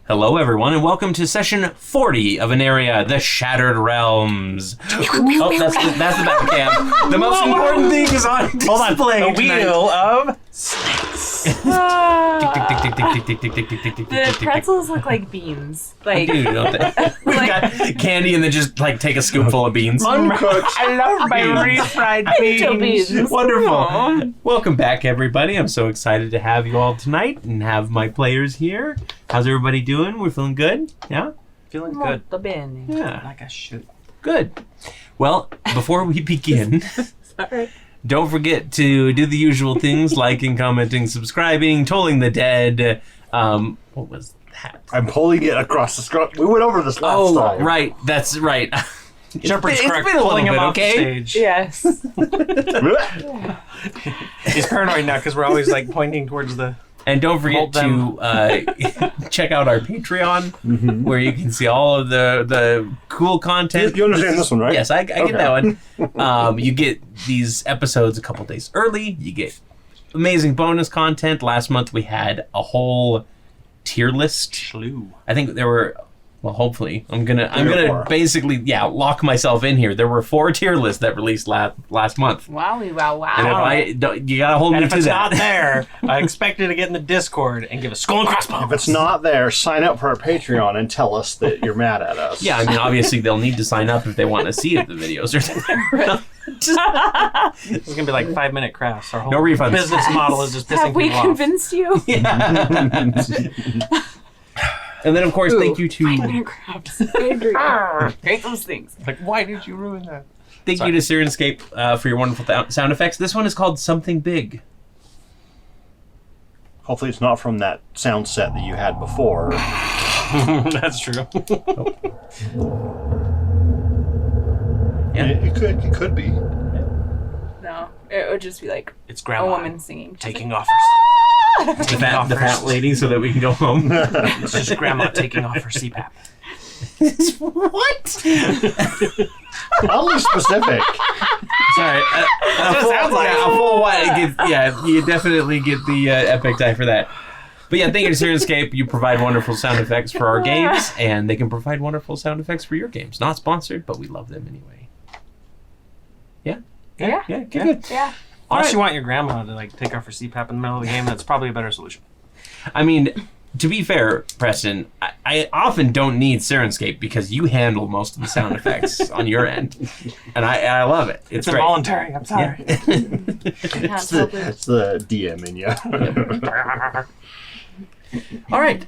Hello, everyone, and welcome to session 40 of Aneria, the Shattered Realms. Oh, that's the battle cam. The most important thing is on display. Hold on, a wheel of snakes. The pretzels look like beans. Like, Dude, don't they? We've got candy and then just like take a scoopful of beans. Uncooked. I love my refried beans. Wonderful. Aww. Welcome back, everybody. I'm so excited to have you all tonight and have my players here. How's everybody doing? We're feeling good? Yeah? Feeling good. Molto bene. Yeah. Like I should. Good. Well, before we begin, Sorry. don't forget to do the usual things, liking, commenting, subscribing, tolling the dead. What was that? I'm pulling it across the screen. We went over this last time. Right. That's right. Shepherd's it's correct. been a little Pulling him bit, off okay? the stage. Yes. He's paranoid now because we're always like pointing towards the. And don't forget to check out our Patreon, where you can see all of the cool content. You understand this one, right? Yes, I get that one. You get these episodes a couple days early. You get amazing bonus content. Last month we had a whole tier list. Slew. I think there were. Well, hopefully, I'm gonna four. basically lock myself in here. There were 4 tier lists that released last month. Wowie, wow, wow. And if I don't, you gotta hold And me if to it's that. not there, I expect you to get in the Discord and give a skull and crossbones. If it's not there, sign up for our Patreon and tell us that you're mad at us. Yeah, I mean, obviously they'll need to sign up if they want to see if the videos are there. It's gonna be like 5-minute crafts. Our whole No refunds. business model is just pissing Have we people convinced you? And then, of course, thank you to Crafts. I agree. Great those things. off. Like, why did you ruin that? thank you to Syrinscape for your wonderful sound effects. This one is called Something Big. Hopefully it's not from that sound set that you had before. That's true. Yeah. It could be. No, it would just be like It's a grandma woman singing. taking off her. The fat lady, so that we can go home. It's just grandma taking off her CPAP. What? Oddly specific. Sorry. what it sounds like. Yeah, a full what? You definitely get the epic die for that. But yeah, thank you to Syrinscape. You provide wonderful sound effects for our games, and they can provide wonderful sound effects for your games. Not sponsored, but we love them anyway. Yeah? Yeah. Yeah, good. Yeah. Unless you want your grandma to like take off her CPAP in the middle of the game, that's probably a better solution. I mean, to be fair, Preston, I often don't need Syrinscape because you handle most of the sound effects on your end. And I love it. It's great. involuntary. I'm sorry. It's the DM in you. All right.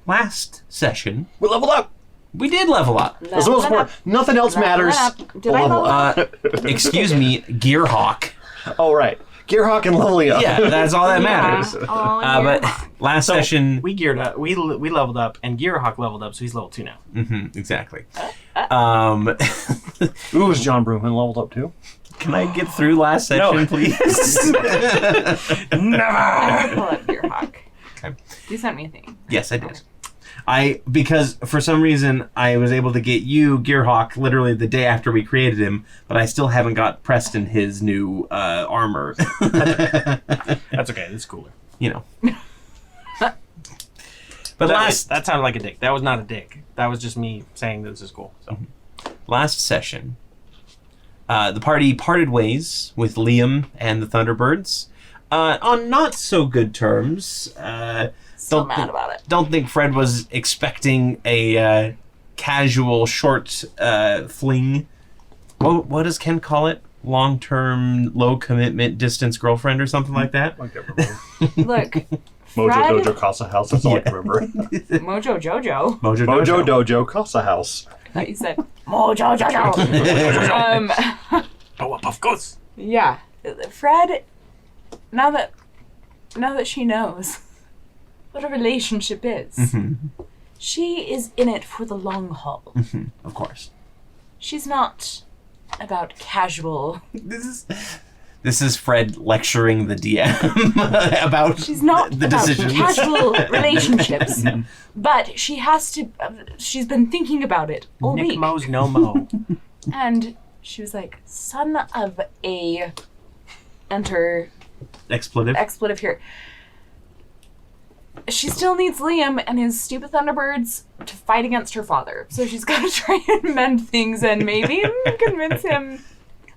Last session, We leveled up. we did level up. That's the most important. Nothing else matters. Did I level up? Excuse me, Gearhawk. Oh, right. Gearhawk and leveling up. Yeah, that's all that matters. Oh, But last session... We geared up. We leveled up, and Gearhawk leveled up, so he's level 2 now. exactly. Ooh, is John Broomman leveled up too? Can I get through last session, No. please? I pull up your hawk. Okay. You sent me a thing. Yes, I did. Because for some reason I was able to get you Gearhawk literally the day after we created him, but I still haven't got Preston his new armor. That's okay. That's cooler. You know. But That sounded like a dick. That was not a dick. That was just me saying this is cool. So last session, the party parted ways with Liam and the Thunderbirds on not so good terms. Still mad about it. Don't think Fred was expecting a casual, short fling. What does Ken call it? Long-term, low-commitment, distance girlfriend or something like that? I can't remember. Look, Mojo Fred, Dojo Casa House. That's all I can remember. Mojo Jojo. Mojo Mojo Dojo Casa House. I thought you said Mojo Jojo. oh, of course. Yeah, Fred. Now that she knows what a relationship is, she is in it for the long haul. Of course. She's not about casual. This is Fred lecturing the DM about She's not the about decisions. casual relationships, but she has to. She's been thinking about it all Nick week, Mo's no mo. and she was like, "Son of a." Enter Expletive. expletive here. she still needs Liam and his stupid Thunderbirds to fight against her father. So she's got to try and mend things and maybe convince him.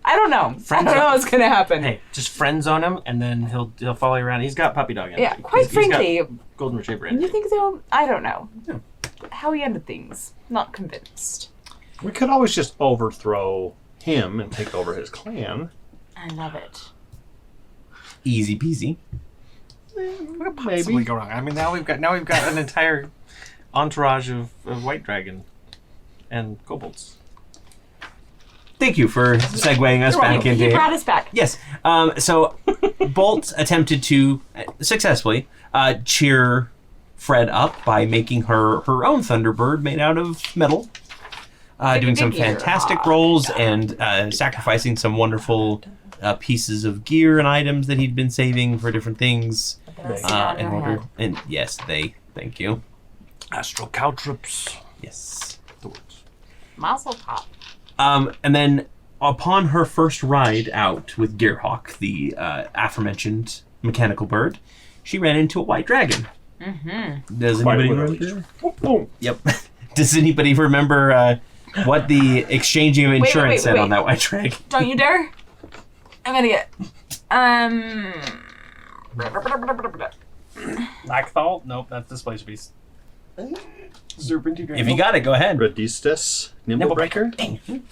I don't know. I don't know what's going to happen. Hey, just friend zone him, and then he'll follow you around. He's got puppy dog in Yeah, him. quite frankly. He's got golden retriever in You him. think they'll... I don't know. Yeah. How he ended things. Not convinced. We could always just overthrow him and take over his clan. I love it. Easy peasy. What could possibly go wrong? I mean, now we've got an entire entourage of white dragon and kobolds. Thank you for segueing us back into... He brought us back. Yes. So Bolt attempted to successfully cheer Fred up by making her own Thunderbird made out of metal. Doing some fantastic rolls and sacrificing some wonderful pieces of gear and items that he'd been saving for different things. In order, and yes, thank you. Astral caltrops. Yes. The words. Mazel tov. And then upon her first ride out with Gearhawk, the aforementioned mechanical bird, she ran into a white dragon. Mm-hmm. Does anybody remember? Boom. Yep. Does anybody remember what the exchanging of insurance said on that white dragon? Don't you dare. I'm gonna get... Blackthal? Nope, that's Displacer Beast. Serpent. If you got it, go ahead. Radistus, Nimblebreaker,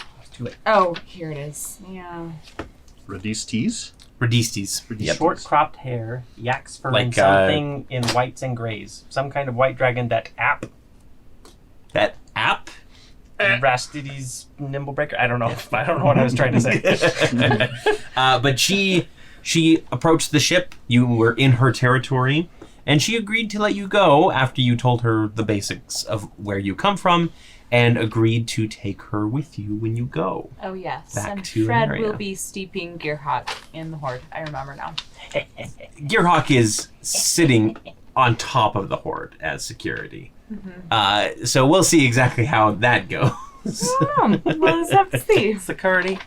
Oh, here it is. Yeah. Radistes, Radistes. Yep. Short cropped hair, yak's fur, Like, and something in whites and grays. Some kind of white dragon that That app? Rastides Nimblebreaker. I don't know what I was trying to say. But she approached the ship. You were in her territory, and she agreed to let you go after you told her the basics of where you come from, and agreed to take her with you when you go. Oh, yes. Back And to Fred Aneria. will be steeping Gearhawk in the Horde. I remember now. Gearhawk is sitting on top of the Horde as security. Mm-hmm. So we'll see exactly how that goes. We'll just have to see. Security.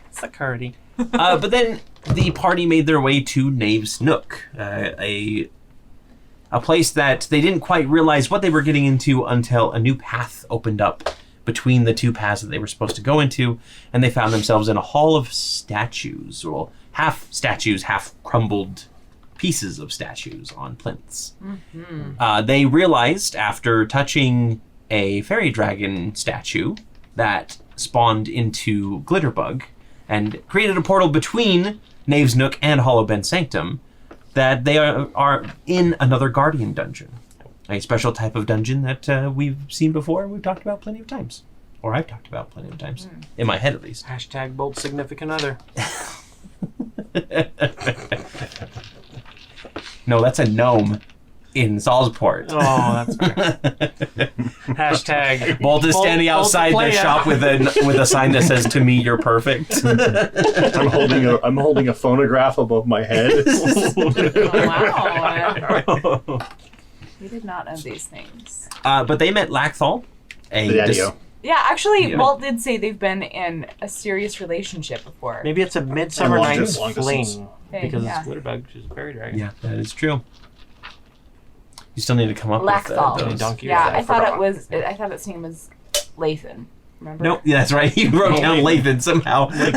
But then the party made their way to Knave's Nook, a place that they didn't quite realize what they were getting into until a new path opened up between the two paths that they were supposed to go into, and they found themselves in a hall of statues, or half statues, half crumbled pieces of statues on plinths. Mm-hmm. They realized after touching a fairy dragon statue that spawned into Glitterbug and created a portal between Knave's Nook and Hollowbend Sanctum that they are in another Guardian dungeon. A special type of dungeon that we've seen before and we've talked about plenty of times. Or I've talked about plenty of times. In my head, at least. Hashtag bold significant other. No, that's a gnome in Salsport. Oh, that's great. Hashtag Bolt is standing outside the shop with a sign that says, "To me, you're perfect." I'm holding a phonograph above my head. Oh, wow. We did not know these things. But they met Lackthal. Yeah, actually, Yeah. Walt did say they've been in a serious relationship before. Maybe it's a Midsummer Long Night's distance. Fling. Hey, Because yeah. it's Glitterbug, she's a fairy dragon. Yeah, that is true. You still need to come up Lackthal. with those. Donkey. Yeah, I I thought forgot. it was. I thought its name was Lathan. Remember? Nope, yeah, that's right. You wrote down Lathan somehow. His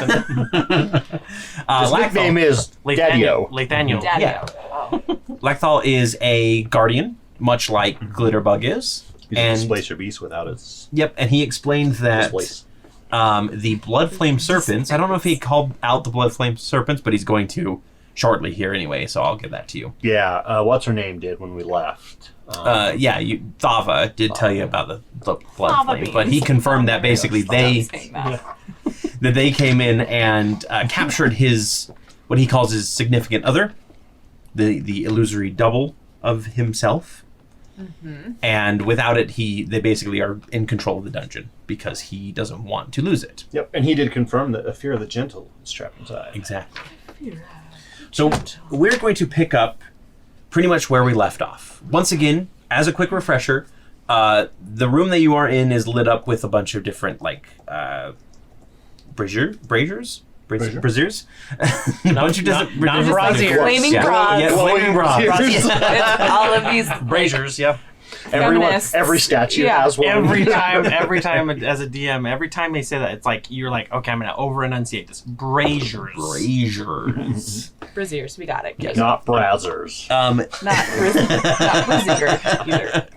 Lackthal. nickname is Daddio. Nathaniel. Daddy. Yeah. Oh. Lackthal is a guardian, much like Glitterbug is. He's And- a Displacer Beast without his Yep, and he explained that displace. the Bloodflame Serpents, I don't know if he called out the Bloodflame Serpents, but he's going to shortly here anyway, so I'll give that to you. Yeah, what's her name did when we left. Thava did tell you about the Fava Bloodflame, but he beans. confirmed that basically Stop saying that. that they came in and captured his, what he calls his significant other, the illusory double of himself. Mm-hmm. And without it, they basically are in control of the dungeon because he doesn't want to lose it. Yep, and he did confirm that a fear of the gentle is trapped inside. Exactly. So we're going to pick up pretty much where we left off. Once again, as a quick refresher, the room that you are in is lit up with a bunch of different, braziers? Braziers? Don't you just... not braziers. Flaming Yeah. bras. Yeah, flaming bras. It's all of these Braziers, yeah. feminists. Every statue Yeah. has one. Every time as a DM, every time they say that, it's like you're like, okay, I'm gonna over enunciate this. Braziers. braziers. We got it. Yes. Not brazzers. Not brazier either.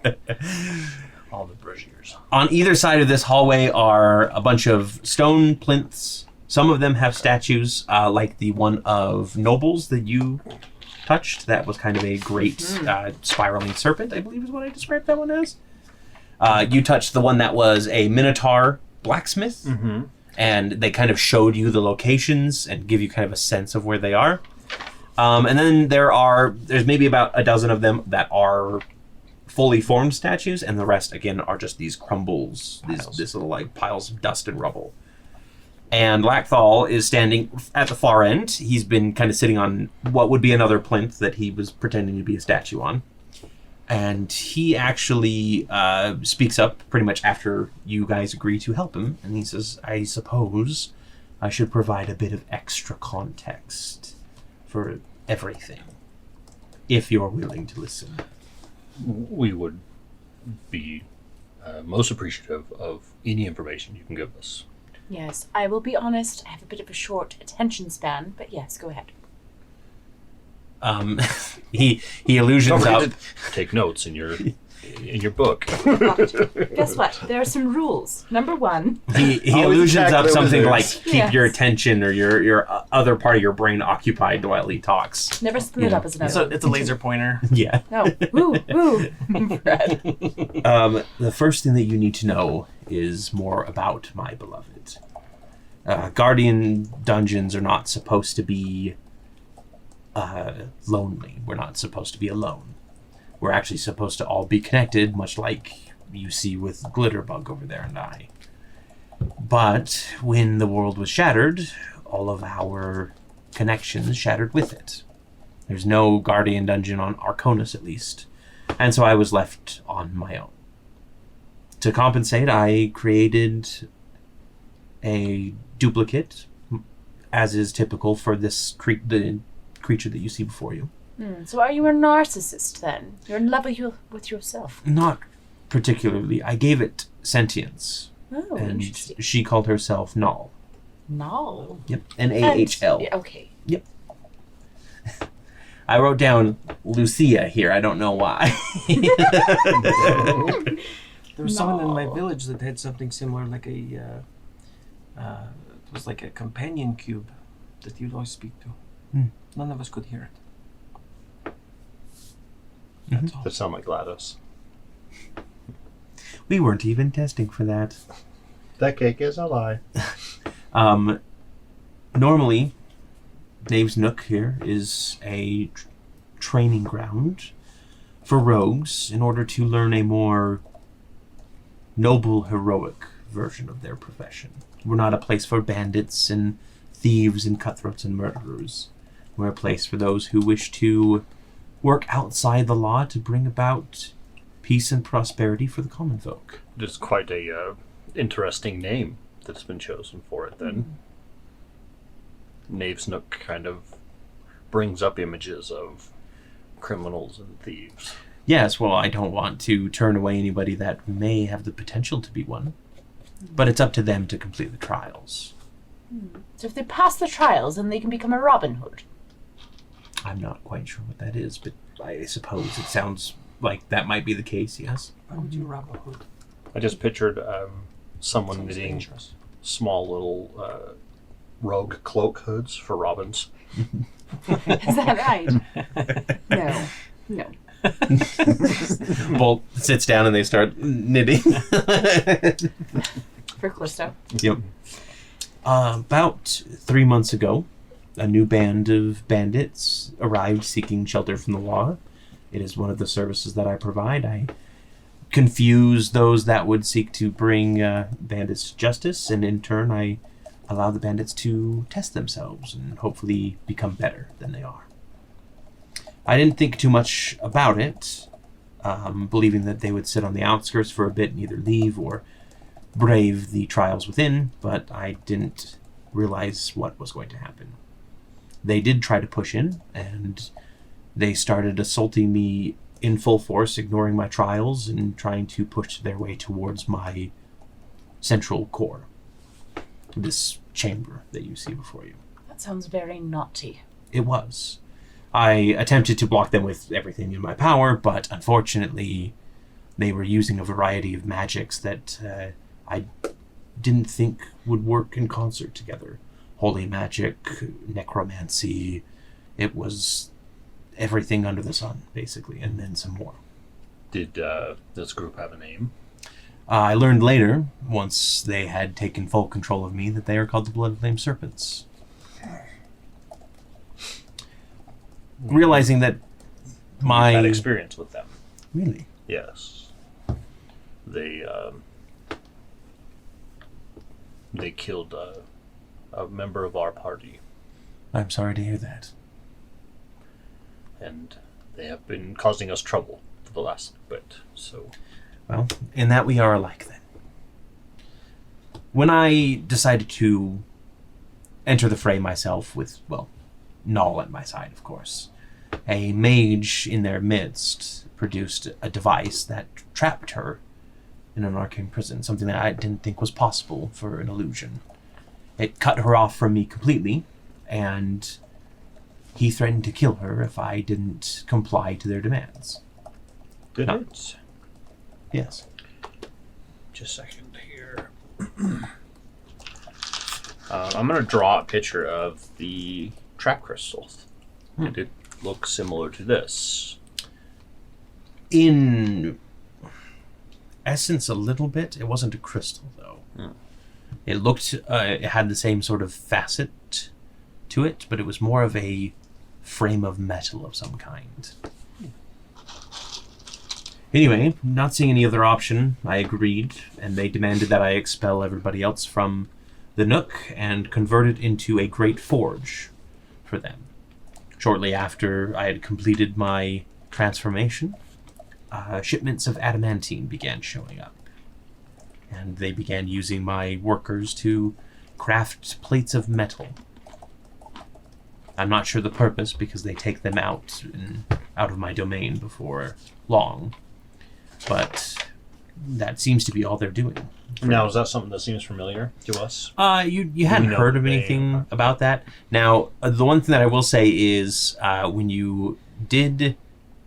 All the braziers. On either side of this hallway are a bunch of stone plinths. Some of them have statues, like the one of nobles that you touched. That was kind of a great spiraling serpent, I believe is what I described that one as. You touched the one that was a minotaur blacksmith, and they kind of showed you the locations and give you kind of a sense of where they are. And then there's maybe about a dozen of them that are fully formed statues, and the rest, again, are just these crumbles, these little like piles of dust and rubble. And Lackthal is standing at the far end. He's been kind of sitting on what would be another plinth that he was pretending to be a statue on. And he actually speaks up pretty much after you guys agree to help him. And he says, I suppose I should provide a bit of extra context for everything, if you're willing to listen. We would be most appreciative of any information you can give us. Yes, I will be honest. I have a bit of a short attention span, but yes, go ahead. He illusions Don't up. forget to take notes in your book. Guess what? There are some rules. Number 1. He Always illusions attack up the something like wizards. keep Yes. your attention or your other part of your brain occupied while he talks. Never split Yeah. up as another. So it's a laser pointer. Yeah. No. Woo, woo. Fred. The first thing that you need to know is more about my beloved. Guardian dungeons are not supposed to be lonely. We're not supposed to be alone. We're actually supposed to all be connected, much like you see with Glitterbug over there and I. But when the world was shattered, all of our connections shattered with it. There's no Guardian dungeon on Arconis, at least. And so I was left on my own. To compensate, I created a duplicate, as is typical for this the creature that you see before you. So are you a narcissist then? You're in love with yourself. Not particularly. I gave it sentience, Oh, and interesting. she called herself Null. No. Yep, N-A-H-L. Yeah, okay. Yep. I wrote down Lucia here. I don't know why. There was someone in my village that had something similar, like it was like a companion cube that you'd always speak to. None of us could hear it. That's all. That sound like Gladys. We weren't even testing for that. That cake is a lie. Normally, Knave's Nook here is a training ground for rogues in order to learn a more noble, heroic version of their profession. We're not a place for bandits and thieves and cutthroats and murderers. We're a place for those who wish to work outside the law to bring about peace and prosperity for the common folk. It's quite a interesting name that's been chosen for it then. Knave's Nook kind of brings up images of criminals and thieves. Yes, well, I don't want to turn away anybody that may have the potential to be one. But it's up to them to complete the trials. So if they pass the trials, then they can become a Robin Hood. I'm not quite sure what that is, but I suppose it sounds like that might be the case, yes. Why would you rob a hood? I just pictured someone Sounds knitting dangerous. small little rogue cloak hoods for robins. Is that right? No. No. Bolt sits down and they start knitting. For Callisto. Yep. About 3 months ago, a new band of bandits arrived seeking shelter from the law. It is one of the services that I provide. I confuse those that would seek to bring bandits to justice, and in turn I allow the bandits to test themselves and hopefully become better than they are. I didn't think too much about it, believing that they would sit on the outskirts for a bit and either leave or brave the trials within, but I didn't realize what was going to happen. They did try to push in, and they started assaulting me in full force, ignoring my trials and trying to push their way towards my central core. This chamber that you see before you. That sounds very naughty. It was. I attempted to block them with everything in my power, but unfortunately, they were using a variety of magics that I didn't think would work in concert together. Holy magic, necromancy. It was everything under the sun, basically, and then some more. Did this group have a name? I learned later, once they had taken full control of me, that they are called the Bloodflame Serpents. Realizing that my... You've had experience with them. Really? Yes. They killed a member of our party, I'm sorry to hear that. and they have been causing us trouble for the last bit, so... Well, in that we are alike then. When I decided to enter the fray myself with, well, Null at my side, of course, a mage in their midst produced a device that trapped her in an arcane prison, something that I didn't think was possible for an illusion. It cut her off from me completely, and he threatened to kill her if I didn't comply to their demands. Did No. it? Yes. Just a second here. I'm going to draw a picture of the trap crystal. It did look similar to this. In essence, a little bit. It wasn't a crystal, though. It looked, it had the same sort of facet to it, but it was more of a frame of metal of some kind. Anyway, not seeing any other option, I agreed, and they demanded that I expel everybody else from the Nook and convert it into a great forge for them. Shortly after I had completed my transformation, shipments of adamantine began showing up. And they began using my workers to craft plates of metal. I'm not sure the purpose, because they take them out of my domain before long. But that seems to be all they're doing. Now, is that something that seems familiar to us? You hadn't know heard of they anything are. about that. Now, the one thing that I will say is when you did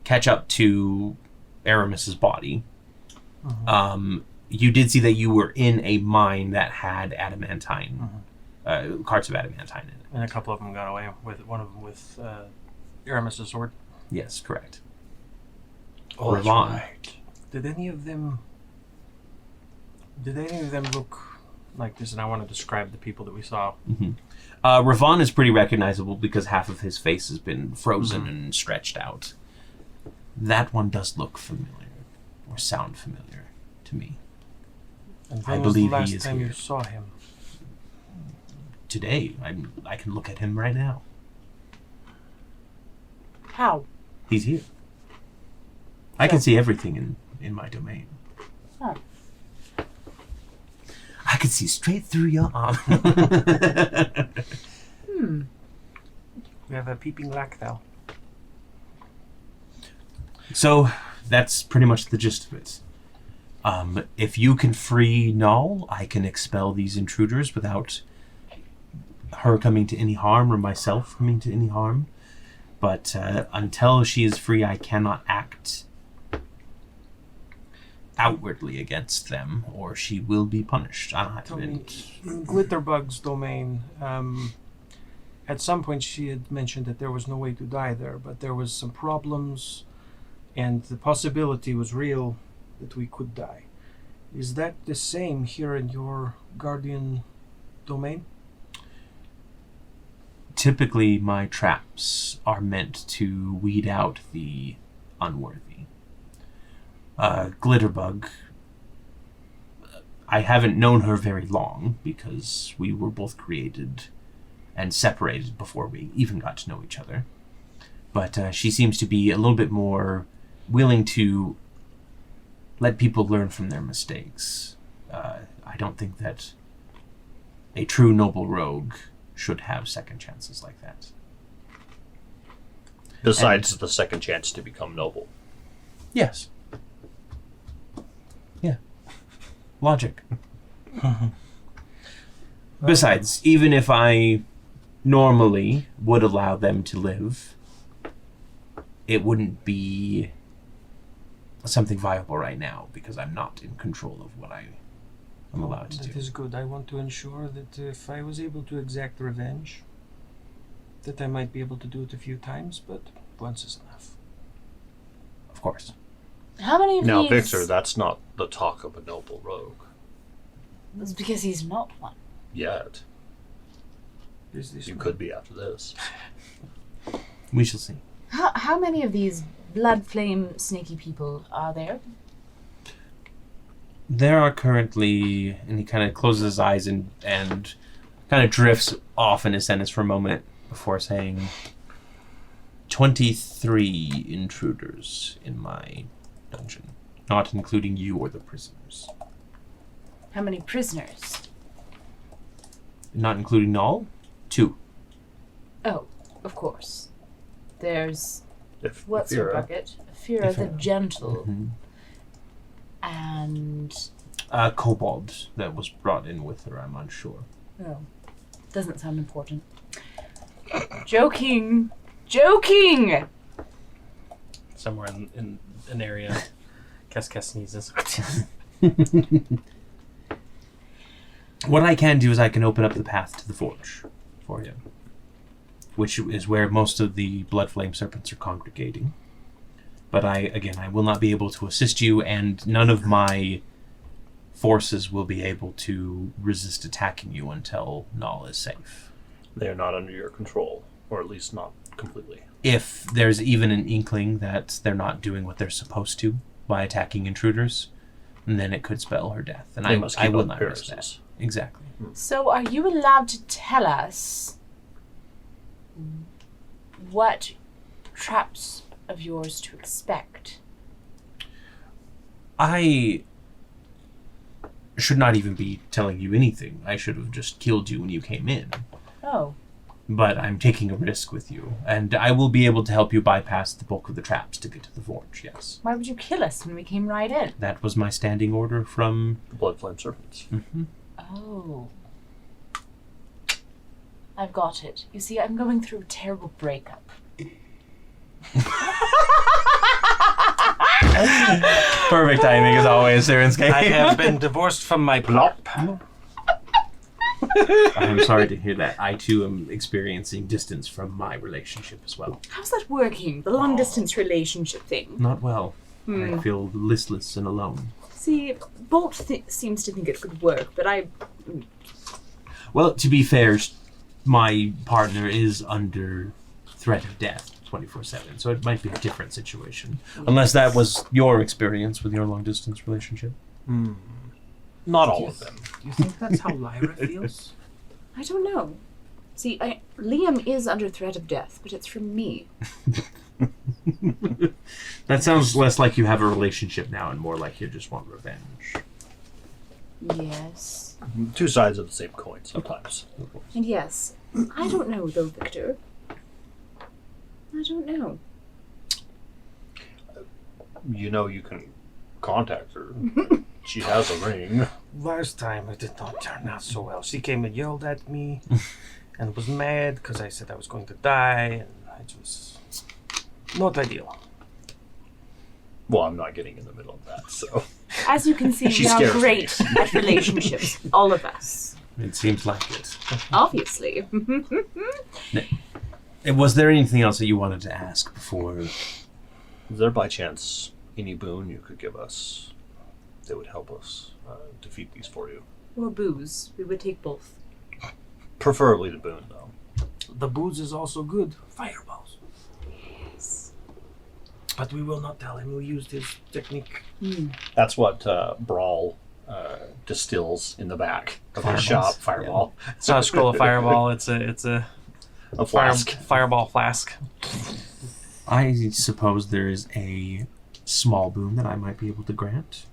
catch up to Aramis's body, you did see that you were in a mine that had adamantine, carts of adamantine in it. And a couple of them got away with one of them with Aramis's sword. Yes, correct. Oh, that's Ravon. right. Did any of them look like this? And I want to describe the people that we saw. Ravon is pretty recognizable because half of his face has been frozen and stretched out. That one does look familiar, or sound familiar to me. And I when was believe the he last is time here. you saw him? Today, I can look at him right now. How? He's here. I can see everything in my domain. Oh. I can see straight through your arm. We have a peeping lack thou. So, that's pretty much the gist of it. If you can free Null, I can expel these intruders without her coming to any harm or myself coming to any harm. But until she is free, I cannot act outwardly against them, or she will be punished. Tell me, in Glitterbug's domain, at some point she had mentioned that there was no way to die there, but there was some problems, and the possibility was real that we could die. Is that the same here in your Guardian domain? Typically, my traps are meant to weed out the unworthy. Glitterbug, I haven't known her very long because we were both created and separated before we even got to know each other. But she seems to be a little bit more willing to let people learn from their mistakes. I don't think that a true noble rogue should have second chances like that. Besides the second chance to become noble. Yes. Yeah. Logic. Besides, even if I normally would allow them to live, it wouldn't be something viable right now because I'm not in control of what I'm allowed to That do. is good. I want to ensure that if I was able to exact revenge, that I might be able to do it a few times, but once is enough. Of course. How many of Now, these... Victor, that's not the talk of a noble rogue. That's because he's not one. Yet. Is this You one? could be after this. We shall see. How many of these Bloodflame snaky people are there? There are currently, and he kind of closes his eyes and kind of drifts off in his sentence for a moment before saying, 23 intruders in my dungeon, not including you or the prisoners. How many prisoners? Not including all? 2. Oh, of course. There's... If What's her you're bucket? Fira the Ifira. Gentle. Mhm. And... Kobold that was brought in with her, I'm unsure. Oh. Doesn't sound important. Joking! Joking! Somewhere in Aneria, Kes sneezes. What I can do is I can open up the path to the forge for you, which is where most of the Bloodflame Serpents are congregating. But I will not be able to assist you, and none of my forces will be able to resist attacking you until Null is safe. They're not under your control, or at least not completely. If there's even an inkling that they're not doing what they're supposed to by attacking intruders, then it could spell her death. And They must I keep will up not risk that. appearances. Exactly. So are you allowed to tell us what traps of yours to expect? I should not even be telling you anything. I should have just killed you when you came in. Oh. But I'm taking a risk with you, and I will be able to help you bypass the bulk of the traps to get to the forge, yes. Why would you kill us when we came right in? That was my standing order from... The Bloodflame Serpents. Oh. I've got it. You see, I'm going through a terrible breakup. Perfect timing as always, Syrinscape. I have been divorced from my plop. I'm sorry to hear that. I too am experiencing distance from my relationship as well. How's that working? The long distance relationship thing. Not well. I feel listless and alone. See, Bolt seems to think it could work, but I... Well, to be fair, my partner is under threat of death 24/7, so it might be a different situation. Unless that was your experience with your long-distance relationship. Not all of them. Do you think that's how Lyra feels? I don't know. See, Liam is under threat of death, but it's from me. That sounds less like you have a relationship now and more like you just want revenge. Yes. Two sides of the same coin sometimes. And yes, I don't know, though, Victor. I don't know. You know you can contact her. She has a ring. Last time it did not turn out so well. She came and yelled at me and was mad because I said I was going to die, and it was not ideal. Well, I'm not getting in the middle of that, so... As you can see, She we are scares me. great at relationships, all of us. It seems like it. Obviously. Was there anything else that you wanted to ask before? Is there by chance any boon you could give us that would help us defeat these for you? Or booze. We would take both. Preferably the boon, though. The booze is also good. Fireballs. Yes. But we will not tell him who used his technique. That's what Brawl distills in the back of his shop. Fireball. It's not a scroll of fireball. It's a A flask. fireball flask. I suppose there is a small boon that I might be able to grant.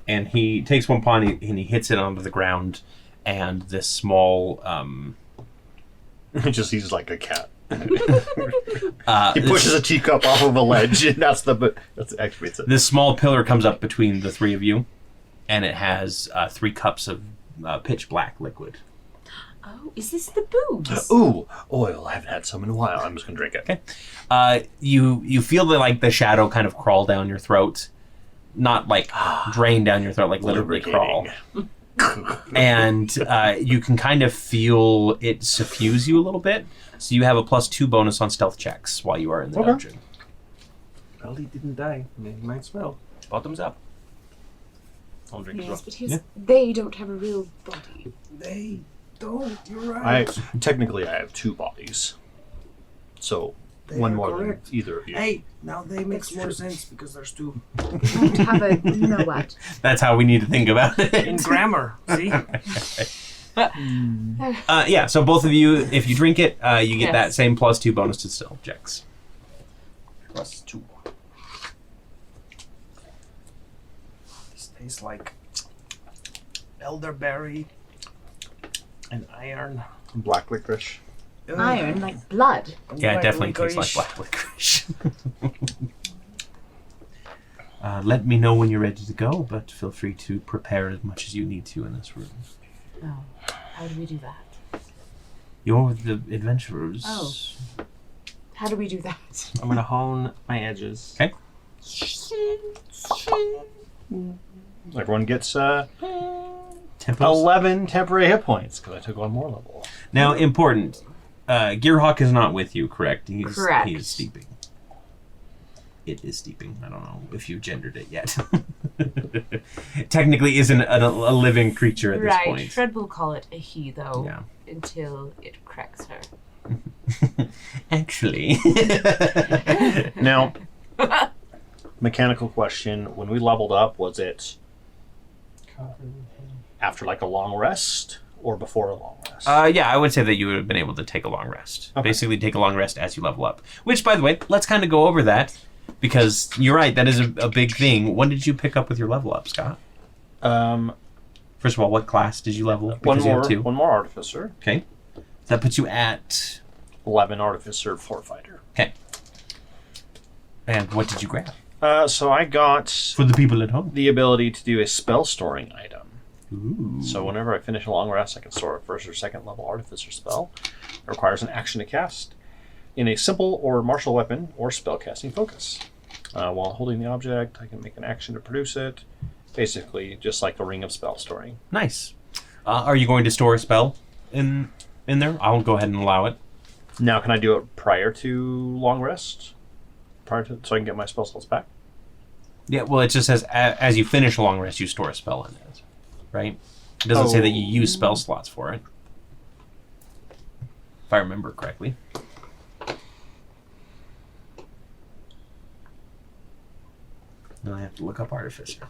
And he takes one pawn and he hits it onto the ground, and this small Just he's like a cat. He pushes a teacup off of a ledge, and that's actually it's this small pillar comes up between the three of you, and it has 3 cups of pitch black liquid. Oh, is this the booze? Ooh, oil. I haven't had some in a while. I'm just gonna drink it. Okay. You feel the shadow kind of crawl down your throat, not like drain down your throat, like literally crawl. And you can kind of feel it suffuse you a little bit, so you have a +2 bonus on stealth checks while you are in the dungeon. Well, he didn't die. He might smell. Bottoms up. I'll drink as well. Yes, but they don't have a real body. They don't. You're right. Technically I have 2 bodies, so They one are more correct. than either of you. Hey, now they makes more sense because there's 2. Don't have a, you know what? That's how we need to think about it. In grammar, see? Yeah, so both of you, if you drink it, you get Yes. that same +2 bonus to stealth checks. +2. This tastes like elderberry and iron. Black licorice. Iron, like blood. Yeah, it definitely tastes like black licorice. Let me know when you're ready to go, but feel free to prepare as much as you need to in this room. Oh, how do we do that? You're the adventurers. Oh. How do we do that? I'm gonna hone my edges. Okay. Everyone gets Tempos. 11 temporary hit points because I took 1 more level. Now, important. Gearhawk is not with you, correct? Correct. He is steeping. It is steeping. I don't know if you gendered it yet. Technically isn't a living creature at this Right. point. Fred will call it a he, though, Yeah. until it cracks her. Actually. Now, mechanical question: when we leveled up, was it after like a long rest or before a long rest? Yeah, I would say that you would have been able to take a long rest. Okay. Basically, take a long rest as you level up. Which, by the way, let's kind of go over that, because you're right, that is a big thing. When did you pick up with your level up, Scott? First of all, what class did you level? Because you have 2. One more artificer, Okay. That puts you at... 11 artificer, 4 fighter. Okay. And what did you grab? So I got For the people at home. the ability to do a spell storing item. Ooh. So whenever I finish a long rest, I can store a 1st or 2nd level artificer spell. It requires an action to cast in a simple or martial weapon or spell casting focus. While holding the object, I can make an action to produce it. Basically, just like the ring of spell storing. Nice. Are you going to store a spell in there? I'll go ahead and allow it. Now, can I do it prior to long rest? So I can get my spell slots back? Yeah, well, it just says as you finish a long rest, you store a spell in it. Right? It doesn't say that you use spell slots for it. If I remember correctly. Then I have to look up Artificer.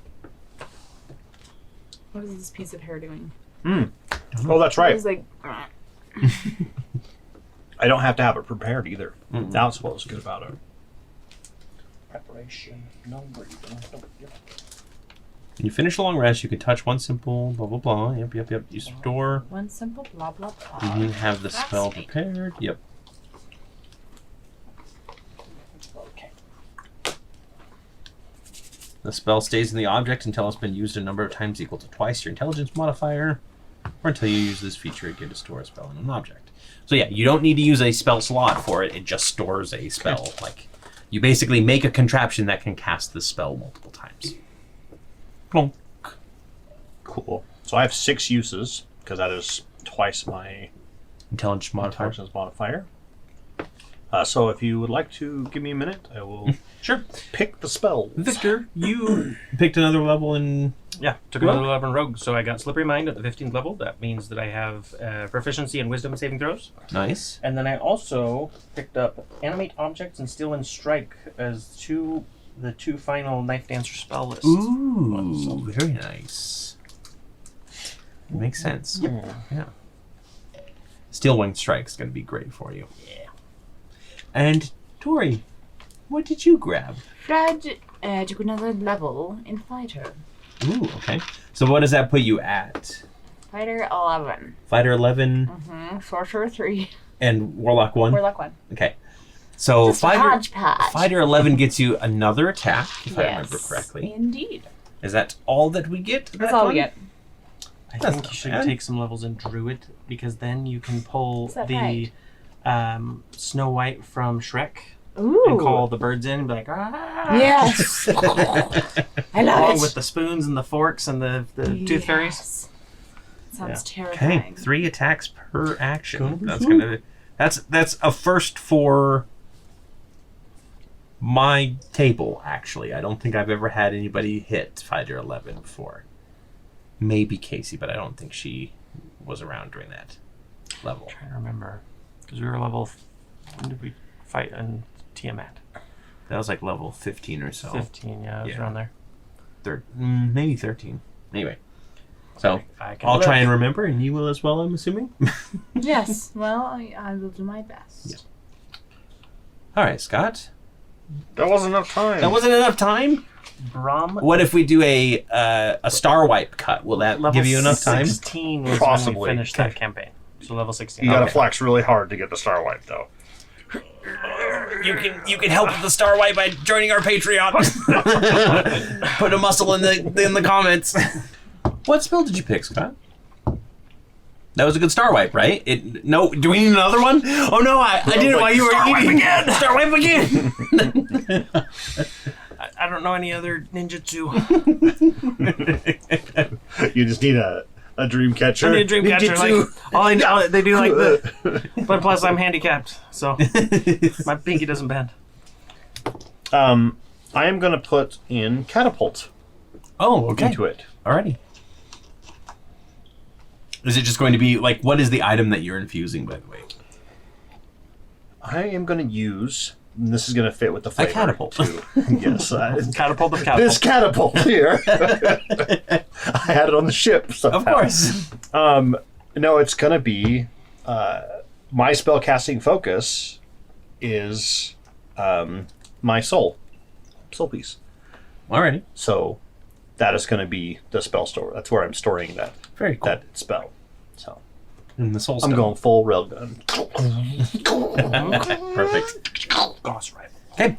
What is this piece of hair doing? Oh, that's right. It's like, I don't have to have it prepared either. Mm-mm. That's what was good about it. Preparation. No breathing. When you finish a long rest, you can touch one simple blah blah blah. Yep. You store. one simple blah blah blah. You have the That's spell me. prepared. Yep. Okay. The spell stays in the object until it's been used a number of times equal to twice your intelligence modifier, or until you use this feature again to store a spell in an object. So yeah, you don't need to use a spell slot for it. It just stores a spell. Like, you basically make a contraption that can cast the spell multiple times. Plonk. Cool. So I have 6 uses, because that is twice my Intelligence modifier. intelligence modifier. So if you would like to give me a minute, I will Sure. pick the spell. Victor, you picked another level in... Yeah, took another level in Rogue, so I got Slippery Mind at the 15th level. That means that I have proficiency in Wisdom saving throws. Nice. And then I also picked up Animate Objects and Steal and Strike as the two final Knife Dancer spell lists. Ooh, very nice. Makes sense. Yeah. Steel Wing Strike's going to be great for you. Yeah. And, Torrey, what did you grab? Fred took another level in fighter. Ooh, okay. So what does that put you at? Fighter 11. Fighter 11, Sorcerer 3. and Warlock 1? Warlock 1. Okay. So Just a hodgepodge. Fighter 11 gets you another attack, if I remember Yes, correctly. Indeed. Is that all that we get? That's all we get. I That's think not you should bad. take some levels in Druid because then you can pull Is that the Snow White from Shrek Ooh. and call the birds in and be like, ah! Yes. I love Along it. with the spoons and the forks and the tooth fairies. Yes. Sounds Okay, terrifying. 3 attacks per action. Gonna be That's fun. gonna. That's a first for my table. Actually, I don't think I've ever had anybody hit Fighter 11 before. Maybe Casey, but I don't think she was around during that level. I'm trying to remember because we were level. When did we fight in Tiamat? That was like level 15 or so. 15, yeah, it was Yeah. around there. Maybe 13. Anyway, so I can I'll look. try and remember, and you will as well, I'm assuming. Yes. Well, I will do my best. Yeah. All right, Scott. That wasn't enough time. That wasn't enough time. Brom. What if we do a star wipe cut? Will that Level give you enough time? 16 was when Possibly. we finished that campaign. So level 16. You gotta Okay. flex really hard to get the star wipe, though. You can help with the star wipe by joining our Patreon. Put a muscle in the comments. What spell did you pick, Scott? That was a good star wipe, right? No, do we need another one? Oh no, I did it while you were eating. Star wipe again. I don't know any other ninjutsu. You just need a dream catcher. I need a dream catcher. Like, they do like the. But plus, I'm handicapped, so my pinky doesn't bend. I am gonna put in catapult Oh, okay. into it. Alrighty. Is it just going to be like, what is the item that you're infusing, by the way? I am gonna use. And this is gonna fit with the flavor. catapult. Too. Yes. Catapult of catapult. This catapult here. I had it on the ship. Somehow. Of course. No, it's gonna be my spellcasting focus is my soul piece. Alrighty. So that is gonna be the spell store. That's where I'm storing that Very cool. that spell. So And the soul I'm stone. going full railgun. Perfect. Goss rifle. Okay.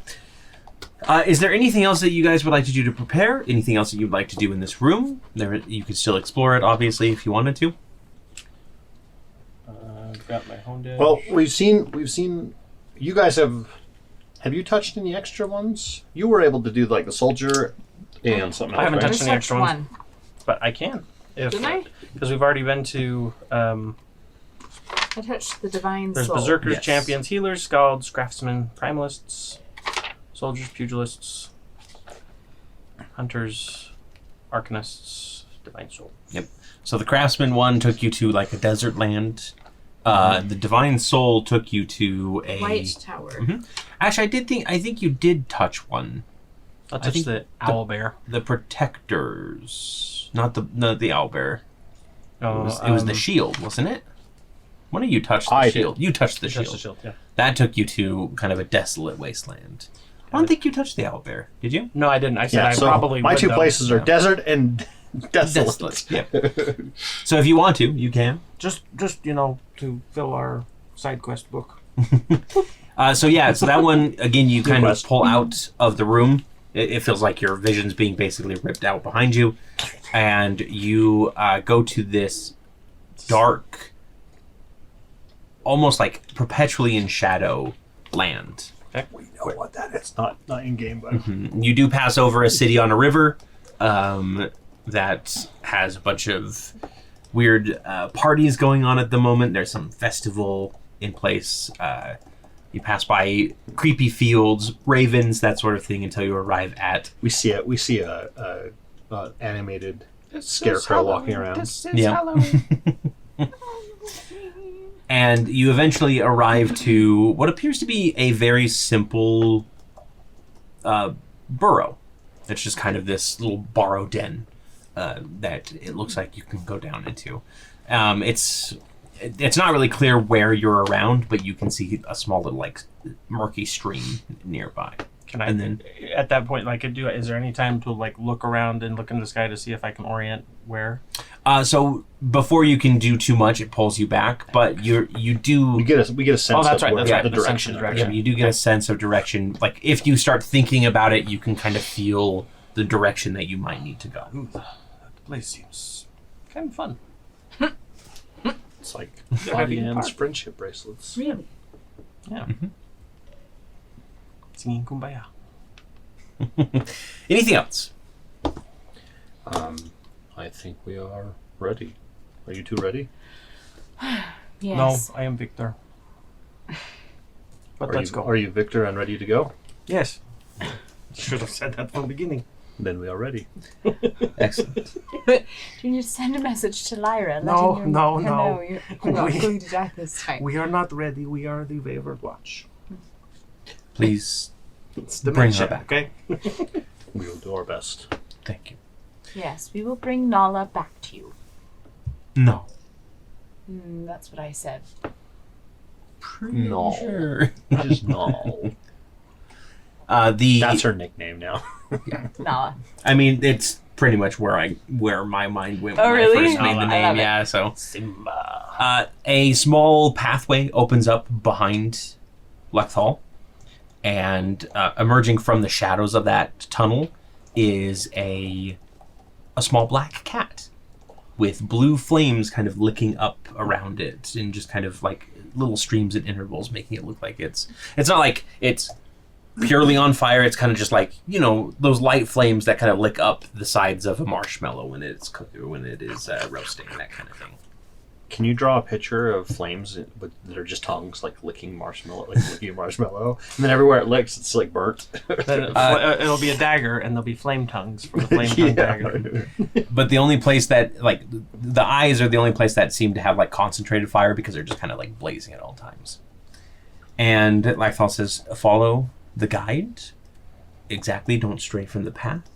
Is there anything else that you guys would like to do to prepare? Anything else that you'd like to do in this room? You could still explore it, obviously, if you wanted to. Got my home dash. Well, we've seen. You guys have you touched any extra ones? You were able to do like the soldier and something else. I haven't right? touched any extra ones. But I can. Didn't I? Because we've already been to. I touched the divine There's soul. berserkers, Yes. champions, healers, scalds, craftsmen, primalists, soldiers, pugilists, hunters, arcanists, divine soul. So the craftsman one took you to like a desert land. The divine soul took you to a White Tower. Mhm. Actually, I think you did touch one. I I touched think the owl bear. The protectors, not the owlbear. Oh, It was the shield, wasn't it? One of you touched the I did. shield. You touched the touched shield. the shield. Yeah. That took you to kind of a desolate wasteland. I don't think you touched the owlbear, did you? No, I didn't. I said Yeah, I so probably my would, two though. places are Yeah. desert and desolate. Yep. So if you want to, you can. Just to fill our side quest book. So that one again, you kind of Quest. pull out of the room. It feels like your vision's being basically ripped out behind you, and you go to this dark, almost like perpetually in shadow land. We know what that is. Not in game, but You do pass over a city on a river that has a bunch of weird parties going on at the moment. There's some festival in place. You pass by creepy fields, ravens, that sort of thing, until you arrive at. we see a animated scarecrow walking around. Yeah. And you eventually arrive to what appears to be a very simple burrow. It's just kind of this little borrow den that it looks like you can go down into. It's not really clear where you're around, but you can see a small little like murky stream nearby. Can I, And then- at that point, like, is there any time to, like, look around and look in the sky to see if I can orient where? So before you can do too much, it pulls you back. But you do. We get a sense Oh, that's of right, where that's right, the the sense of direction. direction. Yeah, you do get a sense of direction. Like if you start thinking about it, you can kind of feel the direction that you might need to go. Ooh, that place seems kind of fun. It's like Happy in the Fabian's park. friendship bracelets. Really? Yeah. Mm-hmm. Singing Kumbaya. Anything else? I think we are ready. Are you two ready? Yes. No, I am Victor. But Are let's you, go. Are you Victor and ready to go? Yes. Should have said that from the beginning. Then we are ready. Excellent. Do you need to send a message to Lyra? No, letting no, her no. know you're not We- going to die this time. We are not ready. We are the Wayward Watch. Please It's the Bring her mission, back. okay? We will do our best. thank you. Yes, we will bring Nala back to you. No. That's what I said. No. Sure. Just no. The That's her nickname now. Nala. I mean, it's pretty much where my mind went when Oh, really? I first made the I name. love it. Yeah, so Simba. a small pathway opens up behind Leucal, and emerging from the shadows of that tunnel is a small black cat with blue flames kind of licking up around it and just kind of like little streams at intervals, making it look like it's not like it's purely on fire. It's kind of just like, you know, those light flames that kind of lick up the sides of a marshmallow when it's when it is roasting, that kind of thing. Can you draw a picture of flames that are just tongues, like licking marshmallow, and then everywhere it licks, it's like burnt. Then it'll be a dagger, and there'll be flame tongues for the flame tongue dagger. But the only place that, like, the eyes are the only place that seem to have, like, concentrated fire because they're just kind of, like, blazing at all times. And Leucal says, follow the guide. Exactly, don't stray from the path.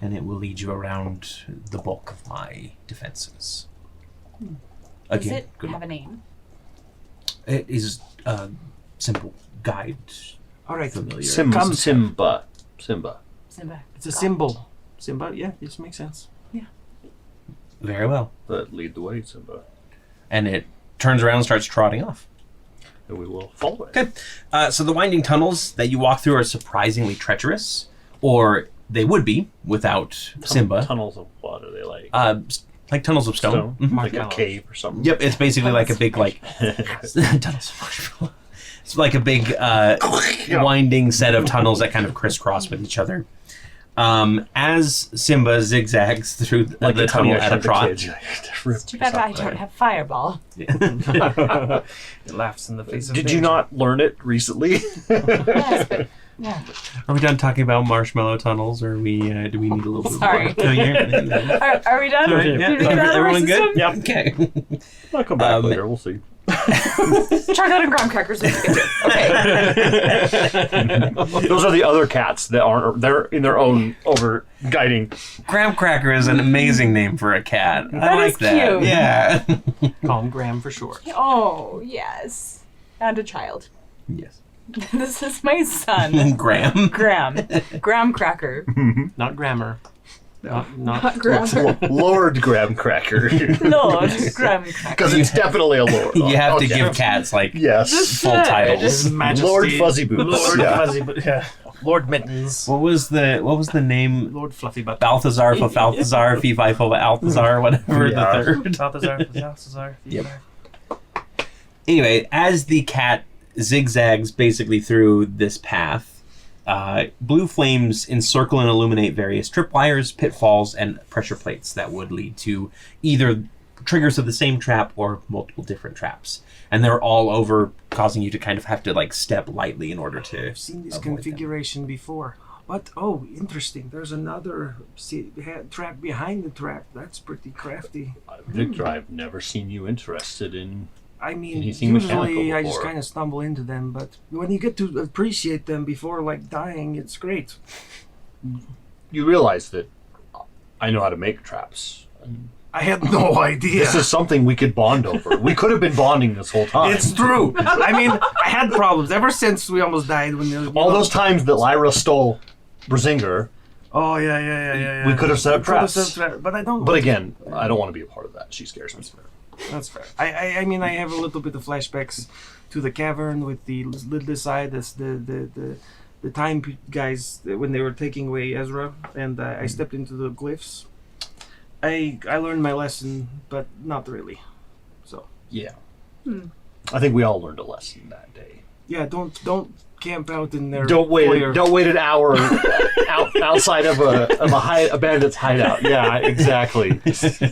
And it will lead you around the bulk of my defenses. Does Again, it good have luck. a name? It is a simple guide. All right. Familiar. Simba. Simba. It's a symbol. Simba, yeah, it just makes sense. Very well. But lead the way, Simba. And it turns around and starts trotting off. And we will follow it. Okay. So the winding tunnels that you walk through are surprisingly treacherous, or they would be without Simba. Tunnels of what are they like? Like tunnels of stone. Mhm. Like a Marshmallows. cave or something. Yep, it's basically like a big like tunnels of marshmallow. It's like a big winding set of tunnels that kind of crisscross with each other. As Simba zigzags through the tunnel at a trot. It's too bad I don't have Fireball. It laughs in the face of Did you danger. not learn it recently? Yes, but yeah. Are we done talking about marshmallow tunnels, or do we need a little bit Sorry. more? No, you're- Are we done? Sorry, Did yeah. we get out of our Everyone good? system? Yep. Okay. I'll come back later. We'll see. Chocolate and graham crackers. Okay. Those are the other cats that aren't. They're in their own over guiding. Graham Cracker is an amazing name for a cat. I That like is that. cute. Yeah. Call him Graham for short. Oh, yes. And a child. Yes. This is my son. Graham. Graham cracker. Not grammar. Not Not grammar. Lord Graham Cracker. Lord Graham cracker. Because it's definitely a lord. You have to Okay. give cats like Yes. full titles. His Majesty. Lord Fuzzy Boots. Lord Yeah. Fuzzy Boots. Yeah. Lord Mittens. What was the name? Lord Fluffy Butt. Balthazar for Balthazar, Fee Fi Fo Althazar, whatever Yeah. the third. Balthazar. Yep. Anyway, as the cat zigzags basically through this path, blue flames encircle and illuminate various tripwires, pitfalls, and pressure plates that would lead to either triggers of the same trap or multiple different traps. And they're all over, causing you to kind of have to like step lightly in order to I've seen this avoid them. configuration before. But, oh, interesting. There's another trap behind the trap. That's pretty crafty. Victor, I've never seen you interested in. I mean, Anything usually mechanical I just before. kind of stumble into them, but when you get to appreciate them before, like, dying, it's great. You realize that I know how to make traps. I had no idea. This is something we could bond over. We could have been bonding this whole time. It's true. I mean, I had problems ever since we almost died. All those times that Lyra stole Brazinger, Oh yeah. we could have set up We could have traps. set up- But I don't. But again, I don't want to be a part of that. She scares me. That's fair. I mean, I have a little bit of flashbacks to the cavern with the little side as the time guys when they were taking away Ezra, and I stepped into the glyphs. I learned my lesson, but not really. So Yeah. I think we all learned a lesson that day. yeah, don't camp out in there. Don't wait an hour outside of a bandit's hideout. Yeah, exactly.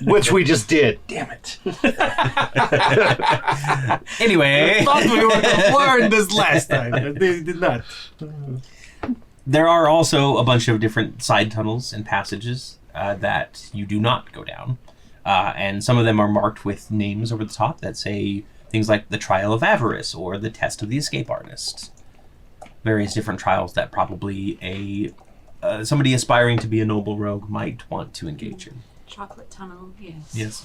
Which we just did. Damn it. Anyway, Thought we would have learned this last time, but they did not. there are also a bunch of different side tunnels and passages that you do not go down. And some of them are marked with names over the top that say things like the Trial of Avarice or the Test of the Escape Artist. Various different trials that probably somebody aspiring to be a noble rogue might want to engage in. Chocolate tunnel, yes. Yes.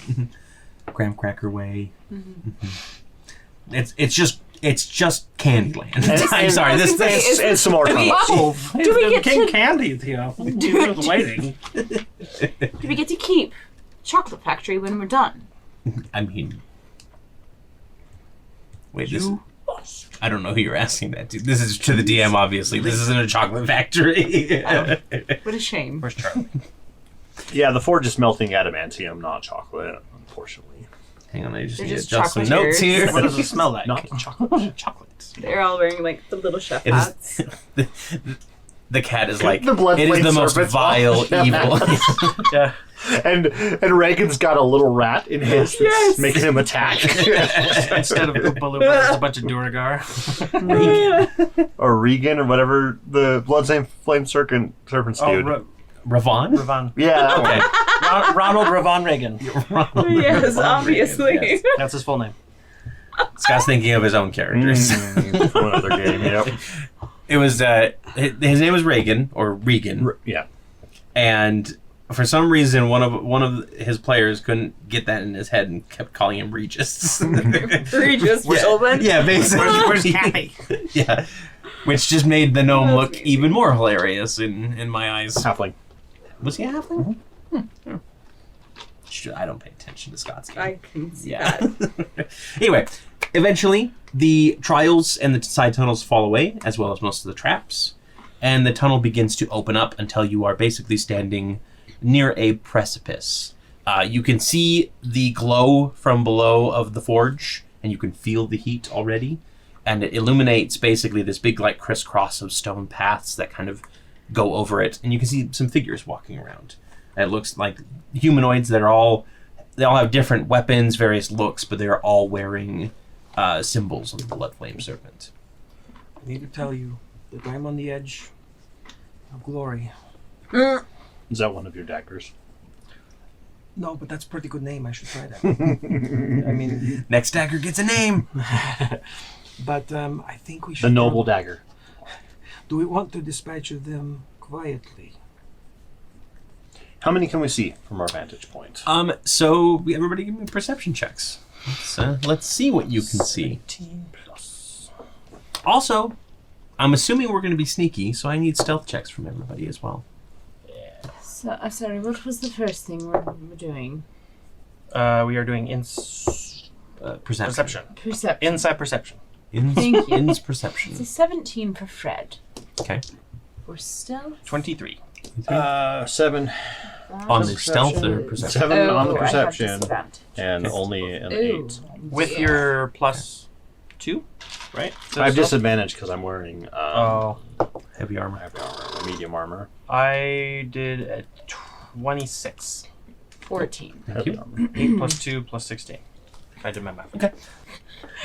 Graham Cracker Way. It's just Candyland. I'm sorry. I was This gonna say, And some more tunnels. Do we get King to Candy, you know? He was waiting. do we get to keep Chocolate Factory when we're done? I mean, wait. I don't know who you're asking that to. This is to the DM, obviously. This isn't a chocolate factory. What a shame. Where's Charlie? Yeah, the forge is melting adamantium, not chocolate, unfortunately. Hang on, I just They're need to just adjust some chocolatiers. notes here. What does it smell like? Not chocolate. Chocolate. They're all wearing like the little chef It hats. is, the cat is like, The Bloodflame it is the most Serpent's vile all- evil. Yeah. And Reagan's got a little rat in his that's Yes. making him attack. Instead of Oompa Loompa, there's a bunch of Duragar. Or Regan, or whatever the Bloodflame Serpent's dude. Ravon? Ravon. Yeah, that one. Okay. Ronald Ravon Reagan. Yes, obviously. Yes. That's his full name. Scott's thinking of his own characters. From another game, yep. It was, his name was Reagan, or Regan, Yeah. and for some reason, one of his players couldn't get that in his head and kept calling him Regis. Regis Yeah. Philbin. Yeah, basically. Where's Kathy? Yeah. Which just made the gnome That's look amazing. even more hilarious in my eyes. Halfling. Was he a halfling? I don't pay attention to Scott's game. I can see Yeah. that. Anyway, eventually the trials and the side tunnels fall away, as well as most of the traps, and the tunnel begins to open up until you are basically standing near a precipice. You can see the glow from below of the forge, and you can feel the heat already, and it illuminates basically this big like crisscross of stone paths that kind of go over it, and you can see some figures walking around. And it looks like humanoids that they all have different weapons, various looks, but they're all wearing symbols of the Bloodflame Serpent. I need to tell you that I'm on the edge of glory. Is that one of your daggers? No, but that's a pretty good name. I should try that. I mean, Next dagger gets a name. but I think we should. The noble dagger. Do we want to dispatch of them quietly? How many can we see from our vantage point? So everybody give me perception checks. Let's see what you can see. 18 plus. Also, I'm assuming we're going to be sneaky, so I need stealth checks from everybody as well. So, sorry, what was the first thing we're doing? We are doing Perception. perception. Perception. Inside perception. Thank you. Ins It's perception. a 17 for Fred. Okay. We're stealth. 23. 7. On the stealth or perception? 7 on the I have perception. disadvantage. And only an Ooh. 8. With your plus 2, right? I have disadvantage because I'm wearing Heavy armor. heavy armor, medium armor. I did a 26. 14. Thank you. Armor. 8 plus 2 plus 16. If I did my math. Okay.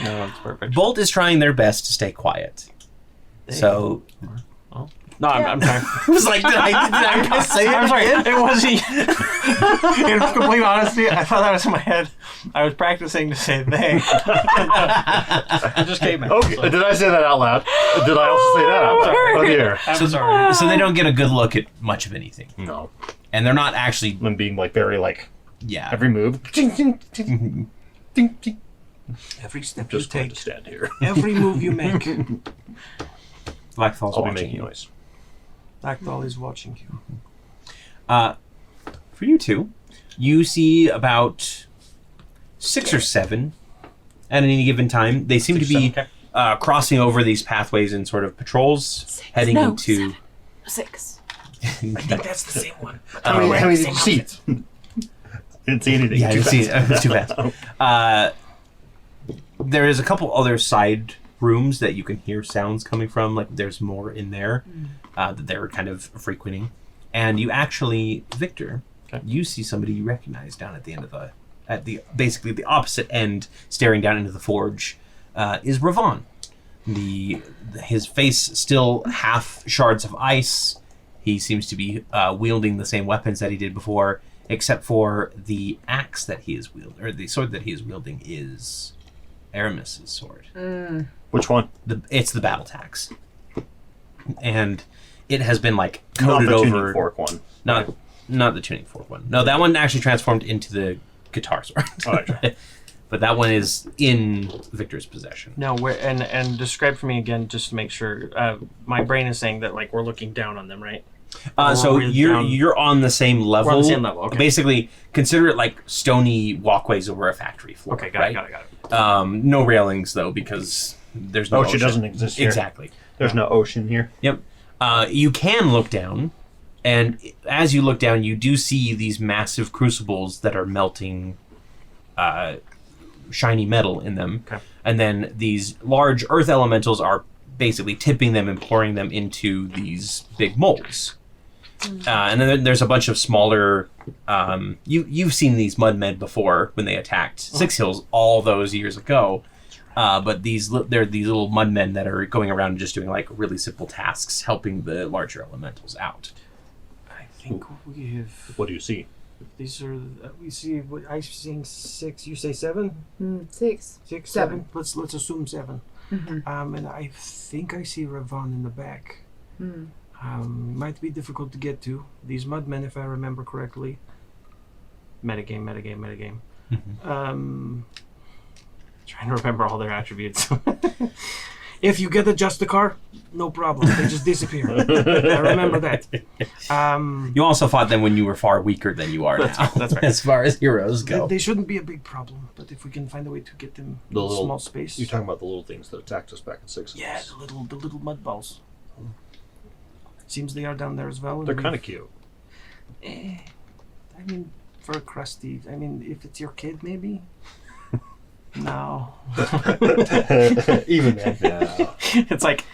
No, that's perfect. Bolt is trying their best to stay quiet. So, No, I'm sorry. I was like, did I say it? I'm sorry. It wasn't. In complete honesty, I thought that was in my head. I was practicing to say they. It just came out. Okay, did I say that out loud? Did I also say that out loud? Oh dear. I'm sorry. So they don't get a good look at much of anything. No. And they're not actually... I'm being like very like Yeah. Every move. Every step Just you going take, to stand here. every move you make, Blackfall's I'll be watching making you. noise. Blackdoll is watching you. For you two, you see about 6 or 7 at any given time. They seem to be crossing over these pathways in sort of patrols, heading No, into. 6. I think that's the same one. How many did you see? Didn't see anything. Yeah, I Too didn't see fast. it. It's too fast. There is a couple other side rooms that you can hear sounds coming from. Like there's more in there that they're kind of frequenting, and you actually, Victor, you see somebody you recognize down at the end of basically the opposite end, staring down into the forge, is Ravon. His face still half shards of ice. He seems to be wielding the same weapons that he did before, except for the axe that he is wielding, or the sword that he is wielding is Aramis's sword. Which one? It's the battle axe, and it has been like Not coated the over. tuning fork one. Not the tuning fork one. No, that one actually transformed into the guitar sword. Oh, right. But that one is in Victor's possession. No, and describe for me again, just to make sure. My brain is saying that like we're looking down on them, right? So we're you're on the same level. We're on the same level, okay. Basically, consider it like stony walkways over a factory floor. Okay, got right? it, got it. No railings though, because there's no Ocean doesn't exist here. Exactly. There's no ocean here. Yep. You can look down, and as you look down, you do see these massive crucibles that are melting shiny metal in them. Okay. And then these large earth elementals are basically tipping them and pouring them into these big molds. And then there's a bunch of smaller... you've seen these mudmen before when they attacked Six Hills all those years ago. But they're these little mudmen that are going around and just doing like really simple tasks, helping the larger elementals out. I think we have. What do you see? These are. We see. I'm seeing 6. You say 7? 6. 6, 7. 7. Let's assume 7. And I think I see Ravon in the back. Might be difficult to get to. These mudmen, if I remember correctly. Metagame. Trying to remember all their attributes. If you get a Justicar, no problem. They just disappear. I remember that. You also fought them when you were far weaker than you are now. That's right. As far as heroes They, go. they shouldn't be a big problem, but if we can find a way to get them in The a little- small space. You're talking about the little things that attacked us back in 6. Yeah, the little mud balls. Seems they are down there as well. and They're we've- kind of cute. I mean, for a crusty. I mean, if it's your kid, maybe. No. Even then. Yeah. It's like,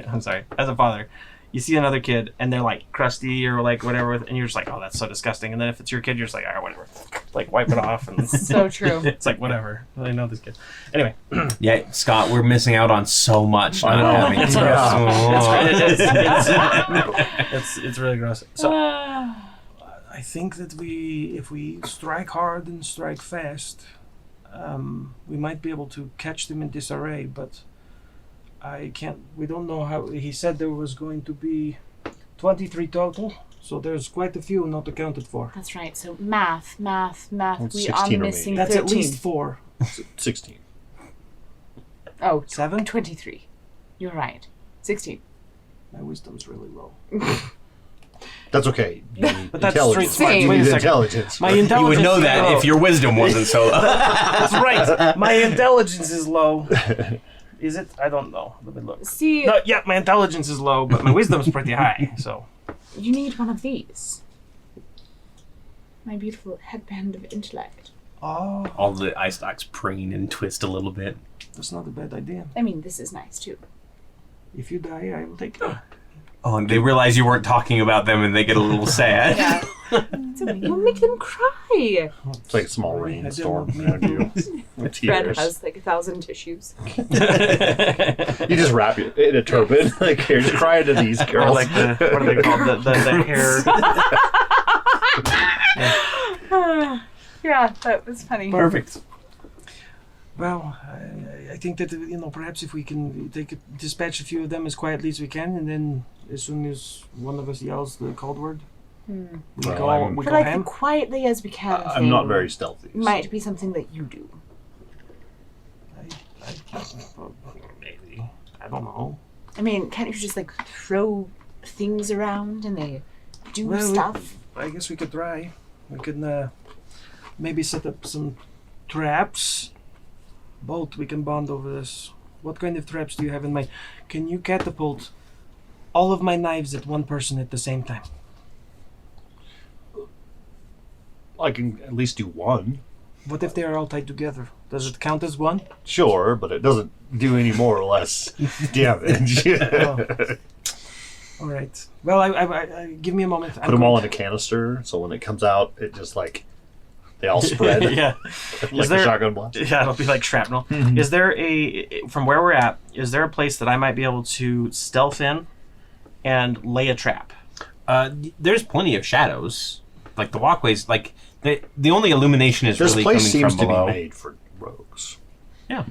I'm sorry, as a father, you see another kid and they're like crusty or like whatever, and you're just like, oh, that's so disgusting. And then if it's your kid, you're just like, all right, whatever, like wipe it off, and So true. it's like whatever. I know this kid. Anyway, Yeah, Scott, we're missing out on so much. I not know. having It's kids. it's really gross. So I think that if we strike hard and strike fast, we might be able to catch them in disarray, but we don't know how. He said there was going to be 23 total, so there's quite a few not accounted for. That's right. So math. It's We are 16 missing That's 13. at least 4. 16. Oh, 7? 23. You're right. 16. My wisdom's really low. That's okay. You need But that's intelligence. straight smart. Same. You Wait a need second. intelligence. My You intelligence would know is that low. if your wisdom wasn't so low. That's right. My intelligence is low. Is it? I don't know. Let me look. See, No, yeah, my intelligence is low, but my wisdom's pretty high. So you need one of these. My beautiful headband of intellect. All the eye stalks preen and twist a little bit. that's not a bad idea. I mean, this is nice too. If you die, I will take it. Oh, and they realize you weren't talking about them and they get a little sad. Yeah. It's okay. You'll make them cry. It's like a small Sorry, I rainstorm didn't around you. Fred Tears. has like 1,000 tissues. You just wrap it in a turban. Like, here, just cry into these or girls. like what are they called? The hair. Yeah, that was funny. Perfect. Well, I think that perhaps if we can dispatch a few of them as quietly as we can, and then as soon as one of us yells the code word, Well, We For go like ham? the quietly as we can I'm thing not very stealthy. so- might be something that you do. Maybe. I don't know. I mean, can't you just like throw things around and they do Well, stuff? I guess we could try. We could maybe set up some traps. Bolt, we can bond over this. What kind of traps do you have in mind? Can you catapult all of my knives at one person at the same time? I can at least do one. What if they are all tied together? Does it count as one? Sure, but it doesn't do any more or less damage. Oh. All right. Well, I give me a moment. Put them all in a canister, so when it comes out, it just like they all spread Yeah. like there- a shotgun blast. Yeah, it'll be like shrapnel. Is there from where we're at, is there a place that I might be able to stealth in and lay a trap? There's plenty of shadows. Like the walkways, like the only illumination is This really place coming seems from to below. be made for rogues. Yeah.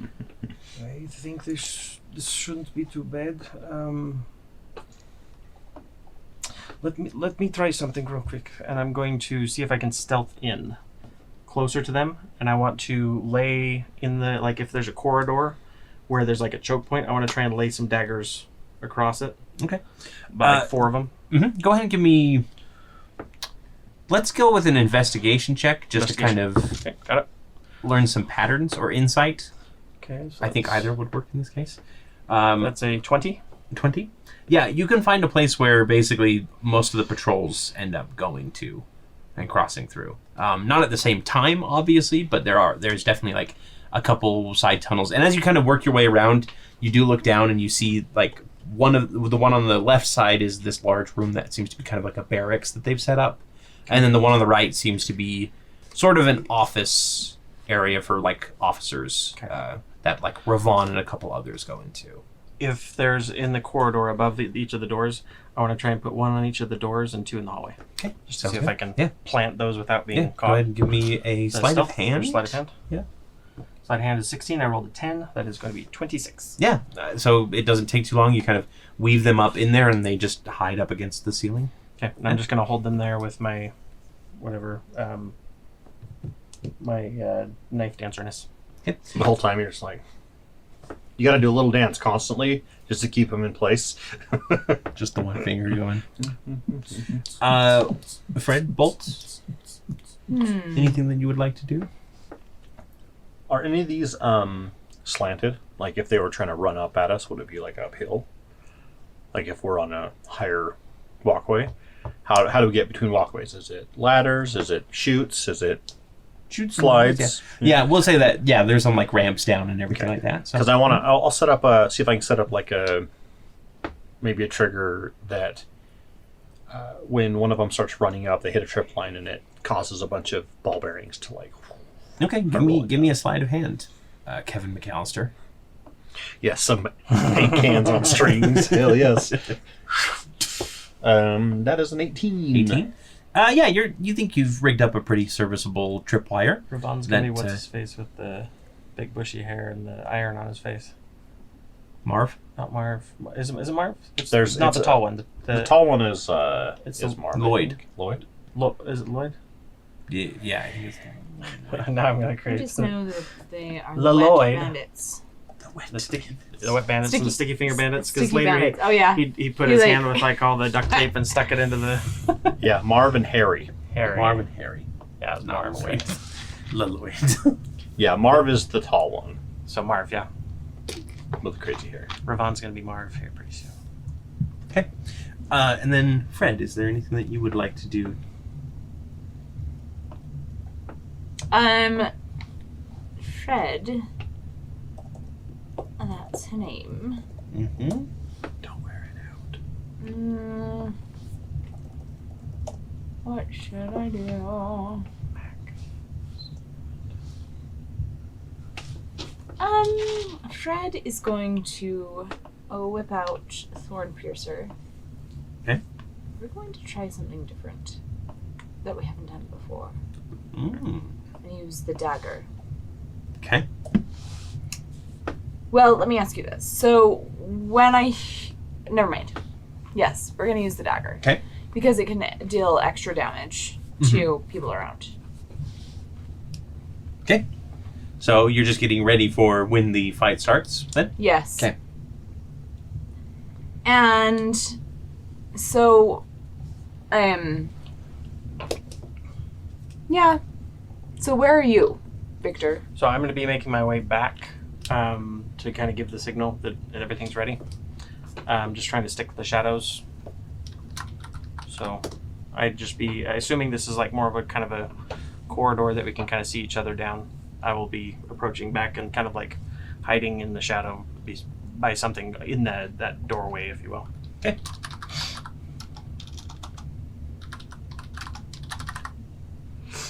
I think this shouldn't be too bad. Let me try something real quick. And I'm going to see if I can stealth in closer to them, and I want to lay in the, like, if there's a corridor where there's like a choke point, I want to try and lay some daggers across it. Okay. Like 4 of them. Go ahead and give me. Let's go with an investigation check, just to kind of Okay, got it. learn some patterns or insight. Okay. So I think that's- either would work in this case. That's a 20. 20? Yeah, you can find a place where basically most of the patrols end up going to and crossing through. Not at the same time, obviously, but there's definitely like a couple side tunnels. And as you kind of work your way around, you do look down and you see like the one on the left side is this large room that seems to be kind of like a barracks that they've set up. And then the one on the right seems to be sort of an office area for like officers that like Ravon and a couple others go into. If there's in the corridor above each of the doors, I want to try and put 1 on each of the doors and 2 in the hallway. Okay. Just to see if I can Yeah. plant those without being Yeah, caught. go ahead and give me a Is that sleight of stealth or hand. Sleight of hand? Yeah. Sleight of hand is 16. I rolled a 10. That is going to be 26. Yeah, so it doesn't take too long. You kind of weave them up in there and they just hide up against the ceiling. Okay, and I'm just going to hold them there with my, whatever, my knife dancerness. The whole time you're just like, you got to do a little dance constantly just to keep them in place. Just the one finger going. Fred, Bolt, anything that you would like to do? Are any of these slanted? Like if they were trying to run up at us, would it be like uphill? Like if we're on a higher walkway? How do we get between walkways? Is it ladders? Is it chutes? Is it slides? Yeah, we'll say that. Yeah, there's some like ramps down and everything like that. So. Because I'll set up see if I can set up like maybe a trigger that when one of them starts running up, they hit a trip line and it causes a bunch of ball bearings to like. Okay, give me a sleight of hand, Kevin McAllister. Yes, some paint cans on strings. Hell yes. That is an 18. 18. Yeah, you think you've rigged up a pretty serviceable tripwire. Ravon's going to be That, what's his face with the big bushy hair and the iron on his face. Marv. Not Marv. Is it Marv? It's There's- not it's the a- tall one. The tall one is It's Marvin. Lloyd. Lloyd. Is it Lloyd? Yeah, I think it's Now I'm going to I create just know that they are Lloyd. wet bandits. the wet bandits and the sticky finger bandits. Because Sticky later bandits. Oh yeah. he put He, his like- hand with like all the duct tape and stuck it into the Yeah, Marv and Harry. hair. Marv and Harry. Yeah, it's Not Marv. Lloyd. Lloyd. Yeah, Marv is the tall one So Marv, yeah. with the crazy hair. Ravon's going to be Marv here pretty soon. Okay. And then Fred, is there anything that you would like to do? Fred. That's her name. Mm-hmm. Don't wear it out. What should I do? Fred is going to whip out Thorn Piercer. Okay. We're going to try something different that we haven't done before. Mm. And use the dagger. Okay. Well, let me ask you this. So, when never mind. Yes, we're going to use the dagger. Okay. because it can deal extra damage to people around. Okay. So you're just getting ready for when the fight starts, then? Yes. Okay. And so, yeah. So where are you, Victor? So I'm going to be making my way back to kind of give the signal that everything's ready. Just trying to stick with the shadows. So I'd just be assuming this is like more of a kind of a corridor that we can kind of see each other down. I will be approaching back and kind of like hiding in the shadow by something in that doorway, if you will. Okay.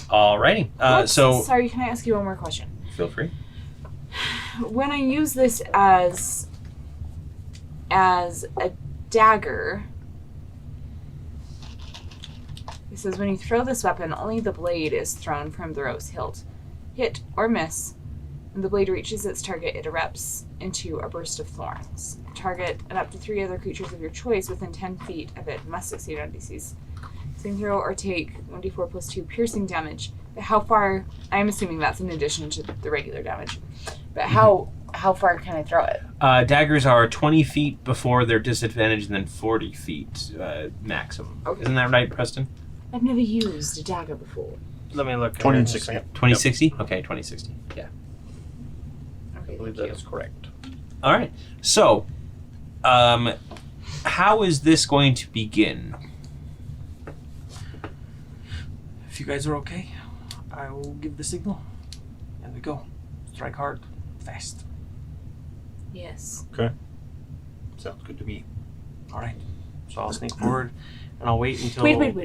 Alrighty. Sorry, can I ask you one more question? Feel free. When I use this as a dagger, it says when you throw this weapon, only the blade is thrown from the rose hilt. Hit or miss, when the blade reaches its target, it erupts into a burst of thorns. Target and up to 3 other creatures of your choice within 10 feet of it must succeed on DCs. Same throw or take 1d4 plus 2 piercing damage. But how far? I'm assuming that's in addition to the regular damage. But how far can I throw it? Daggers are 20 feet before their disadvantage, and then 40 feet maximum. Okay. Isn't that right, Preston? I've never used a dagger before. Let me look. 20 and 60. 2060? Okay, 2060. Yeah. Okay, I believe that is correct. All right. So, how is this going to begin? If you guys are okay, I will give the signal. And we go. Strike hard, fast. Yes. Okay. Sounds good to me. All right. So I'll sneak forward, and I'll wait until. Wait.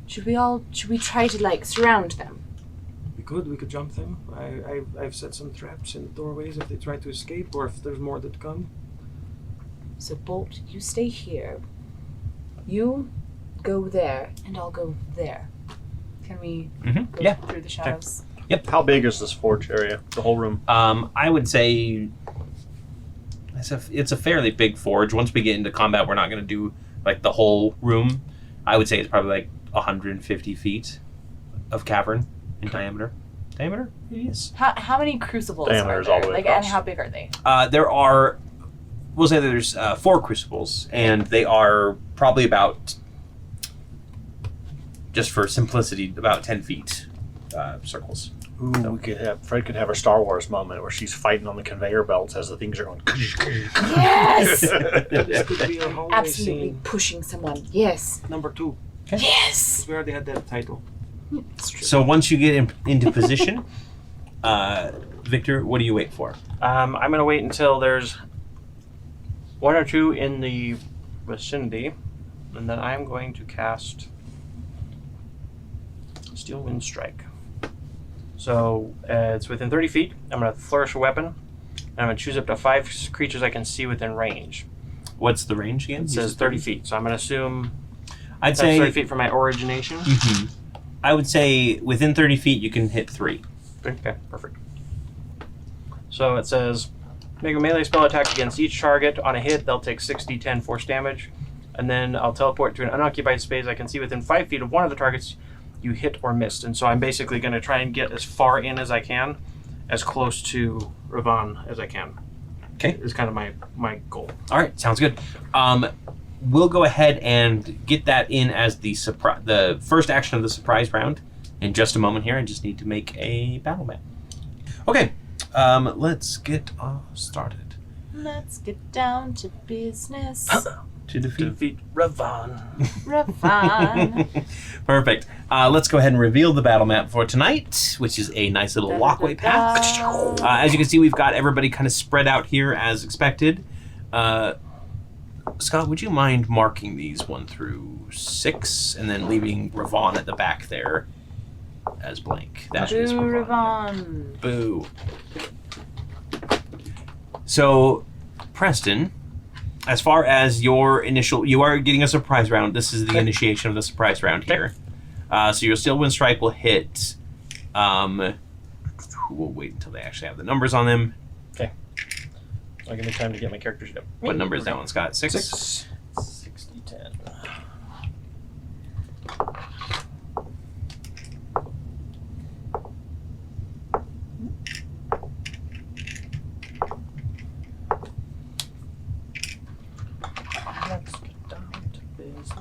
Should we try to like surround them? We could jump them. I've set some traps in the doorways if they try to escape, or if there's more that come. So Bolt, you stay here. You go there, and I'll go there. Can we go Yeah. through the shadows? How big is this forge area? The whole room? I would say it's a fairly big forge. Once we get into combat, we're not going to do like the whole room. I would say it's probably like 150 feet of cavern in diameter. Diameter? Yes. How many crucibles Diameter are is there? all the way And across. how big are they? There are, we'll say there's 4 crucibles, and they are probably about, just for simplicity, about 10 feet circles. Ooh, Fred could have her Star Wars moment where she's fighting on the conveyor belts as the things are going. Yes! This could be a hallway Absolutely scene. pushing someone. Yes. Number 2. Yes! We already had that title. It's true. So once you get into position, Victor, what do you wait for? I'm going to wait until there's 1 or 2 in the vicinity, and then I'm going to cast Steel Wind Strike. So it's within 30 feet. I'm going to flourish a weapon, and I'm going to choose up to 5 creatures I can see within range. What's the range again? It says 30 feet, so I'm going to assume I'd that's say 30 feet from my origination. Mhm. I would say within 30 feet you can hit 3. Okay, perfect. So it says, make a melee spell attack against each target. On a hit, they'll take 6d10 force damage. And then I'll teleport to an unoccupied space I can see within 5 feet of one of the targets you hit or missed. And so I'm basically going to try and get as far in as I can, as close to Ravon as I can. Okay. Is kind of my goal. All right, sounds good. We'll go ahead and get that in as the first action of the surprise round in just a moment here. I just need to make a battle map. Okay, let's get started. Let's get down to business. To Defeat Ravon. Ravon. Perfect. Let's go ahead and reveal the battle map for tonight, which is a nice little walkway path. As you can see, we've got everybody kind of spread out here as expected. Scott, would you mind marking these 1 through 6 and then leaving Ravon at the back there as blank? That is Boo, Ravon. Ravon. Boo. So, Preston, as far as your initial, you are getting a surprise round. This is the initiation of the surprise round here. So your Steel Wind Strike will hit. We'll wait until they actually have the numbers on them. I'll give me time to get my character sheet up. What number is that one, Scott? 6? 62.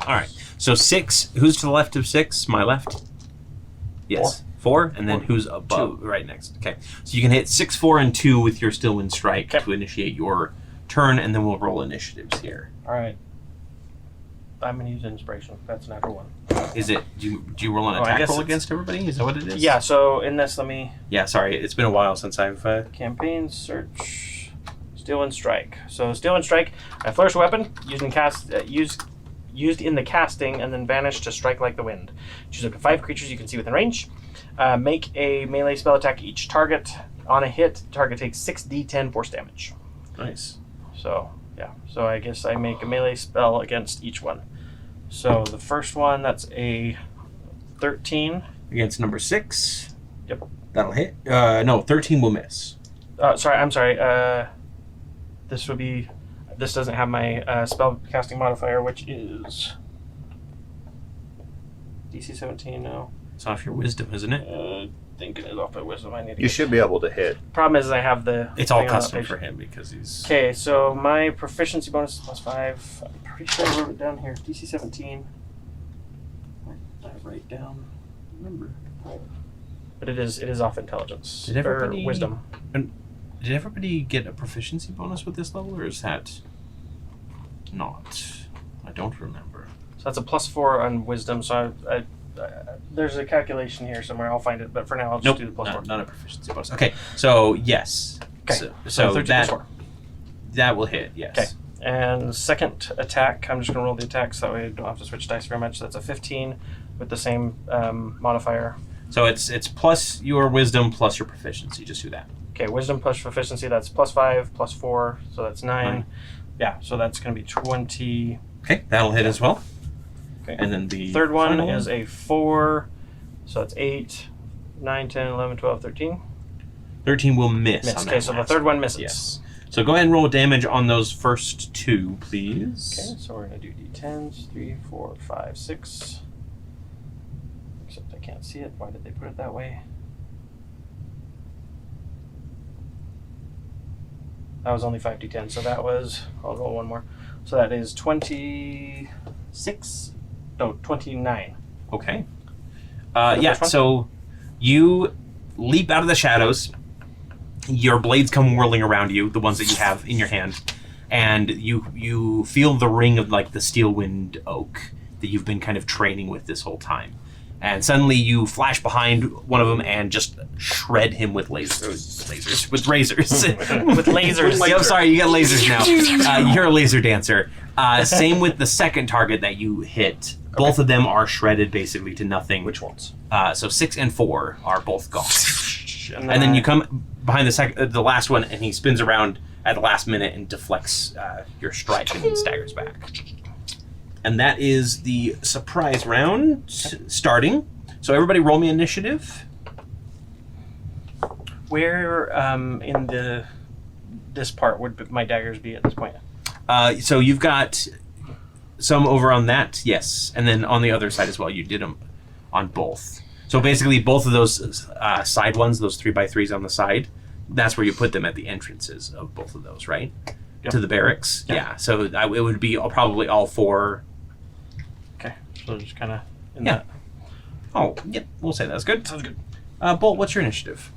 All right. So 6. Who's to the left of 6? My left. Yes. 4, and then who's above? 2. Right next. Okay. So you can hit 6, 4, and 2 with your Still Wind Strike to initiate your turn, and then we'll roll initiatives here. All right. I'm gonna use inspiration. That's an natural 1. Is it? Do you roll an attack roll against everybody? Is that what it is? Yeah. So in this, let me. Yeah. Sorry, it's been a while since I've. Campaign search. Steel and strike. So steel and strike. I flourish a weapon used in the casting, and then vanish to strike like the wind. Choose up to 5 creatures you can see within range. Make a melee spell attack each target. On a hit, target takes 6d10 force damage. Nice. So yeah. So I guess I make a melee spell against each one. So the first one, that's a 13 against number 6. Yep. That'll hit. No, 13 will miss. Sorry. I'm sorry. This would be. This doesn't have my spell casting modifier, which is DC 17. No. It's off your wisdom, isn't it? I think it is off my wisdom. I need to. You should be able to hit. Problem is, I have the. It's all thing on that custom page. for him because he's. Okay, so my proficiency bonus is +5. I'm pretty sure I wrote it down here. DC 17. I write down. Remember. But it is off intelligence. Did everybody- or wisdom? Did everybody get a proficiency bonus with this level, or is that not? I don't remember. So that's a +4 on wisdom. So I there's a calculation here somewhere. I'll find it. But for now, I'll just do the +4. Not a proficiency bonus. Okay, so yes. Okay, So 13 that +4. that will hit. Yes. Okay. And second attack, I'm just going to roll the attack so that way I don't have to switch dice very much. That's a 15 with the same modifier. So it's plus your wisdom plus your proficiency. Just do that. Okay, wisdom plus proficiency, that's +5, +4, so that's 9. Yeah, so that's going to be 20. Okay, that'll hit as well. Okay. And then the Third one final is a 4, so that's 8, 9, 10, 11, 12, 13. 13 will miss. Miss. On Okay, that so the last third one misses. Yes. So go ahead and roll damage on those first 2, please. Okay, so we're going to do d10s, 3, 4, 5, 6. Except I can't see it. Why did they put it that way? That was only 5d10, so that was, I'll roll one more. So that is 29. Okay. The Yeah, first one? so you leap out of the shadows. Your blades come whirling around you, the ones that you have in your hand, and you feel the ring of like the steel wind oak that you've been kind of training with this whole time. And suddenly you flash behind one of them and just shred him with razors. With lasers. Like, I'm sorry, you got lasers now. You're a laser dancer. Same with the second target that you hit. Both of them are shredded basically to nothing. Which ones? So 6 and 4 are both gone. And And then you come behind the last one, and he spins around at the last minute and deflects your strike and staggers back. And that is the surprise round starting. So everybody roll me initiative. Where in this part would my daggers be at this point? So you've got some over on that, yes. And then on the other side as well, you did them on both. So basically both of those side ones, those 3x3s on the side, that's where you put them at the entrances of both of those, right? Yep. To the barracks. Yep. Yeah, so it would be probably all 4. Okay, so just kind of in Yeah. that. Oh, yep, we'll say that's good. Sounds good. Bolt, what's your initiative?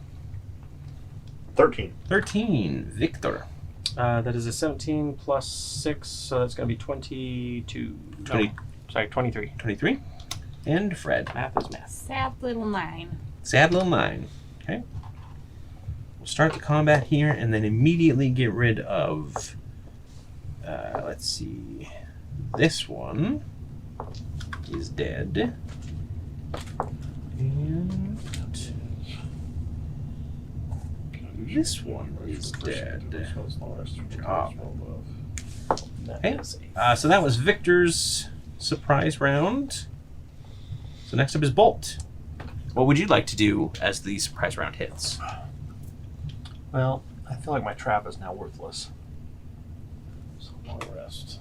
13. 13. Victor. That is a 17 plus 6, so that's going to be 22. 20. No, sorry, 23. 23. And Fred. Math is math. Sad little 9. Sad little 9. Okay. We'll start the combat here and then immediately get rid of, let's see, this one is dead. And this one is dead. Ah. Okay. So that was Victor's surprise round. So next up is Bolt. What would you like to do as the surprise round hits? Well, I feel like my trap is now worthless. So I'm gonna rest.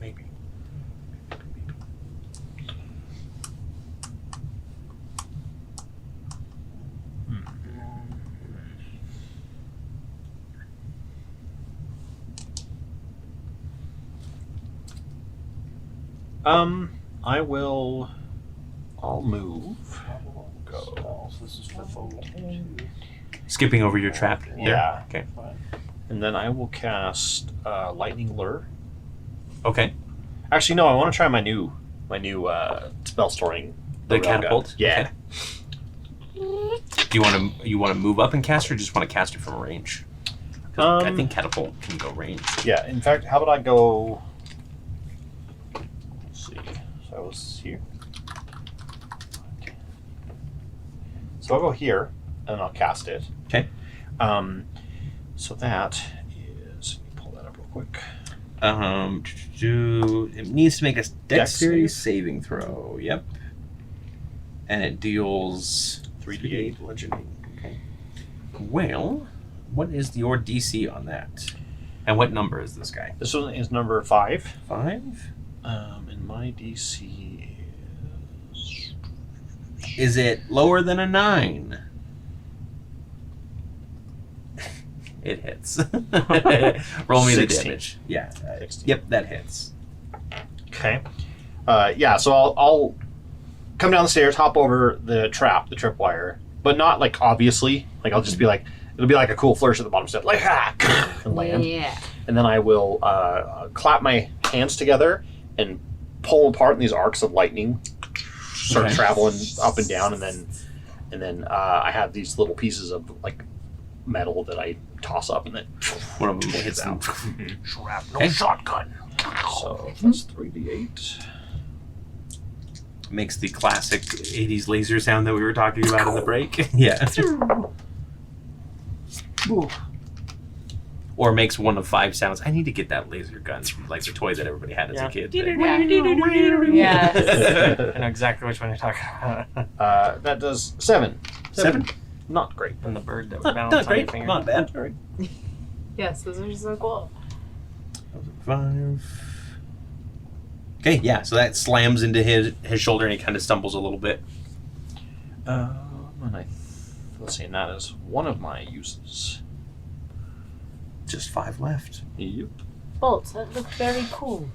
Maybe. I will. I'll move. Go. So this is the phone. Skipping over your trap. there. Yeah. Okay. And then I will cast Lightning Lure. Okay. Actually, no. I want to try my new spell storing. The railgun. catapult. Yeah. Okay. Do you want to move up and cast, or just want to cast it from range? 'Cause I think catapult can go range. Yeah. In fact, how about I go? Let's see. So I was here. So I'll go here, and I'll cast it. Okay. So that is. Let me pull that up real quick. It needs to make a dexterity save? saving throw. Yep. And it deals 3d8 bludgeoning. Okay. Well, what is your DC on that? And what number is this guy? This one is number 5. 5? And my DC is. Is it lower than a 9? It hits. Roll me the 16. damage. Yeah. 16. Yep, that hits. Okay. Yeah, so I'll come down the stairs, hop over the tripwire, but not like obviously. Like I'll just be like, it'll be like a cool flourish at the bottom step, like and land. Yeah. And then I will clap my hands together and pull apart in these arcs of lightning, start Okay. traveling up and down, and then I have these little pieces of like metal that I toss up, and then One of them hits out. them. Shrapnel Okay. shotgun. So that's 3d8. Makes the classic 80s laser sound that we were talking about in the break. Yeah. Or makes one of 5 sounds. I need to get that laser gun, like the toy that everybody had as Yeah. a kid. Yes. I know exactly which one you're talking about. That does 7. 7? Not great. And the bird that was Not balanced on your great. finger. Not bad. Yes, those are so cool. 5. Okay, yeah, so that slams into his shoulder and he kind of stumbles a little bit. And let's see, and that is one of my uses. Just 5 left. Yep. Bolts, that look very cool.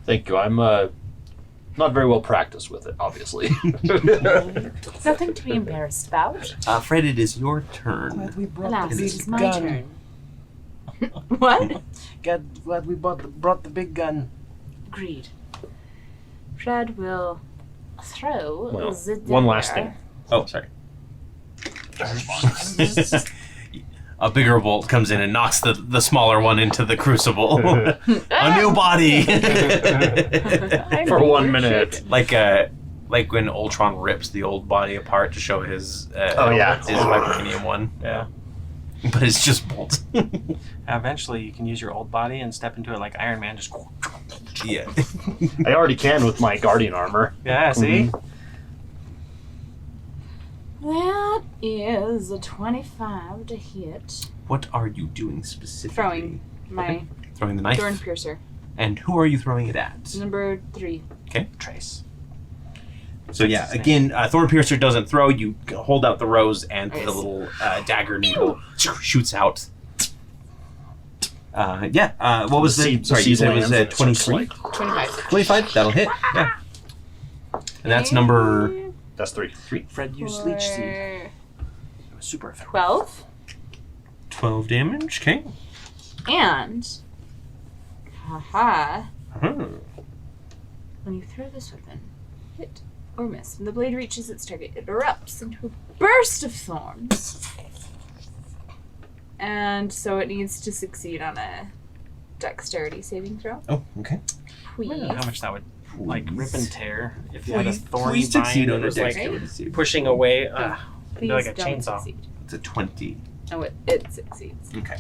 Thank you. I'm not very well practiced with it, obviously. Nothing to be embarrassed about. Fred, it is your turn. we brought Alas, the it big is my gun. turn. What? Glad we brought the big gun. Agreed. Fred will throw Well, the one last dagger. thing. Oh, sorry. A bigger bolt comes in and knocks the smaller one into the crucible. A new body. For 1 minute. like when Ultron rips the old body apart to show his his vibranium one. Yeah. But it's just bolt. Eventually, you can use your old body and step into it like Iron Man. Just Yeah. I already can with my Guardian armor. yeah. See. That is a 25 to hit. What are you doing specifically? Throwing my Throwing the knife. Thorn Piercer. And who are you throwing it at? Number 3. Trace. So yeah, again, Thorn Piercer doesn't throw. You hold out the rose, and Nice. the little dagger needle shoots out. What was The the? Sorry, you said it was lands and it starts 23? like- 25. 25. That'll hit. Yeah. And that's number That's 3. 3. Fred used leech seed. For It was super effective. 12. 12 damage. Okay. And haha, Uh-huh. when you throw this weapon, hit or miss, when the blade reaches its target, it erupts into a burst of thorns. And so it needs to succeed on a dexterity saving throw. Oh, okay. I wonder how Please. much that would like rip and tear if you had a Please, thorny please vine succeed that on a was like dexterity save. pushing away. Please like a don't chainsaw. succeed. It's a 20. Oh, it succeeds. Okay.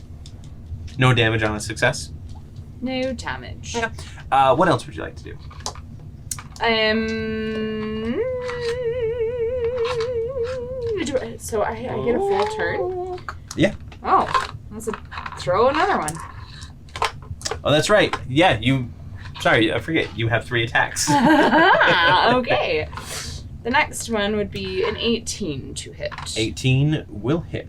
No damage on a success. No damage. What else would you like to do? So I get a full turn? Yeah. Oh, let's throw another one. Oh, that's right. Yeah, Sorry, I forget. You have 3 attacks. Okay. The next one would be an 18 to hit. 18 will hit.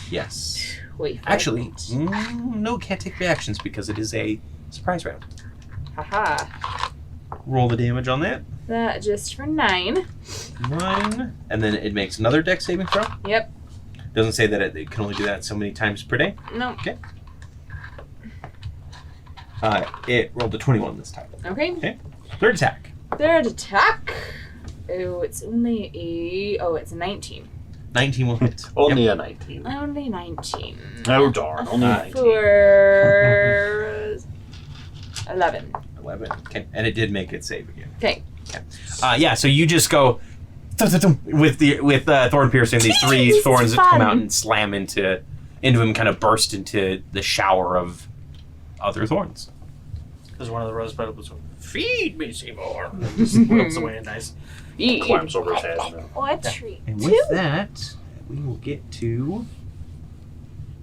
Yes. Wait. Actually, no, can't take reactions because it is a surprise round. Haha. roll the damage on that. That just for 9. 9. And then it makes another dex saving throw. Yep. Doesn't say that it can only do that so many times per day. Nope. Okay. It rolled a 21 this time. Okay. Third attack. Third attack. Oh, it's only it's a 19. 19 will hit. Only a 19. Only 19. Oh, darn. Only a 19. For 11. 11. Okay. And it did make it save again. Okay. Yeah, so you just go with thorn piercing. These 3 thorns that come out and slam into him, kind of burst into the shower of other thorns. There's one of the rosebud was going, feed me, Seymour. And then just whips away and dies. Clamps over his head. No. What a treat. And with that, we will get to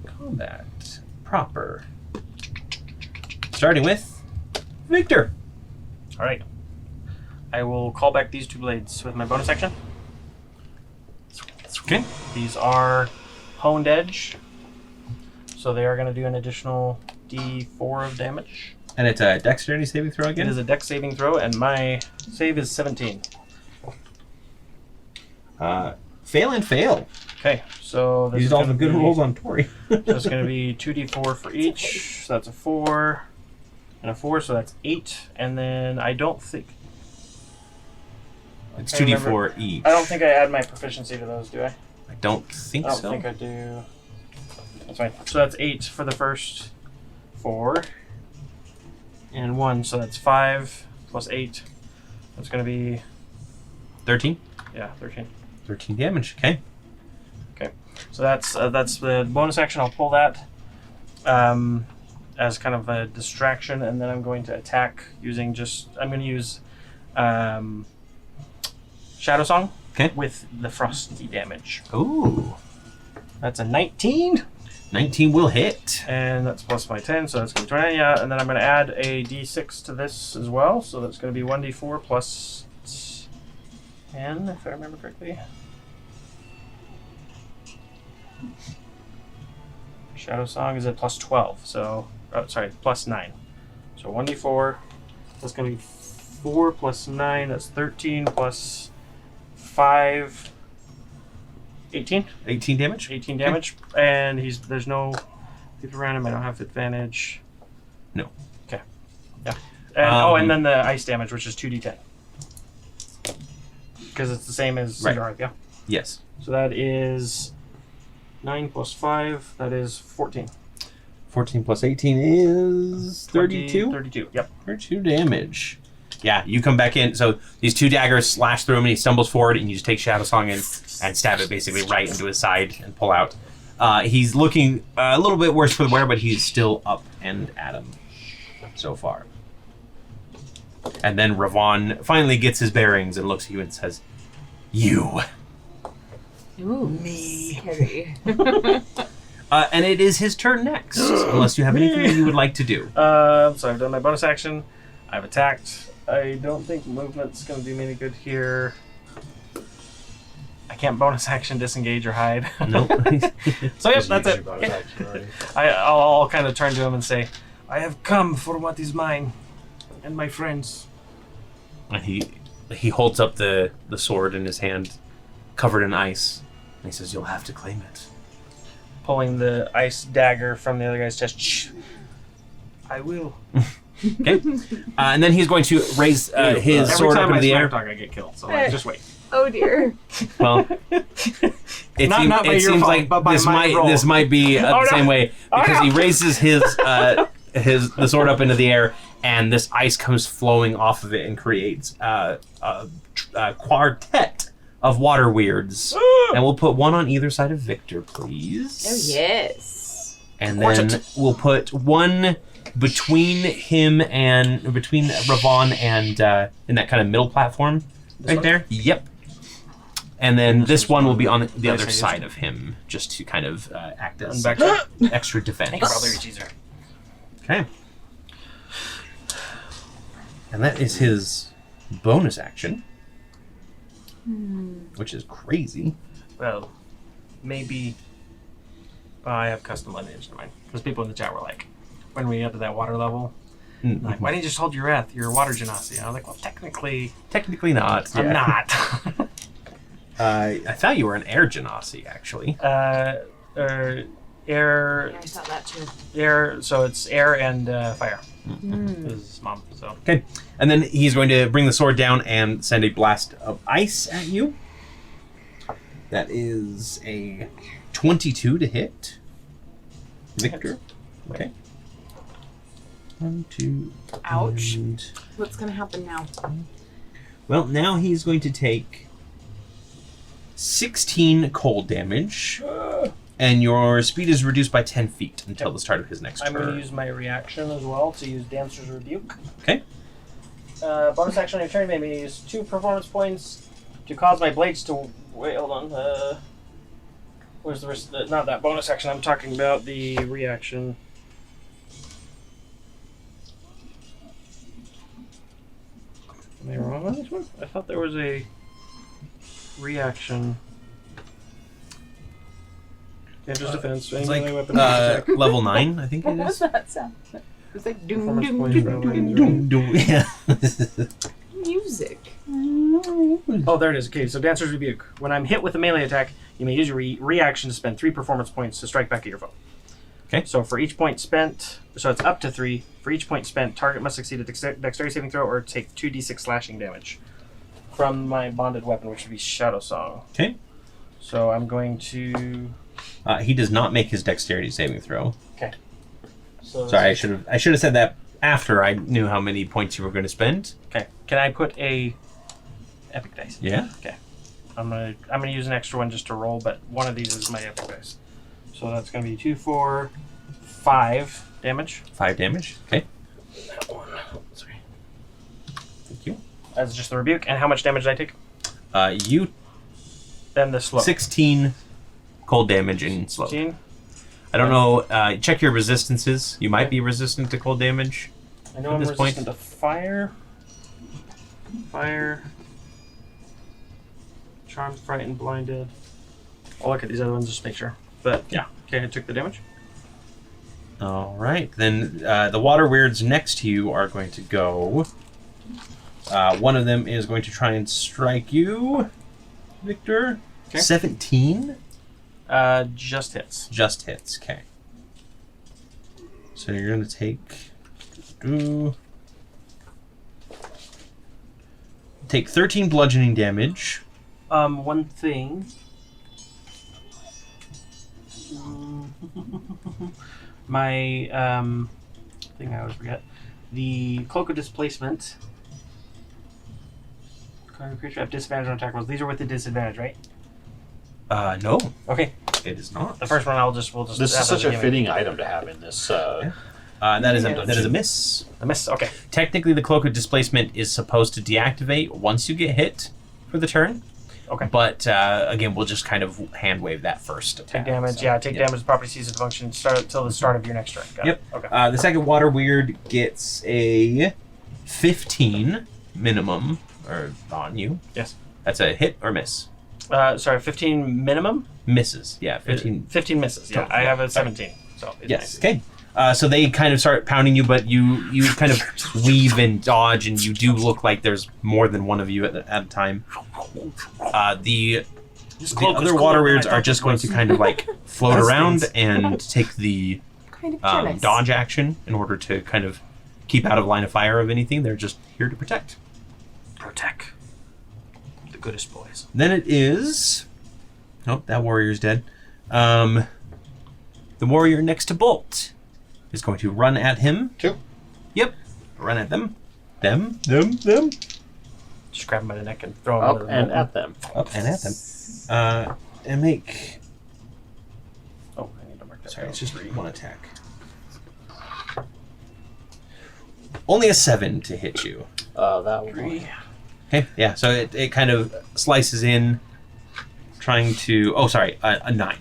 combat proper. Starting with Victor. All right. I will call back these 2 blades with my bonus action. Okay. These are honed edge, so they are going to do an additional D4 of damage. And it's a dexterity saving throw again? It is a dex saving throw, and my save is 17. Fail and fail. Okay, so this These is are all gonna the good be- rolls on Torrey. So it's going to be 2d4 for each. So that's a 4 and a 4, so that's 8. And then I don't think... It's I 2d4 each. I don't think I add my proficiency to those, do I? I don't think I don't so. think I do. That's fine. So that's 8 for the first 4. And 1, so that's 5 plus 8. That's going to be... 13? Yeah, 13. 13 damage. Okay. So that's the bonus action. I'll pull that as kind of a distraction, and then I'm going to attack using I'm going to use Shadow Song with the frosty damage. Ooh. That's a 19, 19 will hit. and that's plus my 10, so that's going to be 20. Yeah, and then I'm going to add a d6 to this as well, so that's going to be 1d4 plus 10, if I remember correctly. Shadow Song is at plus 12, so plus 9. So 1d4, that's going to be 4 plus 9, that's 13 plus 5, 18. 18 damage? 18 damage, and there's no people around him. I don't have advantage. No. Okay. Yeah. And, and then the ice damage, which is 2d10. Because it's the same as Right. Cigar, yeah? Yes. So that is 9 plus 5, that is 14. 14 plus 18 is 32? 32, yep. 32 damage. Yeah, you come back in. So these 2 daggers slash through him, and he stumbles forward, and you just take Shadow Song and stab it basically right into his side and pull out. He's looking a little bit worse for the wear, but he's still up and at him so far. And then Ravon finally gets his bearings and looks at you and says, "You." Ooh, me. Scary. And it is his turn next, unless you have anything that you would like to do. So I've done my bonus action. I've attacked. I don't think movement's going to do me any good here. I can't bonus action disengage or hide. Nope. So yep, that's it. I'll kind of turn to him and say, I have come for what is mine and my friends. And he holds up the sword in his hand, covered in ice, and he says, "You'll have to claim it." Pulling the ice dagger from the other guy's chest. Shh. I will. Okay. And then he's going to raise his sword up into the air. Every time I get killed, so just wait. Oh dear. Well, it Not by your seems fault, like but by this my roll. might be the same way, because he raises the sword up into the air, and this ice comes flowing off of it and creates a quartet of water weirds. And we'll put one on either side of Victor, please. Oh yes. And then we'll put one between Ravon and in that kind of middle platform right there. Yep. And then this one will be on the other side of him, just to kind of act as extra defense. Probably Caesar. Okay. And that is his bonus action, which is crazy. Well, maybe I have custom lineage to mine. Because people in the chat were like, when we got to that water level, Like, why didn't you just hold your breath? You're a water genasi. And I was like, well, technically not. I'm yeah. not. I thought you were an air genasi, actually. Air. Yeah, I thought that too. Air. So it's air and fire. Mm. His mom. So Okay. And then he's going to bring the sword down and send a blast of ice at you. That is a 22 to hit. Victor. Okay. 1, 2. Ouch. And... What's gonna happen now? Well, now he's going to take 16 cold damage. And your speed is reduced by 10 feet until the start of his next I'm turn. going to use my reaction as well to use Dancer's Rebuke. Okay. Bonus action on your turn made me use 2 performance points to cause my blades to... Wait, hold on. Where's the rest? Not that bonus action. I'm talking about the reaction. Am I wrong on this one? I thought there was a reaction. Dangerous defense. It's Any like melee weapon attack. level 9, I think it What was is. that sound? It was like doom Performance doom points doom for doom every- doom. Doom, yeah. Music. Oh, there it is. Okay, so Dancer's Rebuke. When I'm hit with a melee attack, you may use your reaction to spend 3 performance points to strike back at your foe. Okay. So for each point spent, so it's up to 3. For each point spent, target must succeed a dexterity saving throw or take 2d6 slashing damage from my bonded weapon, which would be Shadow Song. Okay. So I'm going to... He does not make his dexterity saving throw. Okay. So Sorry, I should have said that after I knew how many points you were going to spend. Okay. Can I put a epic dice? Yeah. Okay. I'm gonna use an extra one just to roll, but one of these is my epic dice. So that's gonna be 2, 4, 5 damage. 5 damage. Okay. That one. Sorry. Thank you. That's just the rebuke. And how much damage did I take? You Then the slow. 16 cold damage and slow. 16. I don't know. Check your resistances. You might be resistant to cold damage. I know At I'm this resistant point. to fire. Fire. Charmed, frightened, blinded. I'll look at these other ones just to make sure. But yeah. Okay, I took the damage. All right. Then the water weirds next to you are going to go. One of them is going to try and strike you, Victor. Okay. 17. Just hits. Just hits. Okay. So you're going to take. Take 13 bludgeoning damage. One thing. My thing I always forget. The Cloak of Displacement. Current creature have disadvantage on attack rolls. These are with the disadvantage, right? No, Okay. it is not. The first one we'll just This have is such as a gimmick. fitting item to have in this. That is a miss. A miss. Okay. Technically, the Cloak of Displacement is supposed to deactivate once you get hit for the turn. Okay. But again, we'll just kind of hand wave that first attack. Take damage. So, Yeah, take yep. damage. The property ceases to function. Start until the start of your next turn. Got Yep. it. Okay. The second water weird gets a 15 minimum on you. Yes. That's a hit or miss. Sorry, 15 minimum? Misses. Yeah, 15. 15 misses. Yeah, I have a 17. So it's Yes. nice. Okay. So they kind of start pounding you, but you kind of weave and dodge, and you do look like there's more than one of you at a time. The other water weirds are just going to kind of like float around and take the Kind of jealous. dodge action in order to kind of keep out of line of fire of anything. They're just here to protect. Protect. The goodest boys. Then it is... Oh, that warrior's dead. The warrior next to Bolt is going to run at him. Two. Yep. Run at them. Them. Just grab him by the neck and throw him Up under the and mountain. at them. Up and at them. And make... Oh, I need to mark that Sorry, down. it's just one attack. Only a 7 to hit you. That one. 3. Okay, yeah, so it kind of slices in, trying to... Oh, sorry, a 9.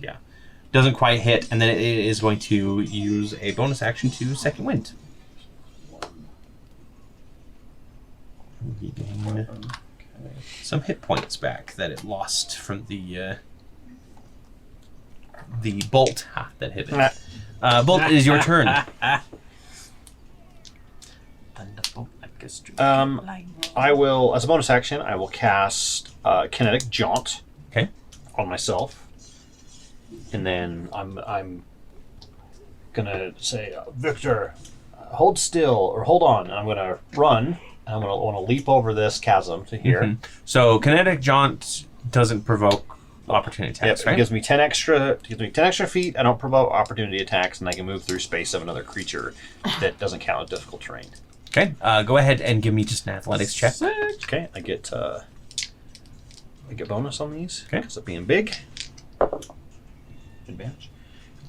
Yeah. Doesn't quite hit, and then it is going to use a bonus action to Second Wind. You gain some hit points back that it lost from the bolt that hit it. Bolt, it is your turn. I will, as a bonus action, I will cast Kinetic Jaunt. Okay. On myself, and then I'm gonna say, Victor, hold still or hold on, and I'm gonna run, and I'm gonna want to leap over this chasm to here. Mm-hmm. So kinetic jaunt doesn't provoke opportunity attacks, Yep, right? it gives me 10 extra feet. I don't provoke opportunity attacks, and I can move through space of another creature that doesn't count as difficult terrain. Okay. Go ahead and give me just an athletics check. Okay, I get bonus on these Okay. because of being big. Advantage.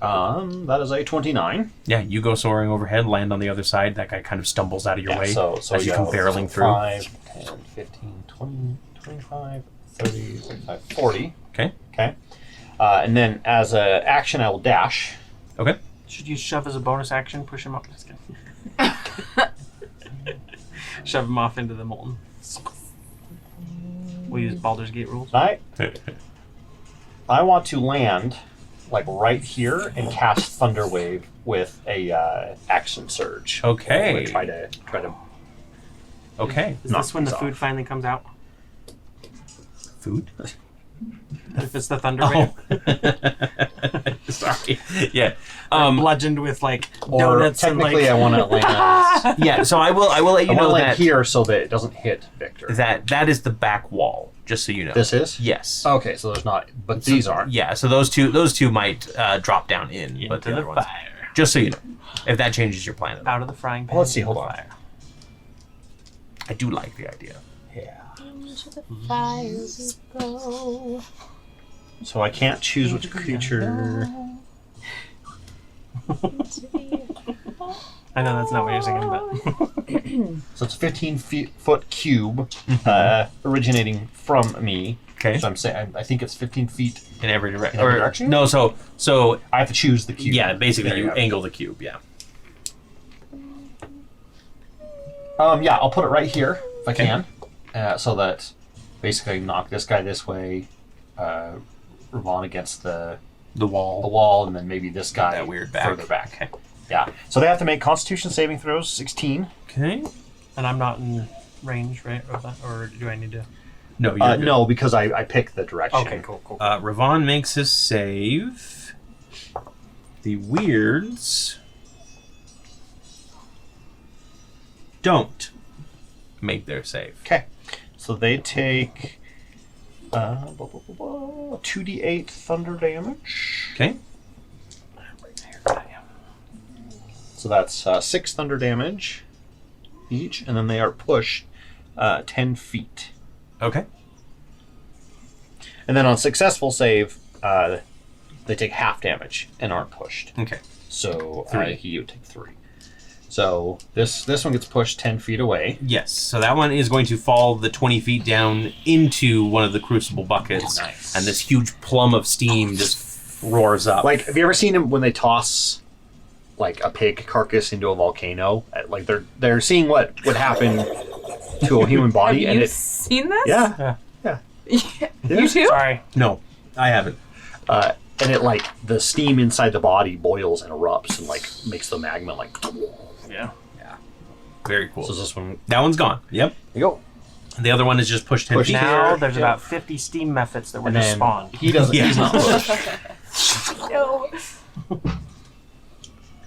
That is a 29. Yeah, you go soaring overhead, land on the other side. That guy kind of stumbles out of your way So as you come barreling through. 5, 10, 15, 20, 25, 30, 35, 40. Okay. Okay. And then as an action, I will dash. Okay. Should you shove as a bonus action? Push him up. Just kidding. Shove him off into the molten. We'll use Baldur's Gate rules. I want to land like right here and cast Thunder Wave with a action surge. Okay. I'm gonna try to. Okay. Is Knock this when the these food off. finally comes out? Food? If it's the thunder wave? Sorry. Yeah. Bludgeoned with like Or donuts and technically, like. I want to land. Yeah. So I will let you I want to know land that here so that it doesn't hit Victor. that is the back wall. Just so you know. This is? Yes. Okay, so there's not, but these aren't. Yeah. So those two might drop down in, but the Into other the ones. fire. Just so you know, if that changes your plan. At all. Out of the frying pan. Well, let's see, into hold the on. fire. I do like the idea. Yeah. Into the fire we go. So I can't choose which creature. I know that's not what you're singing, but So it's a 15-foot cube originating from me. Okay. So I'm saying I think it's 15 feet. In every direction. In every direction? No. So I have to choose the cube. yeah. Basically, There you go. angle the cube. Yeah. Yeah, I'll put it right here if I Okay. can, so that basically I knock this guy this way, Ravon against the wall. wall, and then maybe this guy That weird back. further back. Okay. Yeah. So they have to make Constitution saving throws, 16. Okay. and I'm not in range, right, of that, or do I need to? No. You're good. No, because I picked the direction. Okay, cool. Ravon makes his save. The weirds don't make their save. Okay. So they take 2d8 thunder damage. Okay. So that's 6 thunder damage each, and then they are pushed 10 feet. Okay. And then on successful save, they take half damage and aren't pushed. Okay. So 3. he would take 3. So this one gets pushed 10 feet away. Yes. So that one is going to fall the 20 feet down into one of the crucible buckets, Nice. and this huge plum of steam just roars up. Like, have you ever seen them when they toss like a pig carcass into a volcano? Like they're seeing what would happen to a human body, Have and you it seen this? yeah. You too? Sorry. No, I haven't. And it like the steam inside the body boils and erupts and like makes the magma like. Yeah. Very cool. So this one, That one's gone. Yep. there you go. The other one is just pushed 10 Pushed feet. Now Here, there's yeah. about 50 steam methods that were And just then spawned. he doesn't. Yeah. He's not pushed. No.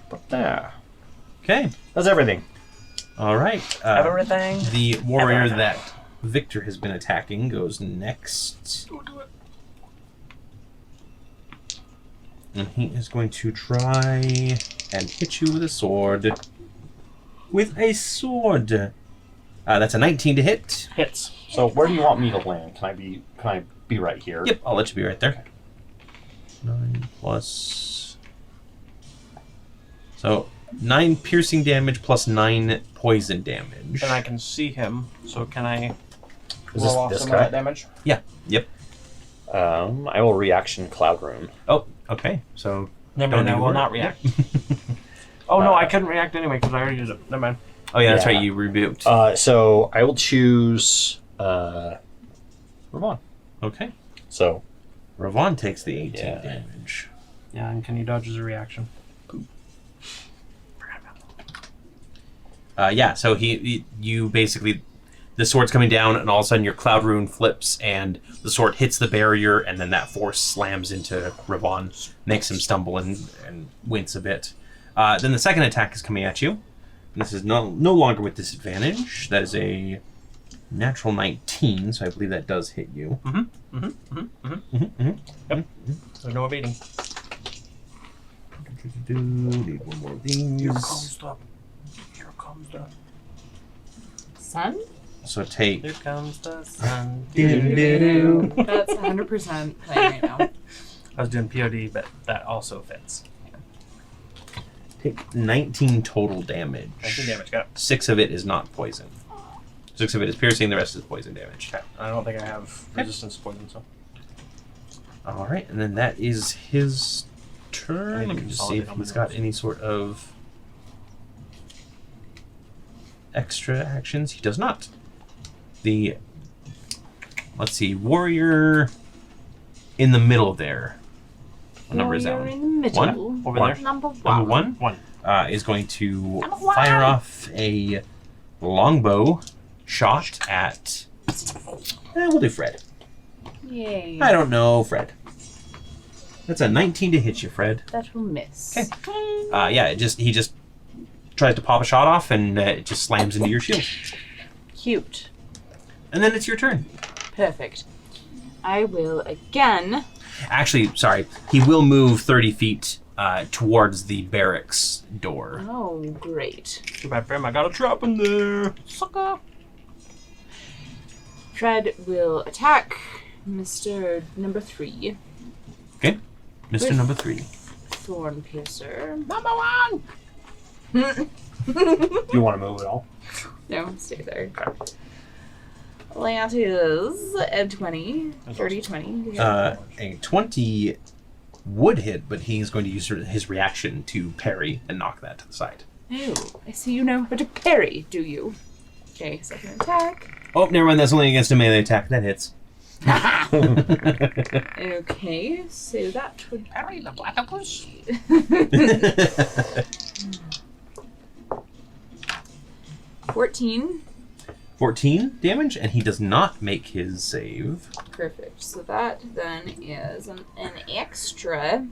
But there. Okay. That's everything. All right. Everything. The warrior Everything. that Victor has been attacking goes next. And he is going to try and hit you with a sword. With a sword. That's a 19 to hit. Hits. So where do you want me to land? Can I be right here? Yep, I'll let you be right there. 9 plus. So 9 piercing damage plus 9 poison damage. And I can see him, so can I Is roll off this some guy? of that damage? Yeah. Yep. I will reaction Cloud Rune. Oh, okay. So Never Don't mind, I need to will worry. not react. Oh no, I couldn't react anyway because I already used it. Never mind. Oh yeah, that's Yeah. right. You rebuked. So I will choose Ravon. Okay. So Ravon takes the 18 Yeah. damage. Yeah, and can you dodge as a reaction? So you basically, the sword's coming down, and all of a sudden your cloud rune flips, and the sword hits the barrier, and then that force slams into Ravon, makes him stumble and wince a bit. Then the second attack is coming at you. And this is no longer with disadvantage. That is a natural 19, so I believe that does hit you. Yep. There's no evading. Need one more of these. Here comes the Sun? So take. Here comes the sun. That's 100% playing right now. I was doing POD, but that also fits. Take 19 total damage. 19 damage, got it. 6 of it is not poison. 6 of it is piercing, the rest is poison damage. Okay. I don't think I have resistance to poison, so. Alright, and then that is his turn. Let me just see if he's got any sort of extra actions. He does not. Let's see, warrior in the middle there. What number is that Warrior one? in the middle. One? Over there? Number one. Number 1 One. is going to Number 1. fire off a longbow shot at. We'll do Fred. Yay. I don't know, Fred. That's a 19 to hit you, Fred. That will miss. Okay. He just tries to pop a shot off, and it just slams into your shield. Cute. And then it's your turn. Perfect. I will again. Actually, sorry. He will move 30 feet towards the barracks door. Oh, great. Too bad for him. I got a trap in there. Sucker. Fred will attack Mr. Number 3. Okay. Mr. With- Number 3. Thorn Piercer. Number 1! Do you want to move at all? No, stay there. That is a 20. 30, 20. A 20 would hit, but he's going to use his reaction to parry and knock that to the side. Oh, I see you know how to parry, do you? Okay, second attack. Oh, never mind. That's only against a melee attack. That hits. Okay, so that would Parry the platypus. 14. 14 damage, and he does not make his save. Perfect. So that then is an extra.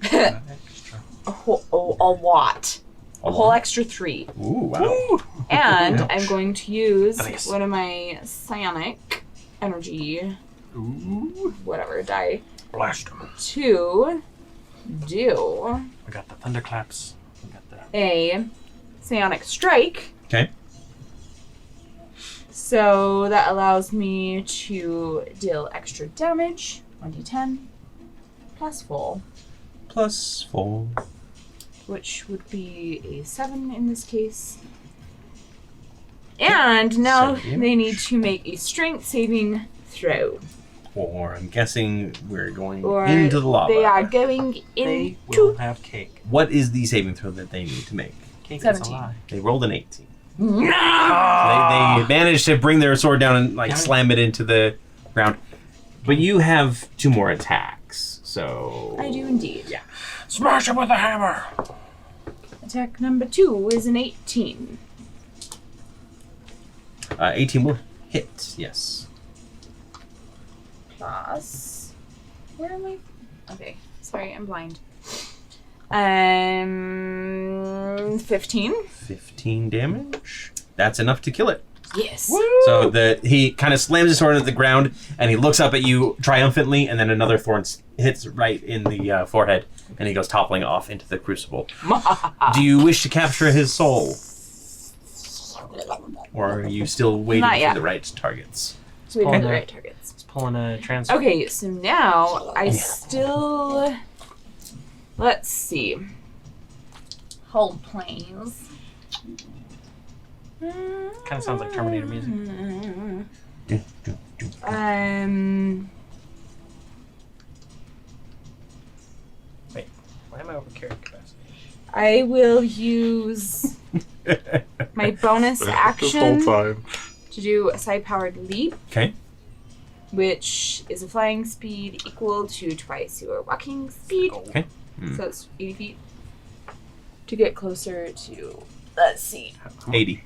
Extra. A lot. A whole extra 3. Ooh, wow. And I'm going to use Nice. one of my psionic energy, Ooh. whatever, die Blast him. to do We got the thunderclaps. We got the. a psionic strike. Okay. So that allows me to deal extra damage, 1d10, plus 4, Plus 4. which would be a 7 in this case. And now 7 damage. they need to make a strength saving throw. Or I'm guessing we're going Or into the lava. they are going They will into... have cake. What is the saving throw that they need to make? Cake is 17. a lie. They rolled an 18. No! They managed to bring their sword down and slam it into the ground. But you have 2 more attacks, so... I do indeed. Yeah. Smash him with a hammer! Attack number 2 is an 18. 18 will hit, yes. Plus... Where am I? Okay, sorry, I'm blind. 15. 15 damage. That's enough to kill it. Yes. So he kind of slams his sword into the ground, and he looks up at you triumphantly, and then another thorn hits right in the forehead, and he goes toppling off into the crucible. Do you wish to capture his soul? Or are you still waiting Not yet. for the right targets? So we pick the there. right targets. It's pulling a trans. Okay, so now I still... Let's see. Hold, please. Kind of sounds like Terminator music. Wait, why am I over carrying capacity? I will use my bonus action time. to do a side-powered leap, Okay. which is a flying speed equal to twice your walking speed. Okay. So it's 80 feet. To get closer to Let's see. 80.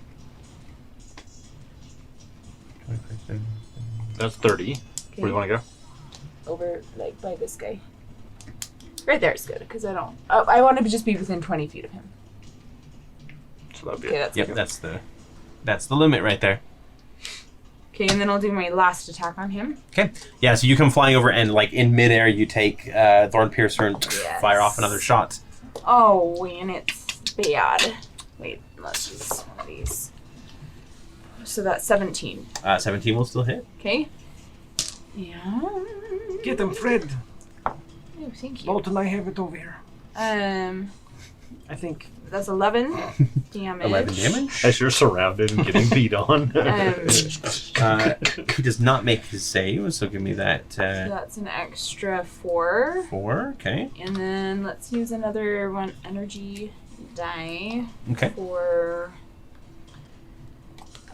That's 30. Okay. Where do you want to go? Over, like, by this guy. Right there is good, because I don't... Oh, I want to just be within 20 feet of him. So that'd be Okay, it. that's Yep, good. that's the limit right there. Okay, and then I'll do my last attack on him. Okay. Yeah, so you come flying over and like in midair you take Thorn Piercer and Yes. fire off another shot. Oh, and it's bad. Wait, let's use one of these. So that's 17. 17 will still hit. Okay. Yeah. Get him, Fred. Oh, thank you. Bolt and I have it over here. I think. That's 11 damage. 11 damage. As you're surrounded and getting beat on. He does not make his save, so give me that So that's an extra 4. 4. Okay. And then let's use another one energy die Okay. for.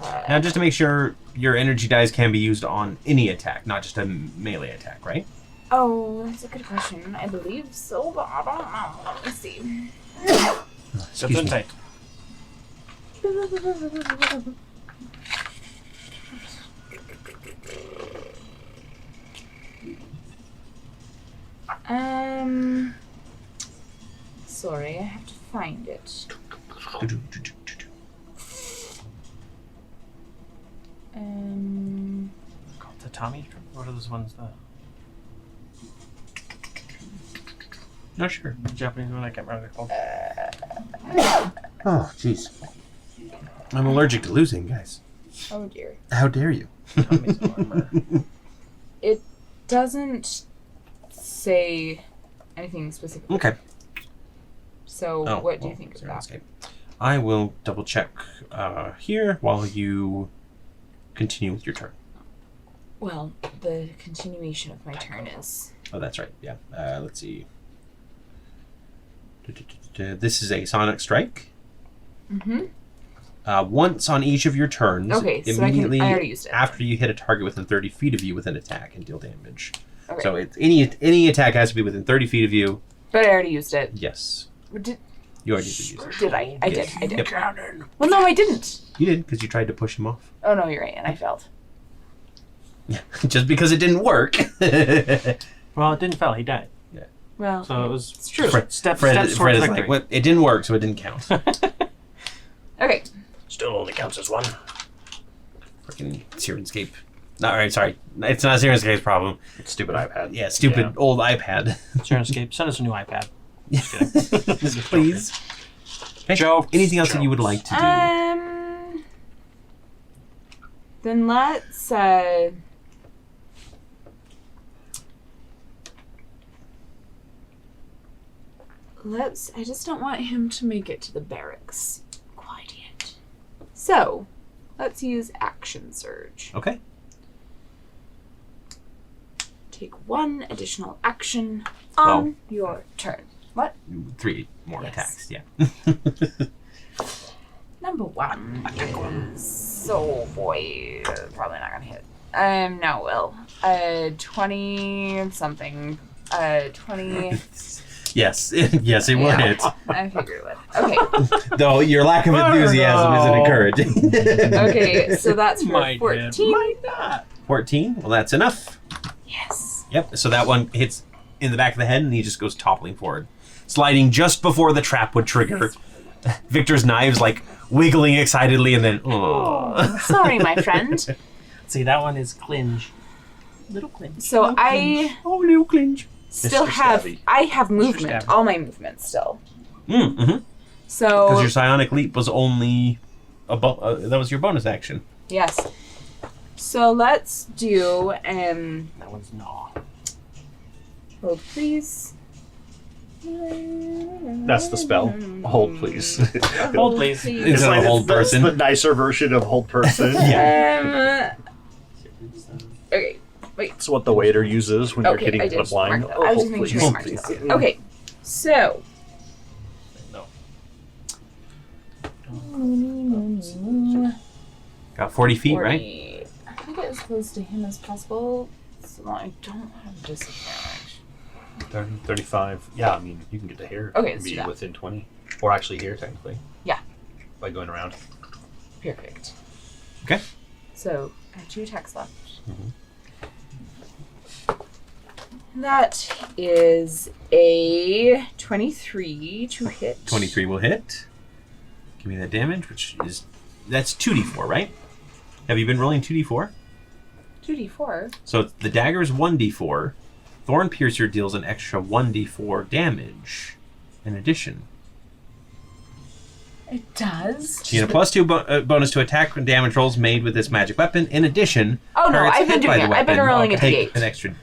Now, just to make sure, your energy dice can be used on any attack, not just a melee attack, right? Oh, that's a good question. I believe so, but I don't know. Let me see. Excuse me. tight. Sorry, I have to find it. Called tatami? What are those ones? No, sure. The Japanese one? I can't remember what they're called. Oh, jeez. I'm allergic to losing, guys. Oh dear. How dare you? Tami's armor. It doesn't say anything specific. Okay. So, Oh, what do you well, think of that? Syrinscape. I will double check here while you continue with your turn. Well, the continuation of my turn is. Oh, that's right. Yeah. Let's see. This is a sonic strike. Mm-hmm. Once on each of your turns, Okay, so immediately I already used it. after you hit a target within 30 feet of you with an attack and deal damage. Okay. So it's any attack has to be within 30 feet of you. But I already used it. Yes. Did, You already did use it. did I? I did. I did. Cannon. Well, no, I didn't. You did, because you tried to push him off. Oh, no, you're right, and I failed. Just because it didn't work. Well, it didn't fail. He died. Well, So it was it's true. Fred, steps Fred towards is victory. like, well, it didn't work, so it didn't count. Okay. Still only counts as one. Freaking Syrinscape. All right, sorry. It's not Syrinscape's problem. Stupid iPad. Yeah, stupid old iPad. Syrinscape, send us a new iPad. Please. Okay. Jokes. Anything else that you would like to do? Then let's I just don't want him to make it to the barracks quite yet. So, let's use Action Surge. Okay. Take 1 additional action on your turn. What? 3 more Yes. attacks, yeah. Number 1. So, boy, probably not gonna hit. No, will. 20 something. 20. Yes, yes, it will Yeah. hit. I figured it would. Okay. Though your lack of enthusiasm isn't encouraging. Okay, so that's for Might 14. not. 14, well, that's enough. Yes. Yep, so that one hits in the back of the head and he just goes toppling forward. Sliding just before the trap would trigger. Victor's knives like wiggling excitedly and then, oh. Sorry, my friend. See, that one is clinge. Little clinge. So I Oh, little clinch. still Mr. have Stabby. I have movement, Stabby. all my movement still. Mm-hmm. Because So your psionic leap was only that was your bonus action. yes. So let's do That one's gnaw. hold please. That's the spell. Hold, please. Hold, please. It's not a hold that's person. the nicer version of hold person. Okay. It's what the waiter uses when you're Okay, getting I to did the blind. mark that. I was just hold, making sure I please. marked that. Okay. So No. Got 40 feet, 40. right? I think it as close to him as possible. So I don't have disadvantage. 30, 35. Yeah, I mean, you can get to here. Okay, and let's be do that. within 20. Or actually here, technically. by going around. Perfect. Okay. So I have 2 attacks left. Mhm. That is a 23 to hit. 23 will hit. Give me that damage, that's 2d4, right? Have you been rolling 2d4? 2d4. So the dagger is 1d4. Thorn Piercer deals an extra 1d4 damage in addition. It does. You get a +2 bonus to attack and damage rolls made with this magic weapon. In addition, Oh no, targets I've been hit by doing the it. I've been weapon rolling a take d8. an extra.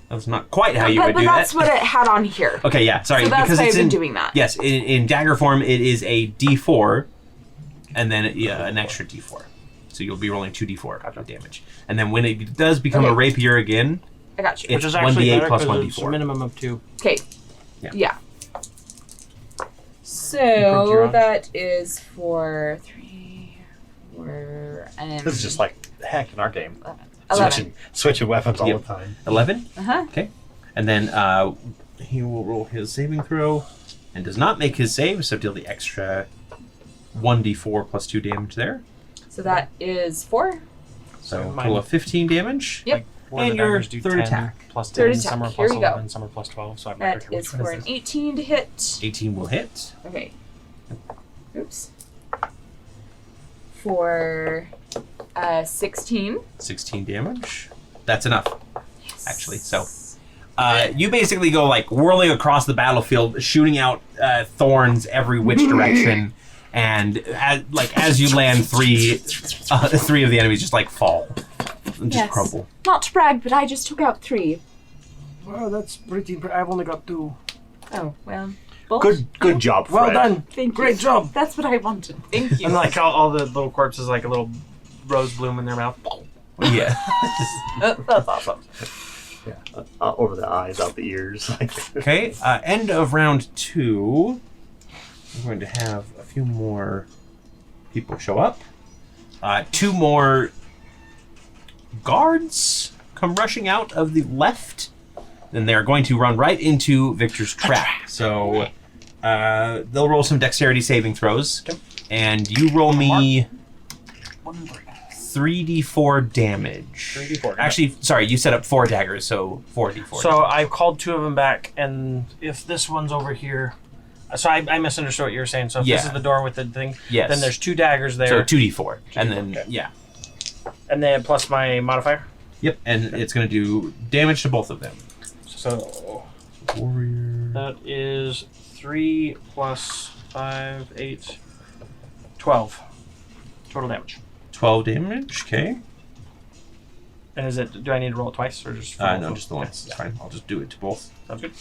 That's not quite how you but would do that's that. what it had on here. Okay, yeah, sorry. So that's because why it's I've been in, doing that. Yes, in dagger form, it is a d4, and then an extra d4. So you'll be rolling 2d4 of damage. And then when it does become a Okay. rapier again, I got you. It's Which is actually 1d8 better plus 'cause it's 1d4. a minimum of 2. Okay. Yeah. Yeah. Improved So your odds. that is for 3, 4, and This is just like heck in our game. 11. Switching weapons all Yep. the time. 11. Uh-huh. Okay. And then he will roll his saving throw and does not make his save, so deal the extra 1d4 plus 2 damage there. So that is 4. So mine- total of 15 damage. Yep. One of And the your daggers do third 10 attack. plus 10, Third attack. some are Here plus we go. 11, some are plus 12, so I'm not That sure is which one for is an this. 18 to hit. 18 will hit. Okay. Oops. For 16. 16 damage. That's enough, actually. So Yes. you basically go like whirling across the battlefield, shooting out thorns every which direction, and as you land, three of the enemies just like fall and just Yes. crumble. Not to brag, but I just took out 3. Wow, that's pretty. I've only got 2. Oh, well. Good job, Fred. Well done. Thank Great you. job. That's what I wanted. Thank you. And like all the little corpses, like a little rose bloom in their mouth. Yeah. That's awesome. Yeah. Over the eyes, out the ears. Okay, end of round 2. I'm going to have a few more people show up. 2 more guards come rushing out of the left. Then they're going to run right into Victor's trap. So they'll roll some dexterity saving throws. And you roll me 3d4 damage. 3d4. Actually, sorry, you set up 4 daggers, so 4d4. So I called 2 of them back, and if this one's over here, so I misunderstood what you were saying. So if this Yeah. is the door with the thing, Yes. then there's 2 daggers there, So 2d4. And then, okay. yeah. and then plus my modifier. Yep, and it's going to do damage to both of them. So Warrior. that is 3 plus 5, 8, 12 total damage. 12 damage, okay. And is it? Do I need to roll it twice or just? No, just the Okay, once. It's fine. I'll just do it to both. Sounds good.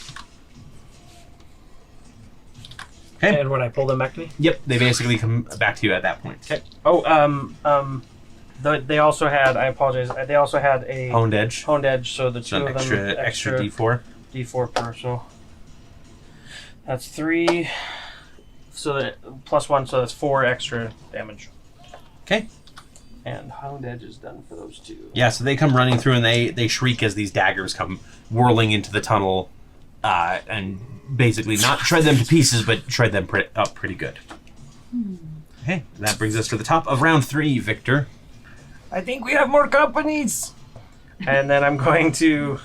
Okay. And when I pull them back to me. Yep, they basically come back to you at that point. Okay. Oh, they also had. I apologize. They also had a Honed edge. honed edge. So the 2 So an of them extra d4. D4 per. So that's 3. So that plus 1. So that's 4 extra damage. Okay. And honed edge is done for those 2. Yeah, so they come running through and they shriek as these daggers come whirling into the tunnel and basically not shred them to pieces, but shred them up pretty good. Okay, that brings us to the top of round 3, Victor. I think we have more companies. And then I'm going to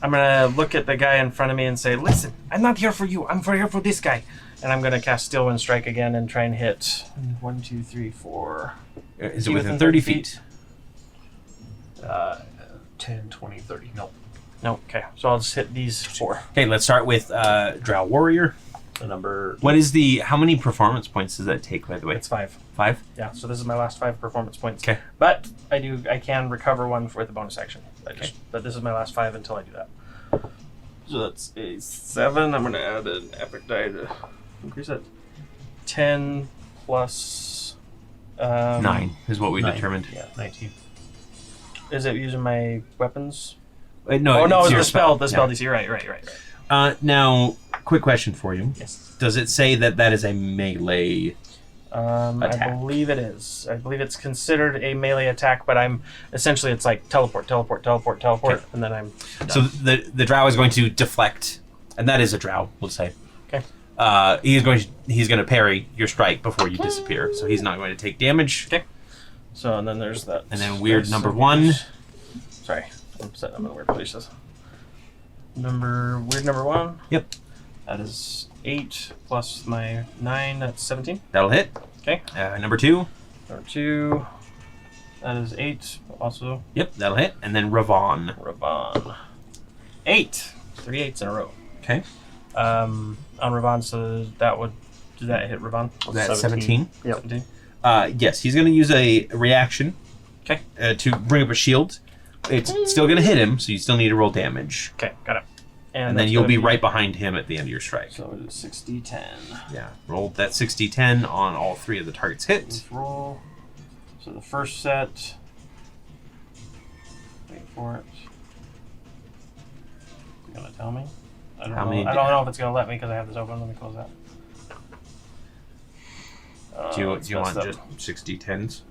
look at the guy in front of me and say, "Listen, I'm not here for you. I'm here for this guy." And I'm going to cast Steel Wind Strike again and try and hit 1, 2, 3, 4. Is it He within 30 feet? 10, 20, 30. No. No, okay. So I'll just hit these 4. Okay, let's start with Drow Warrior. The number. What is how many performance points does that take, by the way? It's 5. 5? Yeah, so this is my last 5 performance points. Okay. But I can recover 1 with a bonus action. But this is my last 5 until I do that. So that's a 7. I'm going to add an epic die to increase it. 10 plus 9 is what we 9. determined. Yeah, 19. Is it using my weapons? No, No, it's your the spell. The spell Yeah. DC. Right. Now, quick question for you. Yes. Does it say that is a melee? I Attack. believe it is. I believe it's considered a melee attack, but it's like teleport, Okay. and then I'm done. So the drow is going to deflect, and that is a drow, we'll say. Okay. he's going to parry your strike before you disappear, so he's not going to take damage. Okay. So, and then there's that. And then weird number 1. Sorry, I'm setting up in weird places. Weird number 1. Yep. That is 8 plus my 9. That's 17. That'll hit. Okay. Number 2. Number 2. That is 8. Also. Yep, that'll hit. And then Ravon. 8. 3 8s in a row. Okay. On Ravon, so did that hit Ravon? That's 17. Yep. 17. Yes, he's going to use a reaction. Okay. To bring up a shield. It's still going to hit him, so you still need to roll damage. Okay, got it. And then you'll be right behind him at the end of your strike. So it is 60-10. Yeah, roll that 60-10 on all 3 of the targets hit. Let's roll. So the first set. Wait for it. It's gonna tell me. I don't know if it's gonna let me because I have this open. Let me close that. Do you want just 60-10s?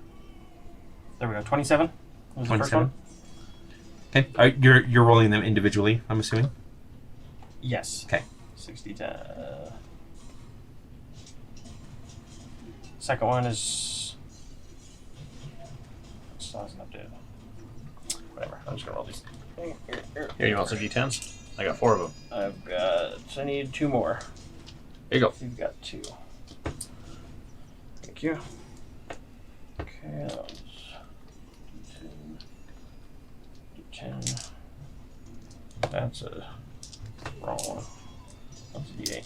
There we go. 27. Was the first one? Okay. You're rolling them individually, I'm assuming? Yes. Okay. 60-10. Second one is. Still hasn't updated. Whatever. I'm just gonna roll these. Here, you want some D10s? I got 4 of them. I need 2 more. Here you go. You've got 2. Thank you. Okay, that was 10. That's a wrong one. That's a D8.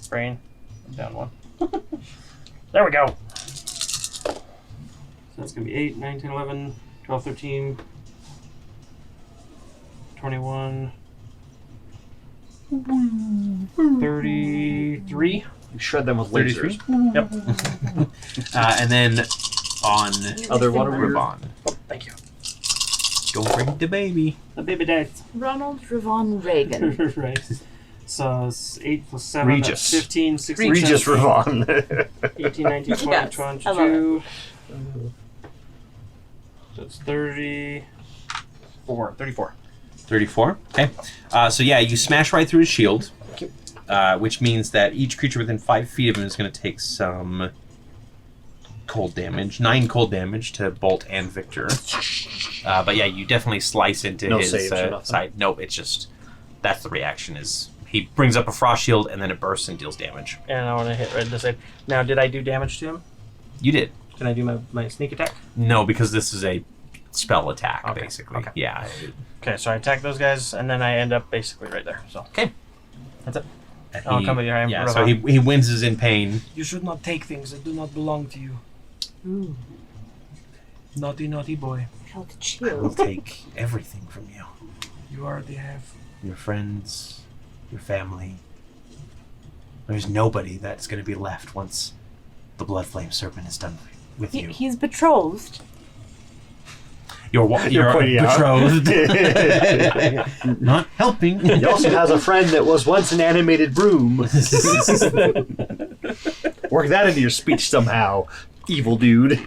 Brain, I'm down 1. There we go. So that's going to be 8, 9, 10, 11, 12, 13, 21, 33. You shred them with lasers. Yep. And then on Other one over Ravon. Oh, thank you. Don't forget the baby. The baby dice. Ronald Ravon Reagan. Right. So it's 8 plus 7. Regis. That's 15, 16, Regis 17, Ravon. 18, 19, 20, Yes, 22. So it's 34. 34. Okay. So yeah, you smash right through his shield, which means that each creature within 5 feet of him is going to take some cold damage. 9 cold damage to Bolt and Victor. But yeah, you definitely slice into No his saves or nothing? side. Nope, it's just that's the reaction. Is he brings up a frost shield and then it bursts and deals damage. And I want to hit right this side. Now, did I do damage to him? You did. Can I do my sneak attack? No, because this is a spell attack, Okay, basically. okay. Yeah. Okay, so I attack those guys, and then I end up basically right there. So Okay. that's it. I'll come with you. Yeah, so he winces in pain. You should not take things that do not belong to you. Ooh, Naughty, naughty boy. held I will chill. take everything from you. You already have. Your friends, your family. There's nobody that's going to be left once the Bloodflame Serpent is done with you. He's betrothed. You're putting out. betrothed. Not helping. He also has a friend that was once an animated broom. Work that into your speech somehow, evil dude.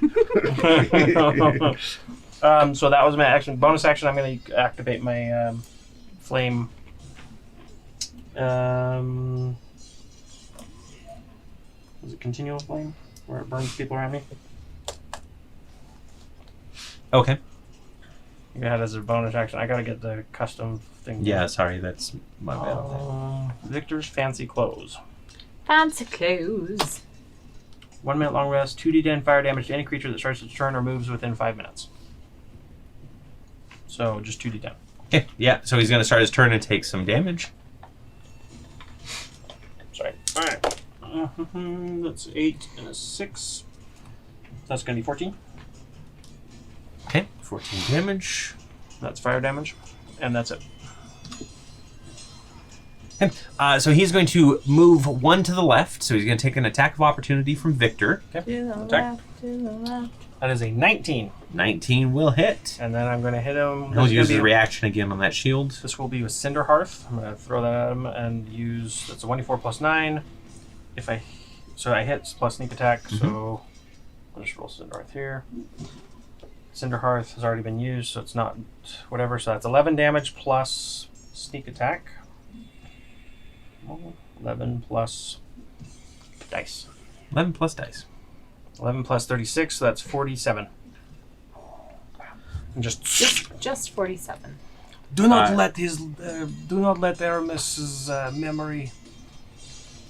So that was my action. Bonus action. I'm going to activate my flame. Is it continual flame, where it burns people around me? Okay. You got it as a bonus action. I got to get the custom thing. Yeah, sorry, that's my bad. Victor's fancy clothes. Fancy clothes. 1 minute long rest. 2d10 fire damage to any creature that starts its turn or moves within 5 minutes. So just 2d10. Okay, yeah, so he's going to start his turn and take some damage. Sorry. All right. That's 8 and a 6. That's going to be 14. Okay, 14 damage. That's fire damage. And that's it. Okay. So he's going to move 1 to the left, so he's going to take an attack of opportunity from Victor. To the Attack. left, to the left. That is a 19. 19 will hit. And then I'm going to hit him. He'll That's use gonna his be- reaction again on that shield. This will be with Cinder Hearth. I'm going to throw that at him and use. That's a 1d4 plus 9. So I hit plus sneak attack. So I'll just roll Cinder Hearth here. Cinder Hearth has already been used, so it's not whatever. So that's 11 damage plus sneak attack. 11 plus dice. 11 plus dice. 11 plus 36, so that's 47. And Just 47. Do not let Aramis's memory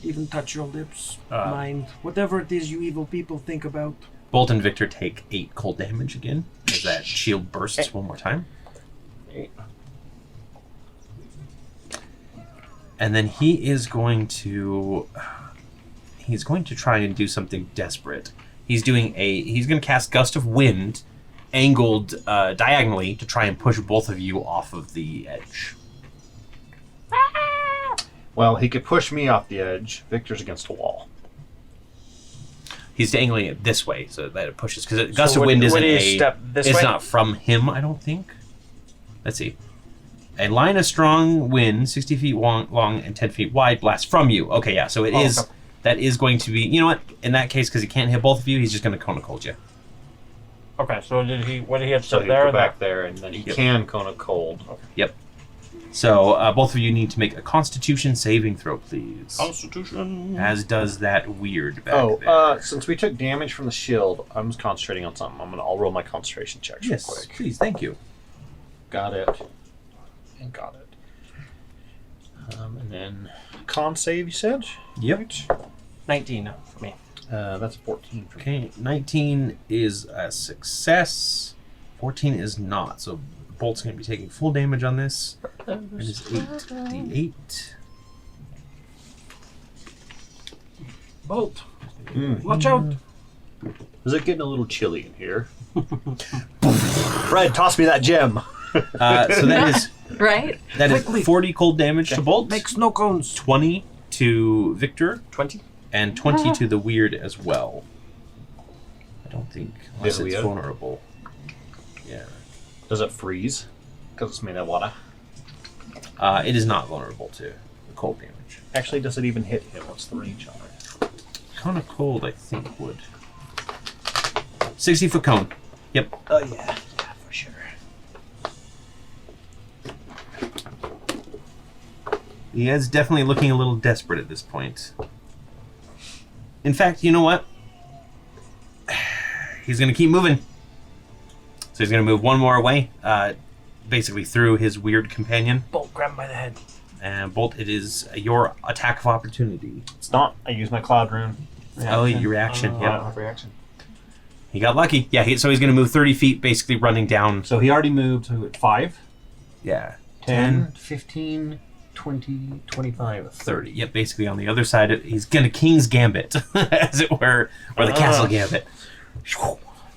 even touch your lips, mind, whatever it is you evil people think about. Bolt and Victor take 8 cold damage again as that shield bursts one more time. 8. And then he is going to try and do something desperate. He's going to cast Gust of Wind, angled diagonally to try and push both of you off of the edge. Well, he could push me off the edge. Victor's against a wall. He's angling it this way so that it pushes, because Gust of Wind isn't it's not from him, I don't think. Let's see. A line of strong wind, 60 feet long and 10 feet wide, blasts from you. Okay, yeah, so that is going to be, you know what, in that case, because he can't hit both of you, he's just going to Cone of Cold you. Okay, so what did he have to So put he there? go back there, and then he can Cone of Cold. Okay. Yep. So both of you need to make a Constitution saving throw, please. Constitution. As does that weird back there. Since we took damage from the shield, I'm just concentrating on something. I'll roll my concentration checks real Yes, quick. please, thank you. Got it. And got it. And then con save, you said? Yep. 19 for me. That's 14 for me. Okay, 19 is a success. 14 is not. So Bolt's going to be taking full damage on this. It is 8d8. Bolt, watch out! Is it getting a little chilly in here? Fred, toss me that gem. So that is Right? Quickly. 40 cold damage to Bolt. Make snow cones. 20 to Victor. 20? And 20 to the weird as well. I don't think, unless Yeah, it's weird. vulnerable. Yeah. Does it freeze? Because it's made of water. It is not vulnerable to the cold damage. Actually, does it even hit him? What's the range on it? Cone of Cold, I think, would. 60-foot cone. Yep. Oh, yeah. Yeah, for sure. He is definitely looking a little desperate at this point. In fact, you know what? He's going to keep moving. So he's going to move one more away, basically through his weird companion. Bolt, grab him by the head. And Bolt, it is your attack of opportunity. It's not. I use my Cloud Rune. Oh, your reaction. I don't Yeah. have reaction. He got lucky. Yeah, so he's going to move 30 feet, basically running down. So he already moved to 5, Yeah. 10, 15, 20, 25, 30. Yep, basically on the other side. He's going to King's Gambit, as it were, or the Castle Gambit.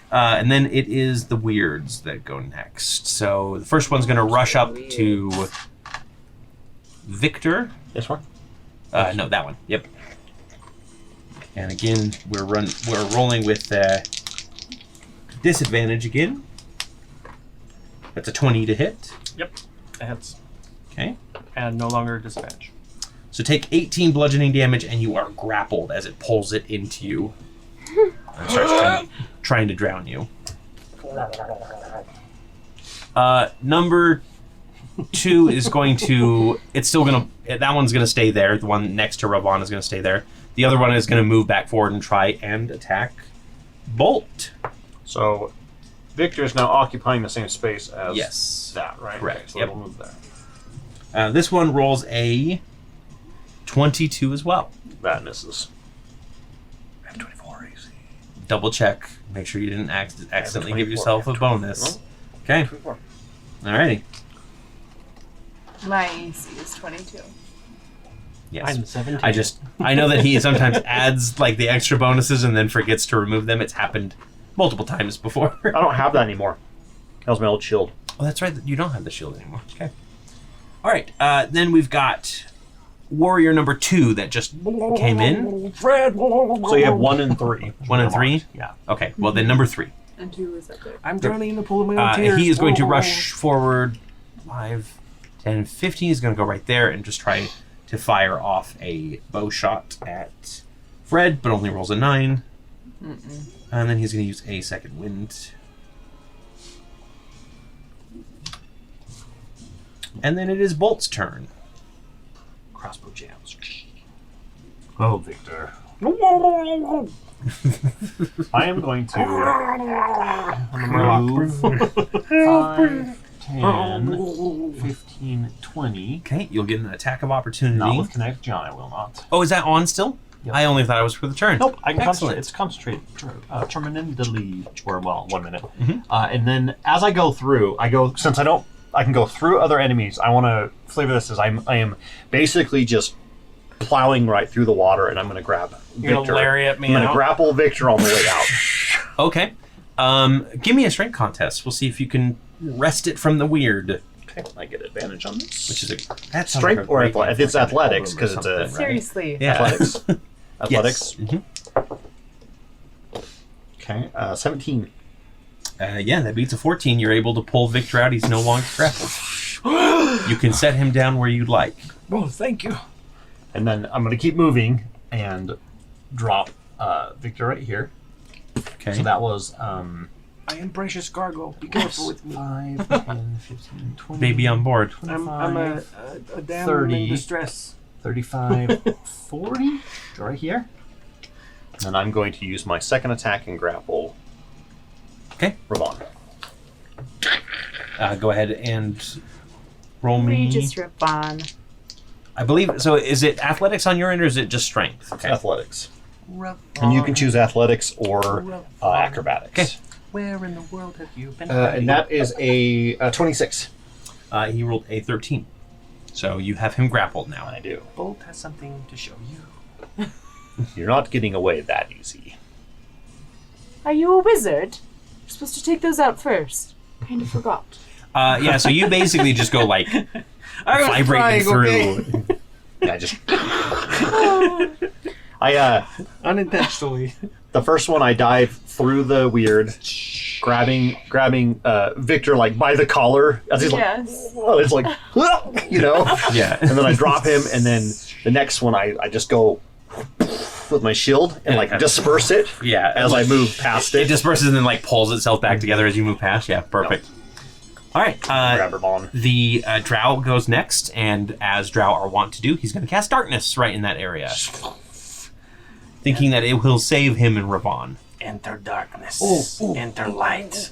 And then it is the weirds that go next. So the first one's going to rush up to Victor. This one? No, that one. Yep. And again, we're rolling with disadvantage again. That's a 20 to hit. Yep. It hits. Okay. And no longer disadvantage. So take 18 bludgeoning damage, and you are grappled as it pulls it into you and starts trying to drown you. Number 2 is going to. It's still going to. That one's going to stay there. The one next to Ravon is going to stay there. The other one is going to move back forward and try and attack Bolt. So Victor's now occupying the same space as Yes. that, right? Correct, Okay, so yep. it'll move there. This one rolls a 22 as well. That misses. I have 24 AC. Double check. Make sure you didn't accidentally give 24. yourself a bonus. Okay. 24. Alrighty. My AC is 22. Yes. I'm 17. I know that he sometimes adds like the extra bonuses and then forgets to remove them. It's happened multiple times before. I don't have that anymore. That was my old shield. Oh, that's right. You don't have the shield anymore. Okay. All right. Then we've got warrior number 2 that just came in. So you have 1 and 3. 1 and 3. Yeah. Okay. Well, then number 3. And 2 is up there. I'm drowning in the pool of my own tears. He is going to rush forward 5, 10, 15. He's going to go right there and just try to fire off a bow shot at Fred, but only rolls a 9. And then he's going to use a second wind. And then it is Bolt's turn. crossbow jams. Oh, Victor. I am going to move 5, 10, 15, 20. Okay, you'll get an attack of opportunity. Not with Connect John, I will not. Oh, is that on still? Yep. I only thought it was for the turn. Nope, I can Excellent. concentrate. It's concentrate. Terminally, or well, 1 minute. Mhm. And then as I go through, since I can go through other enemies. I want to flavor this as I am basically just plowing right through the water, and I'm going to grab You're going Victor. to lariat me I'm going to out? grapple Victor on the way out. Okay. Give me a strength contest. We'll see if you can wrest it from the weird. Okay, I get advantage on this. Which is that's strength or athletics? It's athletics because it's a Seriously. Yeah. athletics. Athletics. Yes. Okay, 17. Yeah, that beats a 14. You're able to pull Victor out. He's no longer grappled. You can set him down where you'd like. Oh, thank you. And then I'm going to keep moving and drop Victor right here. Okay. So that was I am precious cargo. Be careful with me. 5, 10, 15, 20. Baby on board. I'm a damn 30. in distress. 35, 40. Go right here. And I'm going to use my second attack and grapple. Okay. Ravon. Go ahead and roll me. Regis Ribbon. I believe so. Is it athletics on your end, or is it just strength? Okay. Athletics. And you can choose athletics or acrobatics. Okay. Where in the world have you been? And that is a 26. He rolled a 13, so you have him grappled now. I do. Bolt has something to show you. You're not getting away that easy. Are you a wizard? You're supposed to take those out first. Kind of forgot. Yeah. So you basically just go like I was vibrating trying, through. okay? Yeah, just. I Unintentionally. the first one I dive through the weird, grabbing Victor like by the collar as he's Yes. like, oh, it's like, you know. Yeah. And then I drop him, and then the next one I just go with my shield and like disperse it Yeah. as I move past it. It disperses and then like pulls itself back together as you move past. Yeah. Perfect. All right. Grab her ball. The Drow goes next, and as Drow are wont to do, he's going to cast darkness right in that area, thinking that it will save him and Ravon. Enter darkness. Oh, Enter light.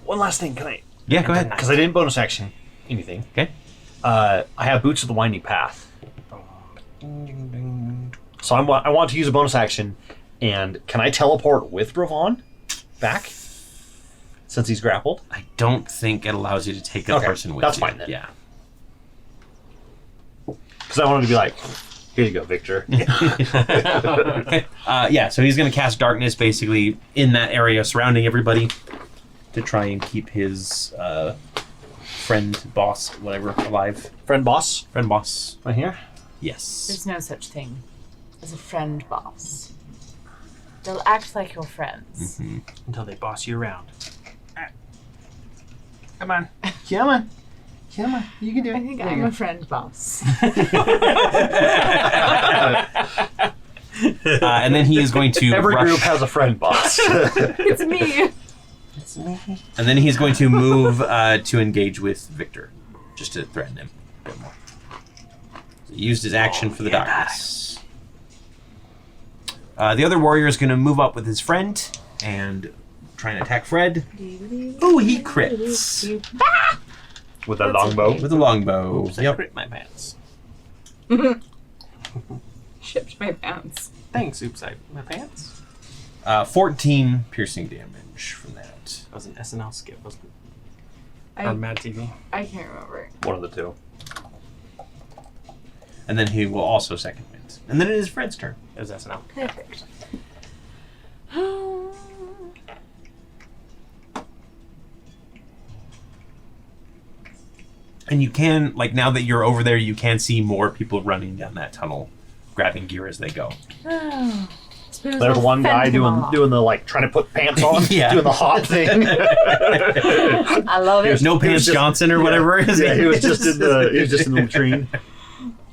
One last thing, can I? Yeah, go ahead. Because I didn't bonus action anything. Okay. I have Boots of the Winding Path. So I want to use a bonus action, and can I teleport with Ravon back? Since he's grappled? I don't think it allows you to take a person with that's you. fine then. Yeah. Because I wanted to be like, here you go, Victor. Okay. Yeah, so he's going to cast darkness basically in that area surrounding everybody to try and keep his friend, boss, whatever, alive. Friend boss, Friend boss. right here. Yes. There's no such thing as a friend boss. They'll act like your friends. Mm-hmm. Until they boss you around. Come on. Come on. Come on. You can do it. I think I'm a friend boss. And then he is going to Every rush, group has a friend boss. It's me. It's me. and then he's going to move to engage with Victor, just to threaten him a bit more. So he used his action for the darkness. The other warrior is going to move up with his friend and try and attack Fred. Ooh, he crits With a longbow. with a longbow. Oops, I Yep. crit my pants. Shipped my pants. Thanks, oops, my pants. 14 piercing damage from that. That was an SNL skit, wasn't it? I Or Mad TV. can't remember. One of the two. And then he will also second wind. And then it is Fred's turn. It was SNL. Perfect. And you can, like, now that you're over there, you can see more people running down that tunnel, grabbing gear as they go. There's one guy doing the like trying to put pants on, Yeah. doing the hot thing. I love it. No Pants just- Johnson or whatever it is. Yeah, he was just in the latrine.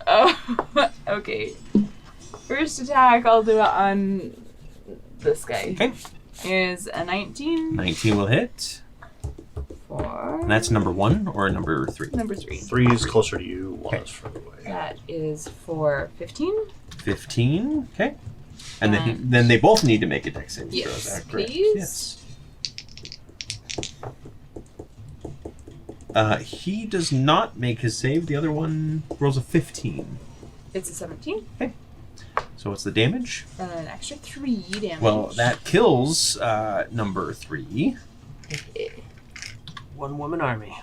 Oh, okay. First attack, I'll do it on this guy. Okay. Is a 19 19 will hit. for 4. And that's number 1 or number 3? Number 3. 3 is closer to you, 1 Okay. is further away. That is for 15. 15. Okay. And then they both need to make a dex saving throw. Yes, Is that correct? please. Yes. He does not make his save. The other one rolls a 15. It's a 17. So what's the damage? And an extra 3 damage. Well, that kills number 3. One woman army.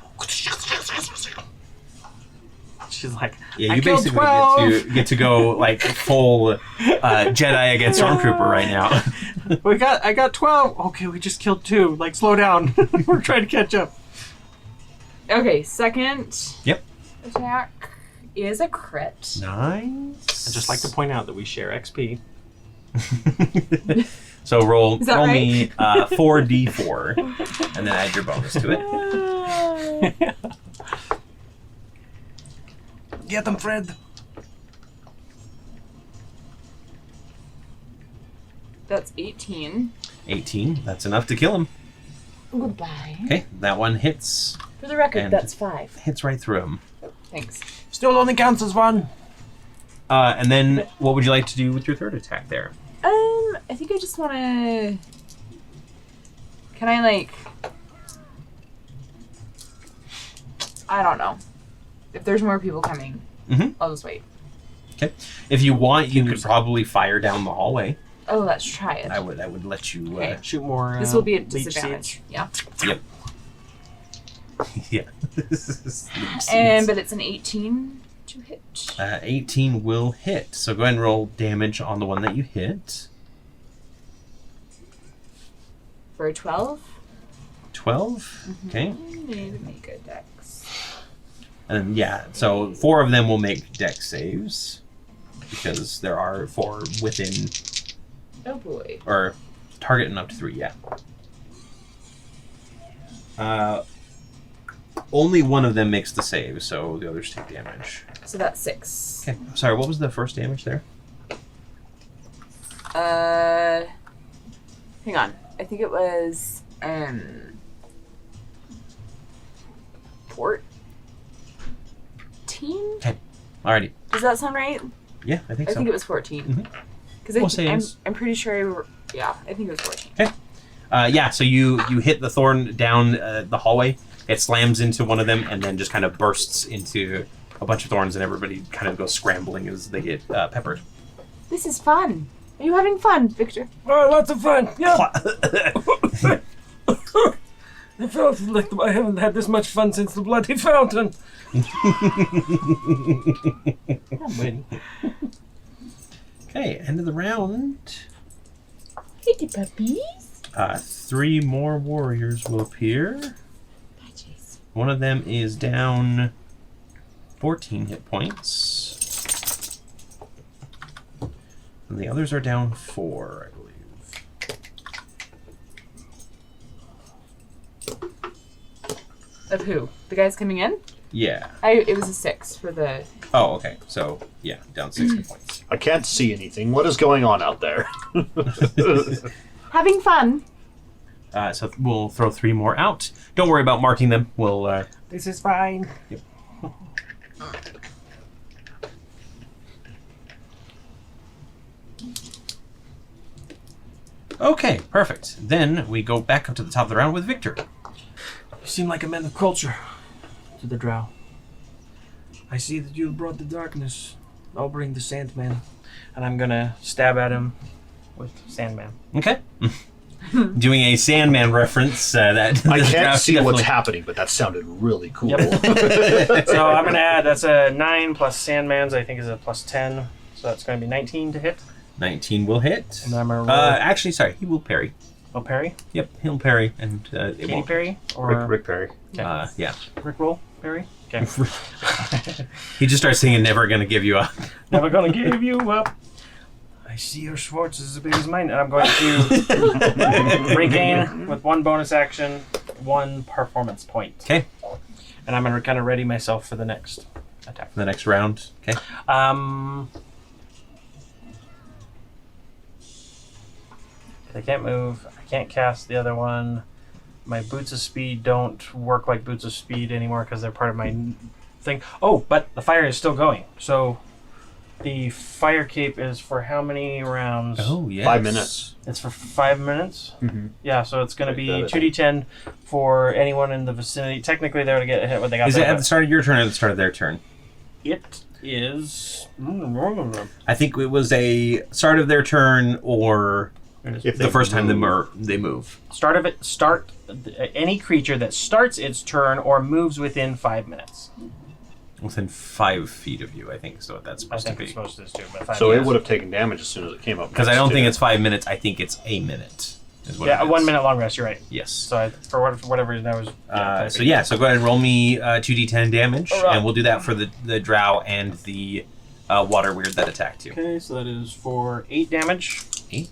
She's like, Yeah, I you killed basically 12. get to go like full Jedi against Stormtrooper right now. I got 12. Okay, we just killed 2. Like, slow down. We're trying to catch up. Okay, second Yep. attack is a crit. Nice. I'd just like to point out that we share XP. So roll Is that roll right? me 4d4 and then add your bonus to it. Get them, Fred. That's 18. 18. That's enough to kill him. Goodbye. Okay, that one hits For the record, And- that's 5. hits right through him. Thanks. Still only counts as 1. And then what would you like to do with your third attack there? I think I just want to... Can I, like... I don't know. If there's more people coming, Mhm. I'll just wait. Okay. If you want, you could probably fire down the hallway. Oh, let's try it. I would let you. Okay. Shoot more. This will be a leech disadvantage. seeds. Yeah. Yeah. But it's an 18 to hit. 18 will hit. So go ahead and roll damage on the one that you hit. For a 12. 12. Okay. Need to make a dex. And yeah, so 4 of them will make dex saves because there are 4 within Oh boy. or targeting up to 3. Yeah. Only one of them makes the save, so the others take damage. So that's 6. Okay. Sorry, what was the first damage there? Hang on. I think it was 14. Okay. Alrighty. Does that sound right? Yeah, I think I so. think it was 14. Mhm. Because We'll say it's- I'm pretty sure. Yeah, I think it was 14. Yeah, so you hit the thorn down the hallway. It slams into one of them and then just kind of bursts into a bunch of thorns, and everybody kind of goes scrambling as they get peppered. This is fun. Are you having fun, Victor? Oh, lots of fun. Yeah. I felt like I haven't had this much fun since the Bloody Fountain. I'm waiting. Okay, end of the round. Hey, puppies. 3 more warriors will appear. Patches. One of them is down 14 hit points. And the others are down 4, I believe. Of who? The guys coming in? Yeah. It was a 6 for the. Oh, okay. So, yeah, down 6 hit points. I can't see anything. What is going on out there? Having fun. So we'll throw 3 more out. Don't worry about marking them. We'll. This is fine. Okay, perfect. Then we go back up to the top of the round with Victor. You seem like a man of culture to the Drow. I see that you have brought the darkness. I'll bring the Sandman. And I'm gonna stab at him with Sandman. Okay. Doing a Sandman reference. That I this can't draft see what's definitely- happening, but that sounded really cool. Yep. So I'm gonna add, that's a 9 plus Sandman's, I think is a plus 10. So that's gonna be 19 to hit. 19 will hit. And then I'm gonna roll Actually, sorry, he will parry. parry. Yep, he'll parry, and it Katy won't. parry? Or Rick Perry. Yeah. Rick roll parry? Okay. He just starts singing "Never Gonna Give You Up." Never gonna give you up. I see your Schwartz is as big as mine. And I'm going to regain with 1 bonus action, 1 performance point. Okay. And I'm gonna kind of ready myself for the next attack. For the next round. Okay. I can't move. I can't cast the other one. my boots of speed don't work like boots of speed anymore because they're part of my thing. Oh, but the fire is still going. So the fire cape is for how many rounds? Oh, yes. 5 minutes. It's for 5 minutes? Mm-hmm. Yeah, so it's going to be Like that, 2d10 for anyone in the vicinity. Technically, they would get hit when they got Is there, it at but the start of your turn or at the start of their turn? it is... I think it was a start of their turn or If the first time they move. Start any creature that starts its turn or moves within 5 minutes. Within 5 feet of you, I think is what that's I supposed to think be. it's supposed to too, but 5 So minutes. it would have taken damage as soon as it came up. Because I don't next think to it's 5 minutes. I think it's a minute. Is what Yeah, it is. 1 minute long rest. You're right. Yes. So for whatever reason, I was. So go ahead and roll me 2d10 damage, Alright. and we'll do that for the drow and the water weird that attacked you. Okay, so that is for 8 damage 8.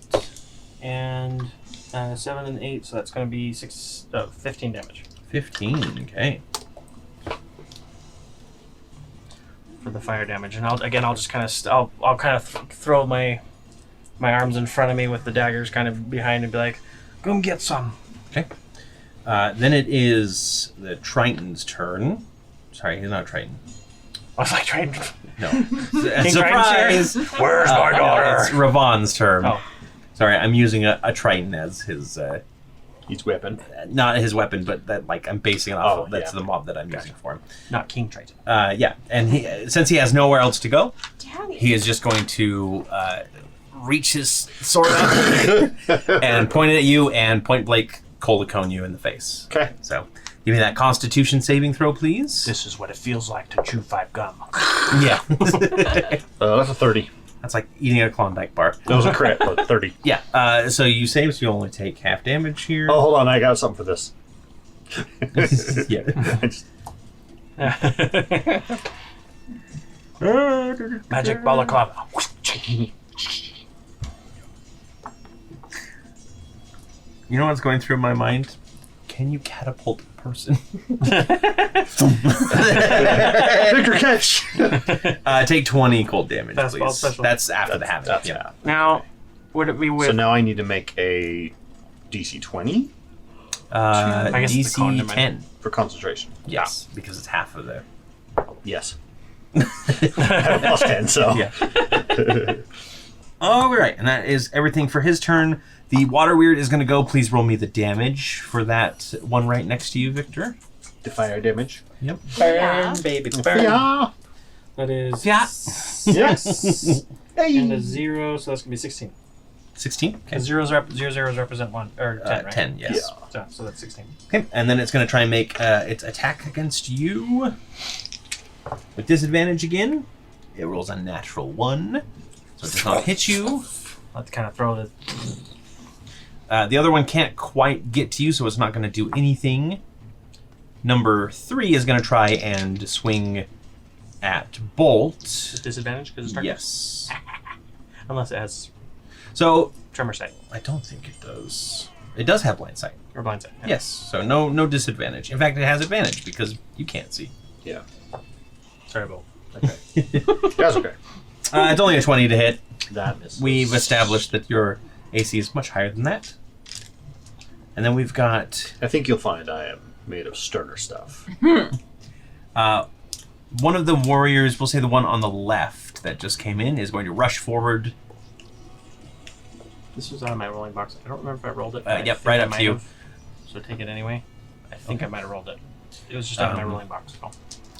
and 7 and 8, so that's going to be 15 damage 15. Okay. for the fire damage. And I'll just kind of I'll kind of throw my arms in front of me with the daggers kind of behind and be like, "Come get some." Then it is the Triton's turn. Sorry, he's not a Triton. I was like trying. No. King Surprise! Where's my daughter? It's Ravon's turn. Oh. Sorry, I'm using a Triton as his, Each weapon. not his weapon, but that I'm basing it off Oh, of. That's yeah. the mob that I'm using for him. Not King Triton. Yeah, and since he has nowhere else to go, Daddy. he is just going to reach his sword out and point it at you and point blank Colicone you in the face. Okay. So, give me that Constitution saving throw, please. This is what it feels like to chew 5 gum. Yeah. That's a 30. That's like eating a Klondike bar. That was a crit, but 30. Yeah. So you save, so you only take half damage here. Oh, hold on. I got something for this. Yeah. I just- Magic balaclava. You know what's going through my mind? Can you catapult a person? Victor catch! Take 20 cold damage, Fastball please. special. That's after the habit. That's Yeah. Now, would it be with? So now I need to make a DC 20 I guess it's the con DC damage. 10. for concentration. Yes, because it's half of the. Yes. I have a plus 10, so. Yeah. All right, and that is everything for his turn. The water weird is going to go. Please roll me the damage for that one right next to you, Victor. The fire damage. Yep. Yeah. baby, burn. Yeah. That is Yeah. Yes. and a 0, so that's gonna be 16. 16. Okay. Because zeros represent 1 or 10, right? 10. Yes. So that's 16. Okay, and then it's going to try and make its attack against you with disadvantage again. It rolls a natural 1, so it does not hit you. I'll have to kind of throw the. The other one can't quite get to you, so it's not going to do anything. Number 3 is going to try and swing at Bolt. Disadvantage because it's target. Yes. Unless it has So tremor sight I don't think it does. It does have blind sight. or blind sight. Yeah. Yes. So no disadvantage. In fact, it has advantage because you can't see. Yeah. Sorry, Bo. That's okay. It's only a 20 to hit. That misses. We've established that your AC is much higher than that. And then we've got I think you'll find I am made of sterner stuff. one of the warriors, we'll say the one on the left that just came in, is going to rush forward. This was out of my rolling box. I don't remember if I rolled it. but I Yep, think right I up might to you. have. So take it anyway. I think I might have rolled it. It was just out of my rolling box. So.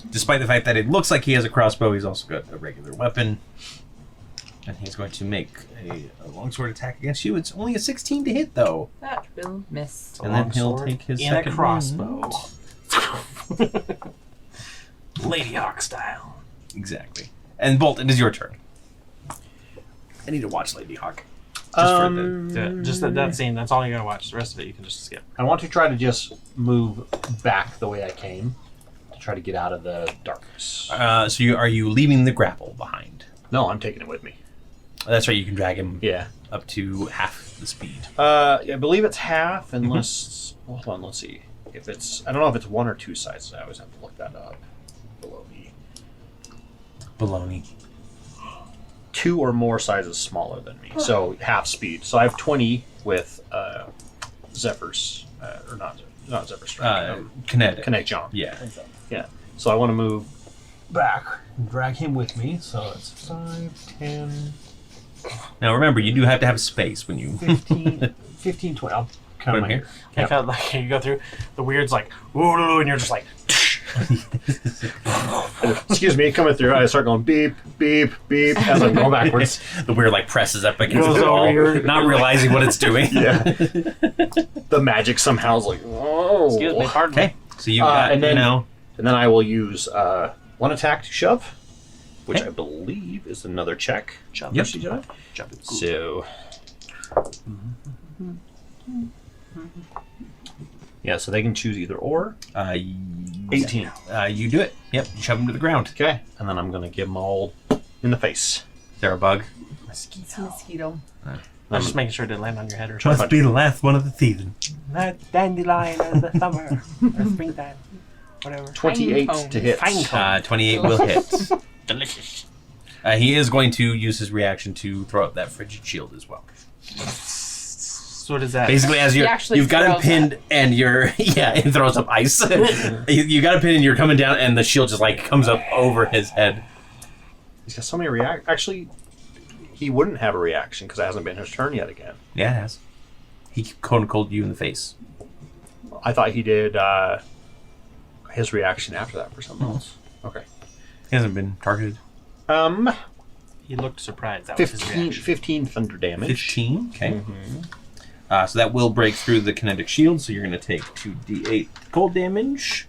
Despite the fact that it looks like he has a crossbow, he's also got a regular weapon. And he's going to make a longsword attack against you. It's only a 16 to hit, though. That will miss. And then he'll take his in second a crossbow. wound. Lady Hawk style. Exactly. And Bolt, it is your turn. I need to watch Lady Hawk. Just that scene. That's all you're gonna watch. The rest of it you can just skip. I want to try to just move back the way I came to try to get out of the darkness. So are you leaving the grapple behind? No, I'm taking it with me. That's right, you can drag him Yeah. up to half the speed. I believe it's half, unless. Hold on, let's see. If it's, I don't know if it's 1 or 2 sizes. I always have to look that up. Below me. Baloney. 2 or more sizes smaller than me, so half speed. So I have 20 with Zephyr's or not Zephyr Strike. Kinetic. Kinetic Jump. Yeah. Yeah. So I want to move back and drag him with me. So it's 5, 10, Now remember, you do have to have space when you 15, 15, 20. I'll count Put my him here. I felt like you go through the weird's like, whoa, and you're just like, Excuse me, coming through. I start going beep, beep, beep as I'm going backwards. The weird like presses up against Goes the wall, over here. not realizing what it's doing. Yeah. The magic somehow is like, oh. excuse me, pardon Okay. So you got, and then- you know, And then I will use one attack to shove, which Okay. I believe is another check. Jump. Yep. Jump it. So. Yeah, so they can choose either or. 18. You do it. Yep. You shove him to the ground. Okay. And then I'm going to give them all in the face. Is there a bug? It's a mosquito. I was just making sure it didn't land on your head or Must something. be the last one of the season. That dandelion of the summer, or springtime, whatever. 28 cone. to hit. Fine cone. 28 will hit. Delicious. He is going to use his reaction to throw up that frigid shield as well. So what is that? Basically, as He actually you've got him throws pinned and you're it throws up ice. you got him pinned and you're coming down and the shield just like comes up over his head. He's got so many react. Actually, he wouldn't have a reaction because it hasn't been his turn yet again. Yeah, it has. He cone cold you in the face. I thought he did his reaction after that for something else. Okay. He hasn't been targeted. He looked surprised. That was his 15, reaction. 15 thunder damage. 15. Okay. So that will break through the kinetic shield. So you're going to take 2d8 cold damage.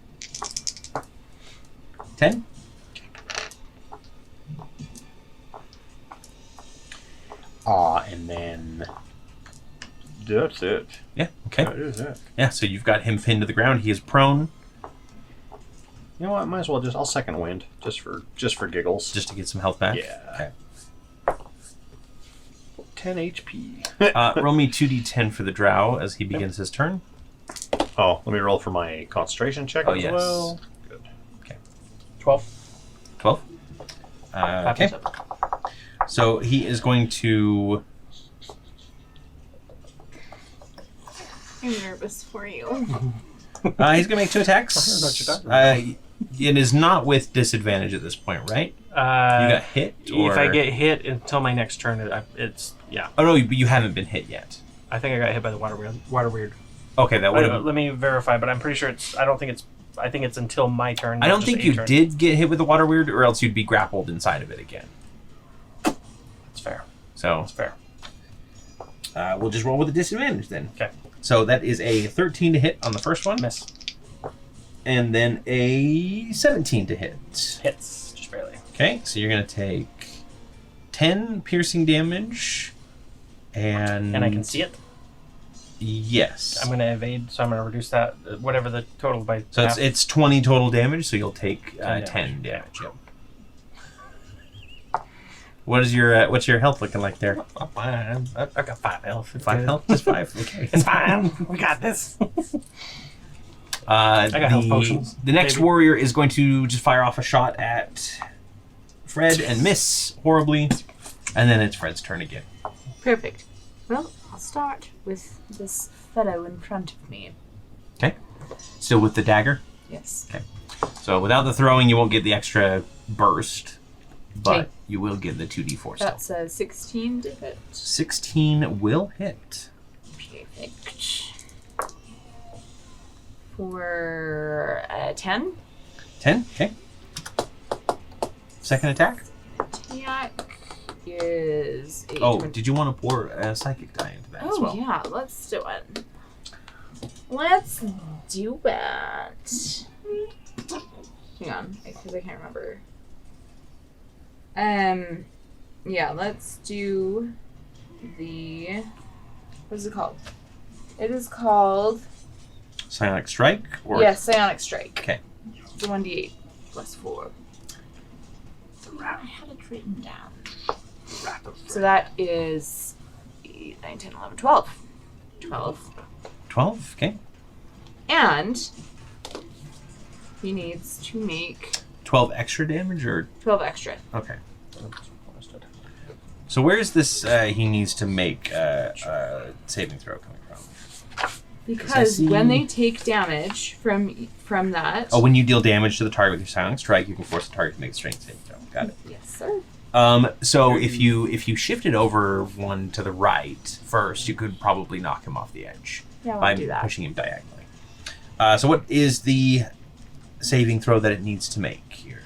10. And then that's it. Yeah. Okay. That is it. Yeah. So you've got him pinned to the ground. He is prone, You know what? Might as well I'll second wind just for giggles. just to get some health back. Yeah. Okay. 10 HP. Roll me 2d10 for the Drow as he begins his turn. Oh, let me roll for my concentration check Oh, as yes. well. Good. 12. 12. Okay. So he is going to. I'm nervous for you. He's going to make 2 attacks. It is not with disadvantage at this point, right? You got hit? If I get hit until my next turn, it's yeah. Oh no, you haven't been hit yet. I think I got hit by the water weird. Okay, that would have. Let me verify, but I'm pretty sure it's. I think it's until my turn. I not don't just think a you turn. did get hit with the water weird, or else you'd be grappled inside of it again. It's fair. So It's fair. we'll just roll with a disadvantage then. Okay. So that is a 13 to hit on the first one, Miss. and then a 17 to hit. Hits just barely. Okay, so you're gonna take 10 piercing damage, and And I can see it. Yes. I'm going to evade, so I'm going to reduce that whatever the total by. So half. it's 20 total damage, so you'll take 10 10 damage. Yep. What's your health looking like there? I'm fine. I've got 5 health. It's 5 good. health? Just 5? Okay. It's fine. We got this. I got health potions, The next baby. warrior is going to just fire off a shot at Fred and miss horribly, and then it's Fred's turn again. Perfect. Well, I'll start with this fellow in front of me. Okay. Still with the dagger. Yes. So without the throwing, you won't get the extra burst, but Okay. you will get the 2d4 still. That's a 16 to hit. 16 will hit. Perfect. For 10. 10. Okay. Second attack. Attack is a Oh, 20. did you want to pour a psychic die into that as well? Yeah, let's do it. Let's do it. Hang on, because I can't remember. Yeah, let's do the. What's it called? It is called. Psionic strike? Or Yes, Psionic Strike. Okay. The 1d8 plus 4. I had it written down. So that is 8, 9, 10, 11, 12. 12. 12? Okay. And he needs to make 12 extra damage or 12 extra. okay. So where's this he needs to make saving throw coming from? Because see- when they take damage from that... Oh, when you deal damage to the target with your silent strike, you can force the target to make a strength saving throw. Got it. Yes, sir. So if you shifted over one to the right first, you could probably knock him off the edge Yeah, by I'll do that. pushing him diagonally. So what is the saving throw that it needs to make here?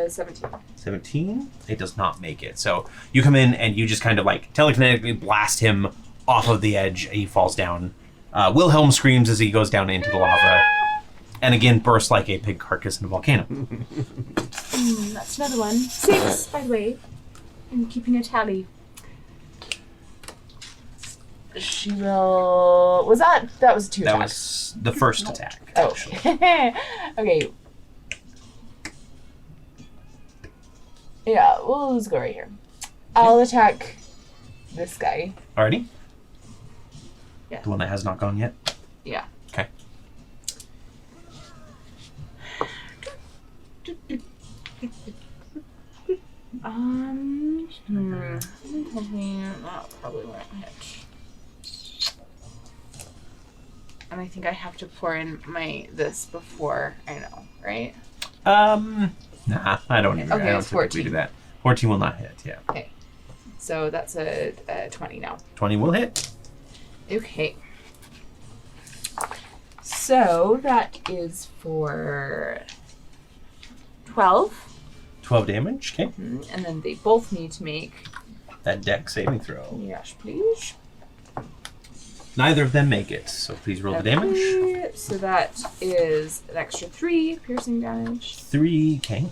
17. 17? It does not make it. So you come in and you just kind of like telekinetically blast him off of the edge. He falls down. Wilhelm screams as he goes down into the lava. And again bursts like a pig carcass in a volcano. That's another one. 6, by the way. I'm keeping a tally. She will... Was that... That was 2 That attacks. was the first attack, Oh. actually. Okay. Yeah, we'll just go right here. I'll attack this guy. Alrighty? Yeah. The one that has not gone yet? Yeah. Okay. That probably won't hit. And I think I have to pour in this before I know, right? Nah, I don't even. Okay, I don't it's typically 14. do that. 14 will not hit, yeah. So that's a 20 now. 20 will hit. Okay. So that is for 12. 12 damage, okay. And then they both need to make... That dex saving throw. Yes, please. Neither of them make it, so please roll the damage. Okay, so that is an extra 3 piercing damage. 3, okay.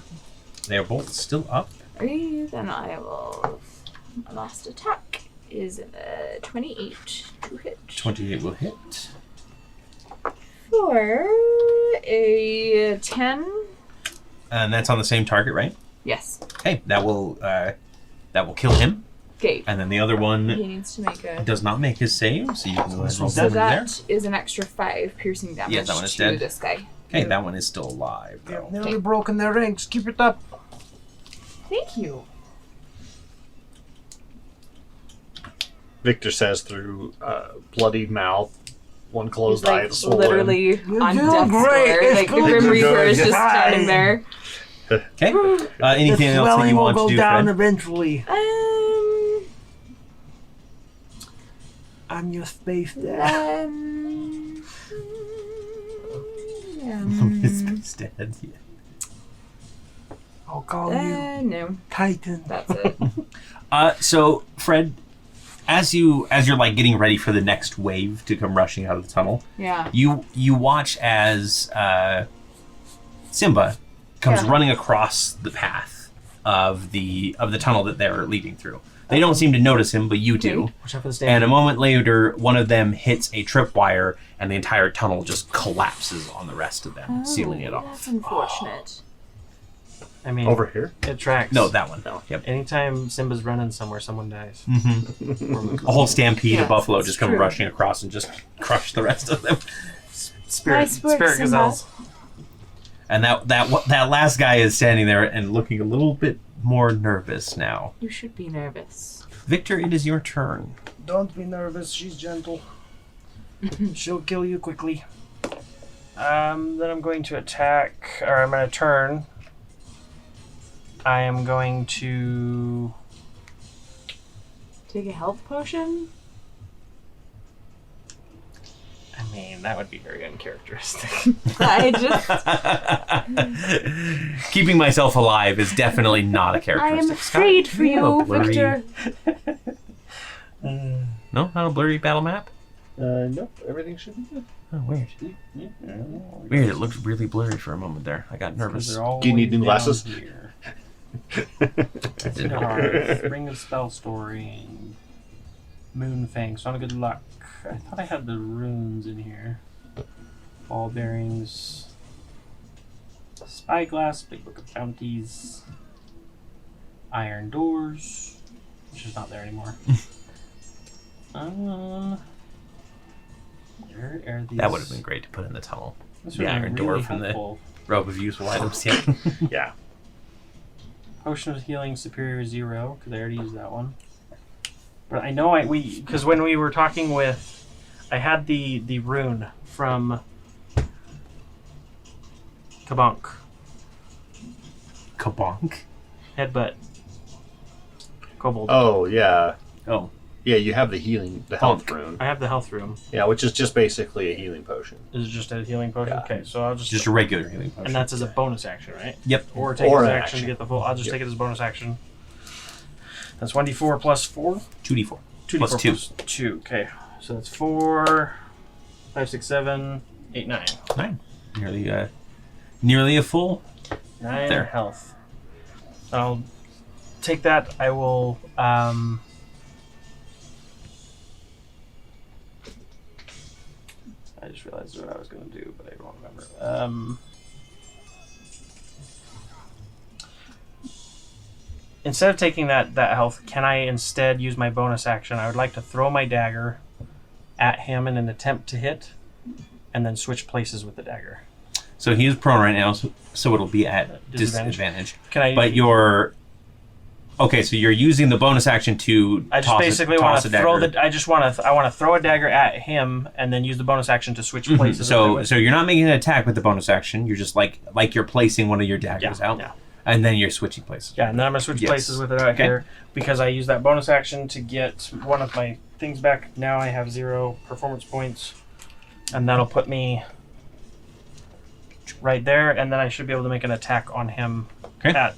They're both still up. Okay, then I will... My last attack is 28 to hit. 28 will hit. For a 10. And that's on the same target, right? Yes. Okay, that will kill him. Okay. And then the other one He needs to make a... does not make his save, so you can go ahead and roll So damage there. that is an extra 5 piercing damage Yeah, that one is to dead. this guy. Okay, that one is still alive, though. They've nearly broken their ranks. Keep it up. Thank you. Victor says through bloodied mouth, one closed He's eye, like it's swollen. literally You're on doing death's great. door. It's Like the good. Grim You're Reaper is good. just standing Fine. there. Okay. Anything the else that swelling you will want go to do, down Fred? eventually. I'm your space dad. It's dead, yeah. I'll call you No, Titan. that's it. So Fred, as you're like getting ready for the next wave to come rushing out of the tunnel, Yeah. you watch as Simba comes Yeah. running across the path of the tunnel that they're leading through. They don't seem to notice him, but you do. Watch out for the And stand. a moment later, one of them hits a tripwire, and the entire tunnel just collapses on the rest of them, sealing it off. That's unfortunate. I mean, Over here? it tracks. No, that one. Yep. Anytime Simba's running somewhere, someone dies. Mm-hmm. A whole stampede Yes, of buffalo that's just come true. rushing across and just crush the rest of them. Nice work, Spirit Simba. gazelles. And that last guy is standing there and looking a little bit more nervous now. You should be nervous. Victor, it is your turn. Don't be nervous. She's gentle. She'll kill you quickly. Then I'm going to attack, or I'm going to turn. I am going to... Take a health potion? I mean, that would be very uncharacteristic. I just... Keeping myself alive is definitely not a I characteristic. am afraid Scott, for do have a you, blurry- Victor. No, not a blurry battle map? Nope, everything should be good. Oh, weird. Weird, it looked really blurry for a moment there. I got nervous. Do you need new glasses? Ring of Spell Story. Moonfang. Son of Good Luck. I thought I had the runes in here. Ball bearings. Spyglass. Big Book of Bounties. Iron Doors. Which is not there anymore. Where are these? That would have been great to put in the tunnel. This the would have iron been door really from helpful. Robe of useful items, yeah. Yeah. Potion of Healing Superior 0, because I already used that one. But I know because when we were talking with I had the rune from Kabonk. Kabonk. Headbutt. Kobold. Oh, yeah. Oh. Yeah, you have the health Bonk. rune. I have the health rune. Yeah, which is just basically a healing potion. Is it just a healing potion? Yeah. Okay, so I'll just A regular healing potion. and that's as a bonus action, right? Yep. Or take Or it as an action to action. get the full. I'll just Yep. take it as bonus action. That's 1d4 plus 4. 2d4. 2d4 Plus 2. plus 2. Okay, so that's 4, 5, 6, 7, 8, 9. 9. Nearly a full. 9 There. health. I'll take that. I will. I just realized what I was going to do, but I don't remember. Instead of taking that health, can I instead use my bonus action? I would like to throw my dagger at him in an attempt to hit, and then switch places with the dagger. So he is prone right now, so it'll be at Disadvantage. disadvantage. Can I? But you're... Okay, so you're using the bonus action to I just basically want toss to a throw dagger. I want to throw a dagger at him, and then use the bonus action to switch places. So you're not making an attack with the bonus action. You're just like you're placing one of your daggers out, yeah. and then you're switching places. Yeah, and then I'm going to switch Yes. places with it out Okay. here because I used that bonus action to get one of my things back. Now I have 0 performance points, and that'll put me right there, and then I should be able to make an attack on him Okay. at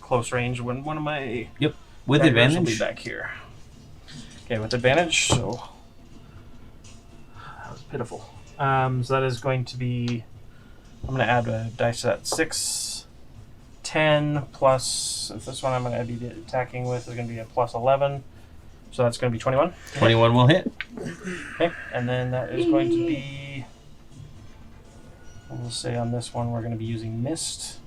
close range when one of my With daggers will advantage. be back here. Okay, with advantage, so that was pitiful. So that is going to be, I'm going to add a dice to that. 6, 10 plus, if this one I'm going to be attacking with is going to be a plus 11. So that's going to be 21. 21 will hit. Okay, and then that is going to be, we'll say on this one we're going to be using Mist.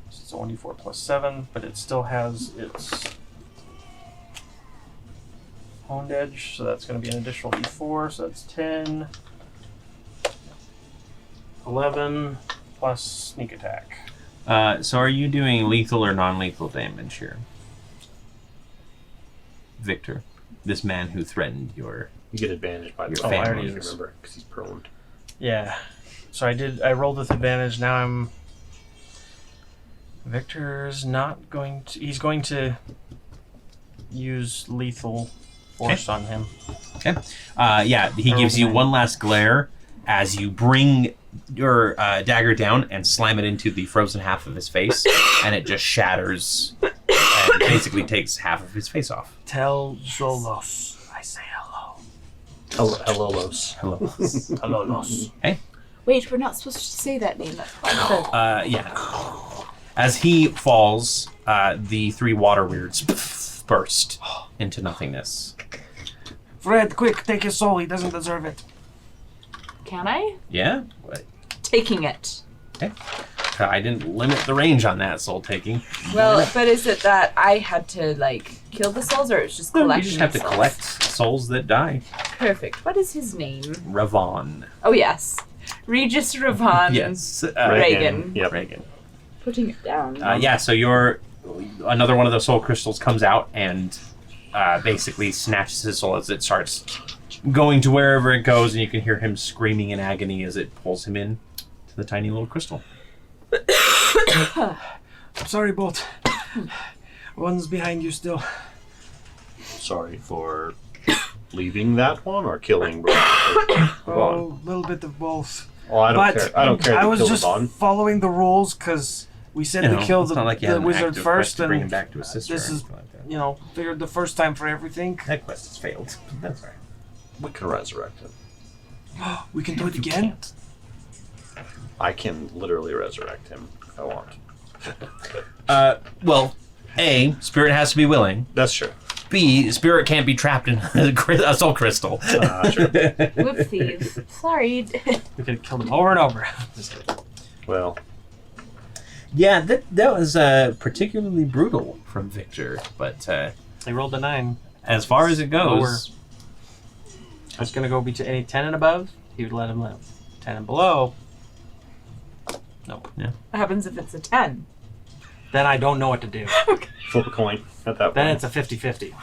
So it's a 1d4 plus 7, but it still has its honed edge, so that's going to be an additional d4, so that's 10, 11, plus sneak attack. So are you doing lethal or non-lethal damage here? Victor, this man who threatened your... You get advantage by the Your way. family. I don't remember, because he's prone. Yeah, so I rolled with advantage, now I'm... Victor's not going to... He's going to use lethal force on him. Okay. Yeah, he gives you one last glare as you bring your dagger down and slam it into the frozen half of his face, and it just shatters and basically takes half of his face off. Tell Zolos I say hello. Hello, Los. Hello. Hello, Los. Wait, we're not supposed to say that name. That's part of the... Yeah. As he falls, the 3 water weirds burst into nothingness. Fred, quick, take his soul. He doesn't deserve it. Can I? Yeah? What? Taking it. I didn't limit the range on that soul taking. Well, but is it that I had to, kill the souls, or it's just You collecting just have to souls? collect souls that die. Perfect. What is his name? Ravon. Oh, yes. Regis Ravon. Yes. Reagan. Yep. Reagan. Putting it down. Yeah, so another one of the soul crystals comes out and basically snatches his soul as it starts going to wherever it goes, and you can hear him screaming in agony as it pulls him in to the tiny little crystal. Sorry, Bolt. One's behind you still. Sorry for leaving that one or killing Ravon. Oh, a little bit of both. Oh, I don't But care. I don't care. I to was kill just Ravon. following the rules because we said to kill it's the, not like you had the an wizard active quest first, to bring him and back to his sister. this or is, anything like that. figured the first time for everything. That quest has failed. That's all right. We can resurrect him. We can do it You again. can't. I can literally resurrect him if I want. Well, A, spirit has to be willing. That's true. B, spirit can't be trapped in a soul crystal. True. Whoopsies. Sorry. We could have killed him over and over. Just kidding. Well, Yeah, that was particularly brutal from Victor. But They rolled a 9. as far as it goes, I was going to go between any 10 and above. He would let him live. 10 and below. Nope. What happens if it's a 10? Then I don't know what to do. flip a coin at that point. Then it's a 50-50.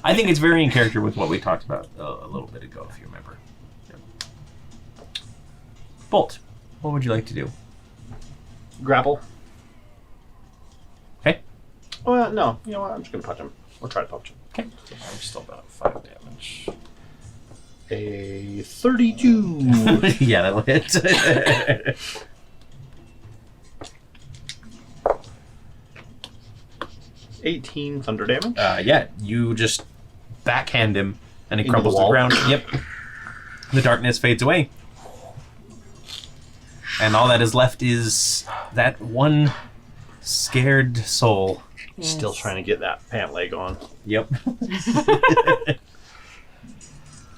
I think it's very in character with what we talked about a little bit ago, if you remember. Yep. Bolt, what would you like to do? Grapple. Okay. Well, no. You know what? I'm just going to punch him. Or try to punch him. Okay. I'm still about 5 damage. A 32. Yeah, that'll hit. 18 thunder damage. Yeah, you just backhand him, and he Into crumbles the to the wall. ground. Yep. The darkness fades away. And all that is left is that one scared soul. Still trying to get that pant leg on. Yep.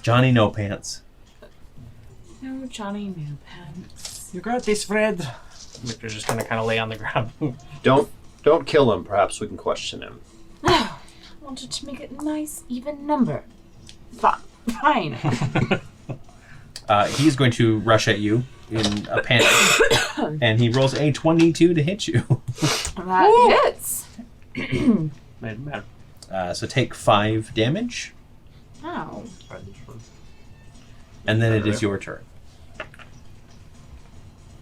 Johnny No Pants. No, Johnny, no pants. You got this, Fred. Victor's just gonna kind of lay on the ground. Don't kill him. Perhaps we can question him. I wanted to make it a nice, even number. Fine. He's going to rush at you in a panic, and he rolls a 22 to hit you. That hits. Mad. So take 5 damage, Ow. and then it is your turn.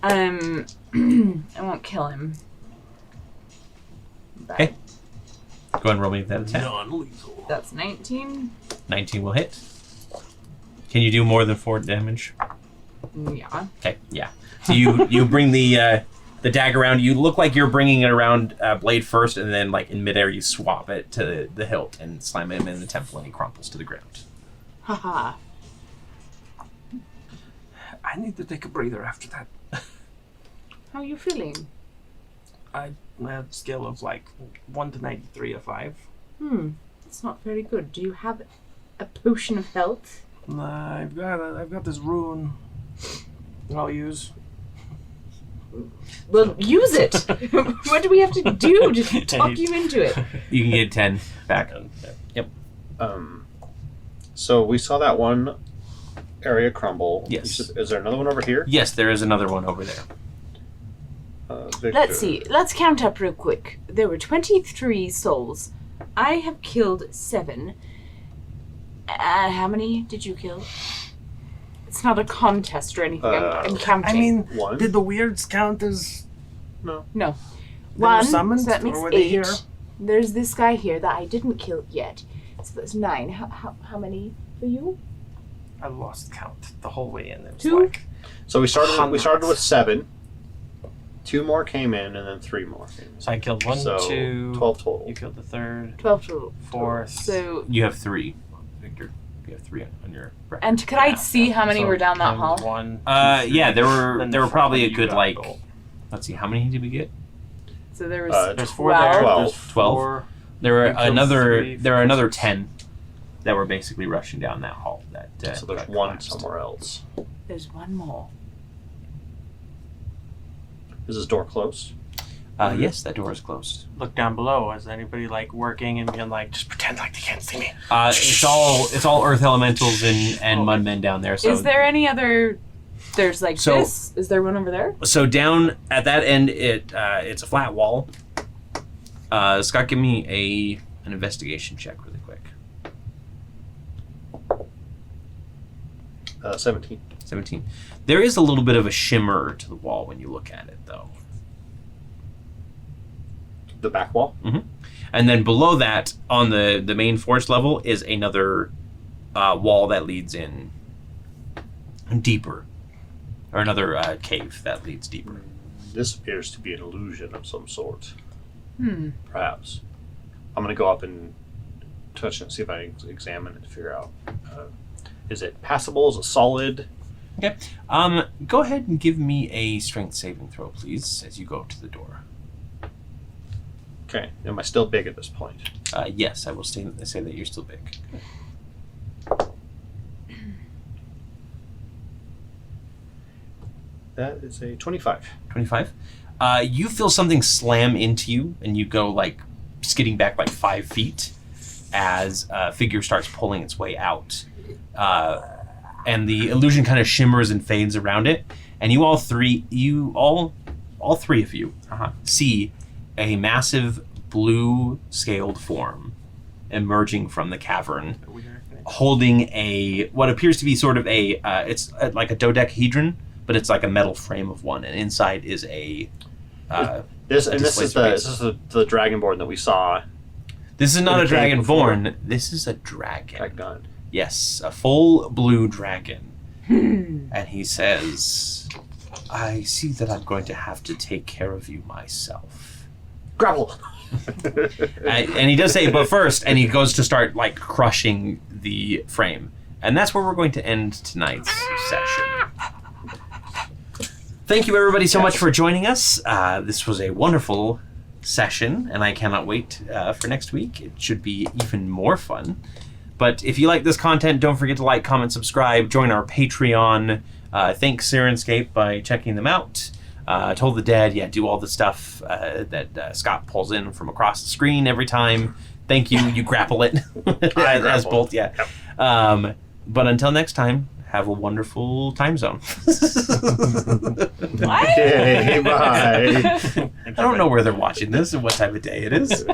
I won't kill him. But Okay. Go ahead and roll me that attack. Non-lethal. that's 19. 19 will hit. Can you do more than 4 damage? Yeah. Okay, yeah. So you bring the dagger around. You look like you're bringing it around blade first, and then like in midair you swap it to the hilt and slam him in the temple, and he crumples to the ground. Haha. I need to take a breather after that. How are you feeling? I had a scale of like 1 to 93 of 5. It's not very good. Do you have a potion of health? I've got this rune that I'll use. Well, use it. What do we have to do to talk you into it? You can get 10 back. Yep. So we saw that one area crumble. Yes. Is there another one over here? Yes, there is another one over there. Victor. Let's see. Let's count up real quick. There were 23 souls. I have killed 7. How many did you kill? It's not a contest or anything. I'm counting. I mean, One. did the weirds count as... no. They were 1, summoned, so that makes or were they 8. here? There's this guy here that I didn't kill yet. So that's 9. How many for you? I lost count the whole way in. It was 2? like... So we started Hundreds. with 7. 2 more came in, and then 3 more came in. So I killed 1, So 2. 12 total. You killed the 3rd, 12 total. 4th. So, You have 3, Victor. You have 3 on your record. and could I see how many So were down that times hall? 1. Yeah, there were probably a you good got like. gold. Let's see, how many did we get? So there was Uh, There's 4 there. 12. There's 12. 4. There were You killed another. 3, There are another 10 that were basically rushing down that hall. That So there's got one collapsed. somewhere else. There's one more. Is this door closed? Yes, that door is closed. Look down below. Is anybody like working and being like, just pretend like they can't see me? It's all earth elementals and mudmen down there. So Is there any other? There's like So- this. Is there one over there? So down at that end, it's a flat wall. Scott, give me an investigation check really quick. 17. 17. There is a little bit of a shimmer to the wall when you look at it, though. The back wall? And then below that, on the main force level, is another wall that leads in deeper. Or another cave that leads deeper. This appears to be an illusion of some sort. Hmm. Perhaps. I'm going to go up and touch it and see if I can examine it to figure out. Is it passable? Is it solid? Okay. Go ahead and give me a strength saving throw, please, as you go up to the door. Okay. Am I still big at this point? Yes, I will say that you're still big. That is a 25. 25. You feel something slam into you, and you go like skidding back like 5 feet as a figure starts pulling its way out. And the illusion kind of shimmers and fades around it, and all three of you see a massive blue scaled form emerging from the cavern, holding what appears to be sort of it's like a dodecahedron, but it's like a metal frame of one, and inside is a. This is the dragonborn that we saw. This is not a the cave dragonborn. This is a dragon. Dragon. Yes, a full blue dragon. And he says, "I see that I'm going to have to take care of you myself." Grapple. And he does say, "But first," and he goes to start like crushing the frame, and that's where we're going to end tonight's session. Thank you, everybody, so much for joining us. This was a wonderful session, and I cannot wait for next week. It should be even more fun. But if you like this content, don't forget to like, comment, subscribe, join our Patreon. Thank Syrinscape by checking them out. Told the Dead, do all the stuff that Scott pulls in from across the screen every time. Thank you. You grapple it as Bolt, Yep. But until next time, have a wonderful time zone. What? Okay, bye. I don't know where they're watching this and what time of day it is.